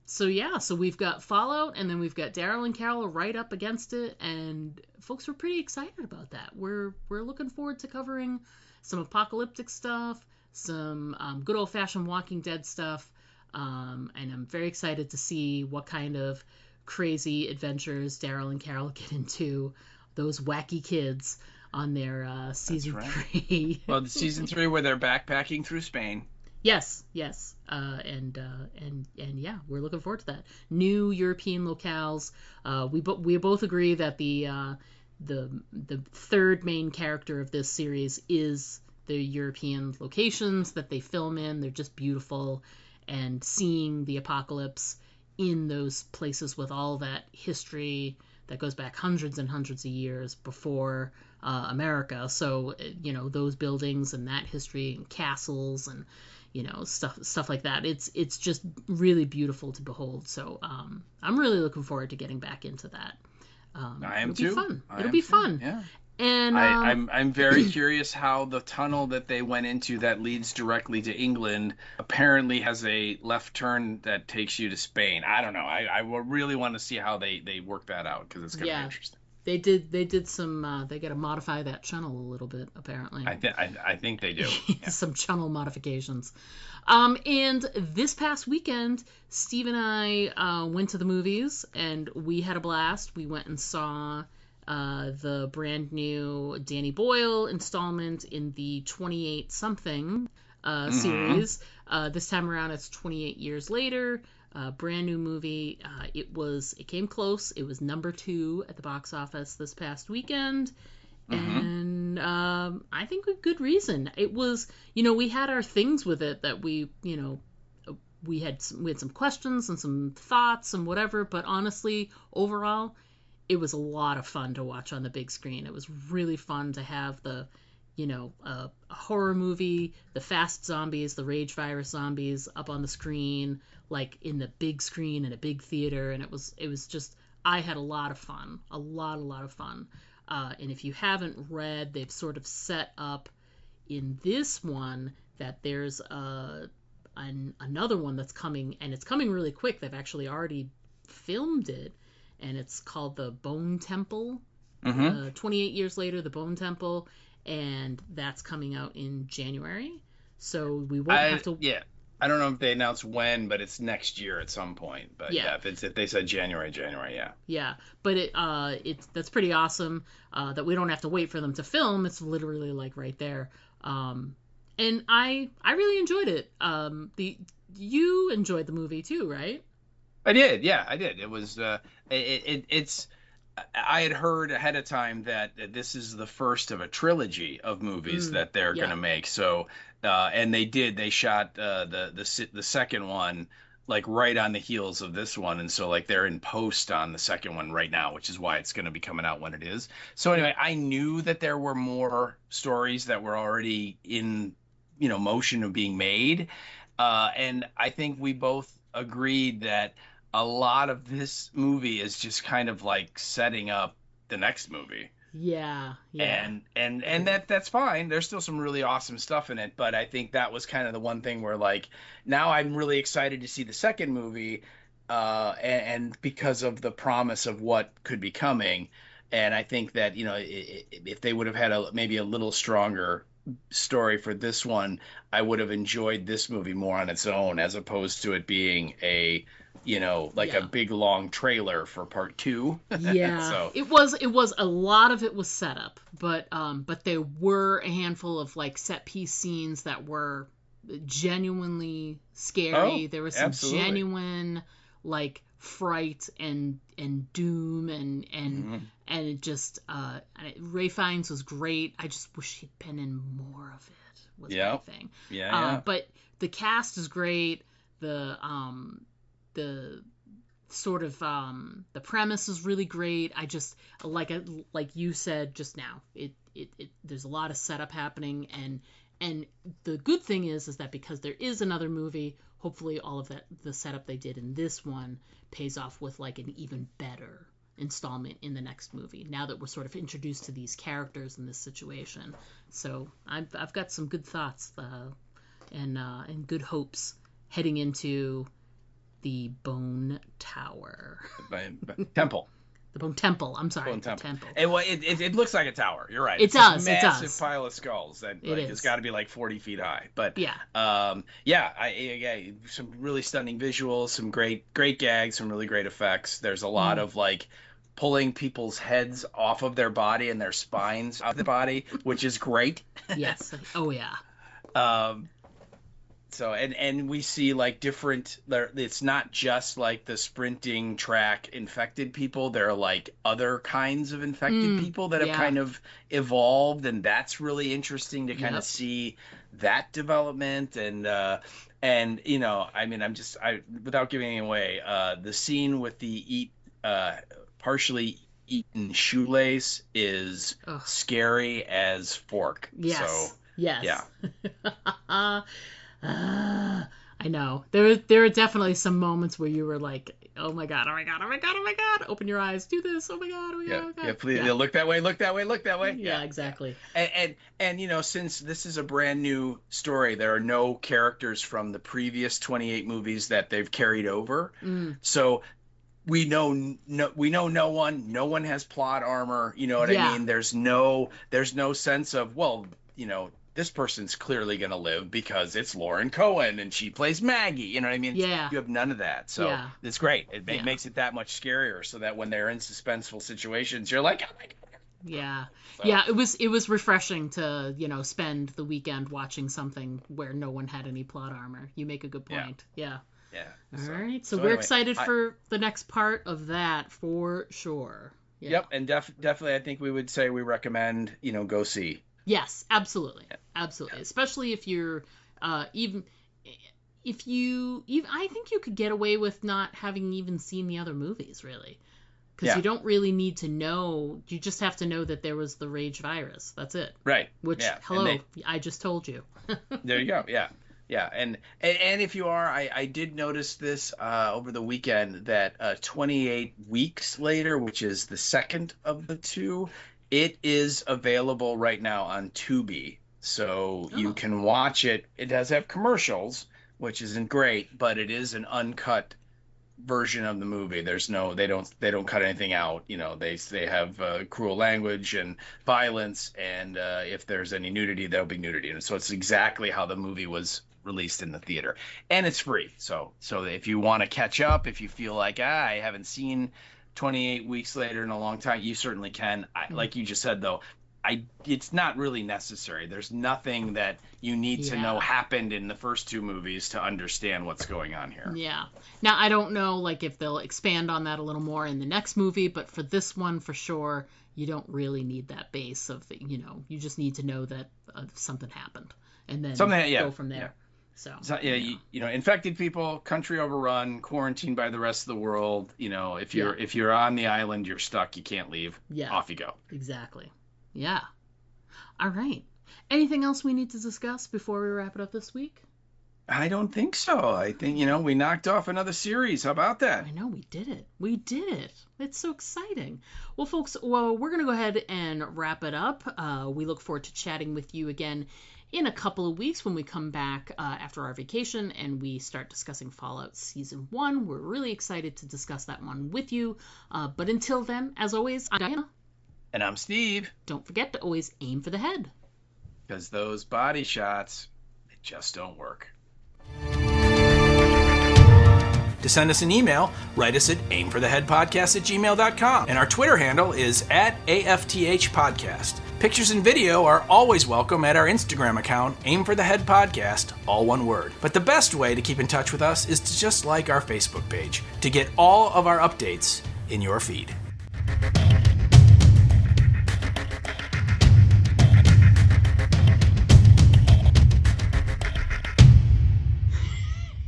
Speaker 1: so we've got Fallout, and then we've got Daryl and Carol right up against it, and folks, we're pretty excited about that. We're looking forward to covering some apocalyptic stuff, some good old-fashioned Walking Dead stuff, and I'm very excited to see what kind of crazy adventures Daryl and Carol get into, those wacky kids on their season 3.
Speaker 2: Well, the season 3 where they're backpacking through Spain.
Speaker 1: Yes. And yeah, we're looking forward to that. New European locales. We both agree that the third main character of this series is the European locations that they film in. They're just beautiful, and seeing the apocalypse in those places with all that history that goes back hundreds and hundreds of years before America. So, those buildings and that history and castles and, stuff like that. It's just really beautiful to behold. So I'm really looking forward to getting back into that.
Speaker 6: I am
Speaker 1: it'll
Speaker 6: too.
Speaker 1: Be fun. It'll be fun.
Speaker 6: Yeah.
Speaker 1: And
Speaker 6: I'm very curious how the tunnel that they went into that leads directly to England apparently has a left turn that takes you to Spain. I don't know. I really want to see how they work that out, because it's going to be interesting.
Speaker 1: They did some. They got to modify that channel a little bit, apparently.
Speaker 6: I think they do. Yeah.
Speaker 1: Some channel modifications. And this past weekend, Steve and I went to the movies, and we had a blast. We went and saw the brand new Danny Boyle installment in the 28 something series. This time around, it's 28 years later. Brand new movie. It came close. It was number 2 at the box office this past weekend. And I think with good reason. It was, we had our things with it that we had some questions and some thoughts and whatever, but honestly, overall, it was a lot of fun to watch on the big screen. It was really fun to have the, a horror movie, the fast zombies, the rage virus zombies up on the screen, like in the big screen in a big theater. And it was just, I had a lot of fun, a lot of fun. And if you haven't read, they've sort of set up in this one that there's another one that's coming, and it's coming really quick. They've actually already filmed it, and it's called The Bone Temple. 28 years later, The Bone Temple, and that's coming out in January. So we won't have to...
Speaker 6: Yeah. I don't know if they announced when, but it's next year at some point. But if they said January, yeah.
Speaker 1: Yeah, but that's pretty awesome that we don't have to wait for them to film. It's literally like right there. And I really enjoyed it. You enjoyed the movie too, right?
Speaker 6: I did. Yeah, I did. It was it's. I had heard ahead of time that this is the first of a trilogy of movies that they're going to make. So, and they shot the second one like right on the heels of this one, and so like they're in post on the second one right now, which is why it's going to be coming out when it is. So anyway, I knew that there were more stories that were already in motion of being made, and I think we both agreed that a lot of this movie is just kind of like setting up the next movie.
Speaker 1: Yeah.
Speaker 6: And that's fine. There's still some really awesome stuff in it, but I think that was kind of the one thing where like now I'm really excited to see the second movie, and because of the promise of what could be coming. And I think that if they would have had maybe a little stronger story for this one, I would have enjoyed this movie more on its own, as opposed to it being a a big long trailer for part 2.
Speaker 1: Yeah.
Speaker 6: So
Speaker 1: it was a lot of it was set up, but there were a handful of like set piece scenes that were genuinely scary. There was some genuine like fright and doom and it just Ray Fiennes was great. I just wish he'd been in more of it. Was my thing. Yeah. But the cast is great. The sort of the premise is really great. I just like you said just now. It there's a lot of setup happening, and the good thing is that because there is another movie, hopefully all of that the setup they did in this one pays off with like an even better installment in the next movie. Now that we're sort of introduced to these characters in this situation, so I've got some good thoughts and good hopes heading into the Bone Tower.
Speaker 6: Temple.
Speaker 1: The Bone Temple. I'm sorry.
Speaker 6: Bone
Speaker 1: Temple.
Speaker 6: Temple. It looks like a tower. You're right.
Speaker 1: It does.
Speaker 6: A massive
Speaker 1: it does.
Speaker 6: pile of skulls that it's got to be like 40 feet high. But
Speaker 1: yeah.
Speaker 6: Some really stunning visuals, some great gags, some really great effects. There's a lot of like pulling people's heads off of their body and their spines off the body, which is great.
Speaker 1: Yes. Oh yeah.
Speaker 6: So and we see like different. It's not just like the sprinting track infected people. There are like other kinds of infected people that have kind of evolved, and that's really interesting to kind of see that development. And
Speaker 2: And I mean, without giving it away, the scene with the partially eaten shoelace is scary as fork.
Speaker 1: Yes.
Speaker 2: So,
Speaker 1: yes.
Speaker 2: Yeah.
Speaker 1: I know. There are definitely some moments where you were like, oh my god, oh my god, oh my god, oh my god, open your eyes, do this, oh my god, oh my god, oh my god.
Speaker 2: Yeah, please, look that way, look that way, look that way.
Speaker 1: Yeah, exactly.
Speaker 2: And since this is a brand new story, there are no characters from the previous 28 movies that they've carried over. So we know no one. No one has plot armor. You know what I mean? There's no sense of, well, this person's clearly going to live because it's Lauren Cohen and she plays Maggie. You know what I mean?
Speaker 1: Yeah.
Speaker 2: You have none of that. So it's great. It makes it that much scarier so that when they're in suspenseful situations, you're like, oh my God.
Speaker 1: Yeah. So. Yeah, it was refreshing to, spend the weekend watching something where no one had any plot armor. You make a good point. Yeah. All right. So we're anyway, excited for the next part of that for sure. Yeah.
Speaker 2: Yep. And definitely, I think we would say we recommend, go see.
Speaker 1: Yes, absolutely. Absolutely. Especially if you're I think you could get away with not having even seen the other movies, really. Because you don't really need to know. You just have to know that there was the rage virus. That's it.
Speaker 2: Right.
Speaker 1: Which, I just told you.
Speaker 2: There you go. Yeah. Yeah. And if you are, I did notice this over the weekend that 28 weeks later, which is the second of the two, it is available right now on Tubi, so you can watch it. It does have commercials, which isn't great, but it is an uncut version of the movie. There's they don't cut anything out. They have cruel language and violence, and if there's any nudity, there'll be nudity. And so it's exactly how the movie was released in the theater, and it's free. So if you want to catch up, if you feel like I haven't seen 28 weeks later in a long time, you certainly can. Like you just said, though, it's not really necessary. There's nothing that you need to know happened in the first two movies to understand what's going on here.
Speaker 1: Yeah. Now, I don't know if they'll expand on that a little more in the next movie, but for this one, for sure, you don't really need that base of you just need to know that something happened and then go from there.
Speaker 2: Yeah. So infected people, country overrun, quarantined by the rest of the world. If you're on the island, you're stuck. You can't leave. Yeah. Off you go.
Speaker 1: Exactly. Yeah. All right. Anything else we need to discuss before we wrap it up this week?
Speaker 2: I don't think so. I think we knocked off another series. How about that?
Speaker 1: I know we did it. It's so exciting. Well, folks, we're gonna go ahead and wrap it up. We look forward to chatting with you again in a couple of weeks when we come back after our vacation and we start discussing Fallout Season 1. We're really excited to discuss that one with you. But until then, as always, I'm Diana.
Speaker 2: And I'm Steve.
Speaker 1: Don't forget to always aim for the head.
Speaker 2: Because those body shots, they just don't work.
Speaker 5: To send us an email, write us at aimfortheheadpodcast@gmail.com. And our Twitter handle is @AFTH Podcast. Pictures and video are always welcome at our Instagram account, Aim for the Head Podcast, all one word. But the best way to keep in touch with us is to just like our Facebook page to get all of our updates in your feed.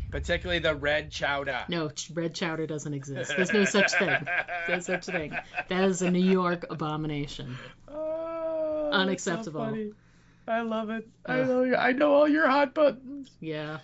Speaker 2: Particularly the red chowder.
Speaker 1: No, red chowder doesn't exist. There's no such thing. There's no such thing. That is a New York abomination. Unacceptable.
Speaker 2: So funny. I love it. I know all your hot buttons.
Speaker 1: Yeah.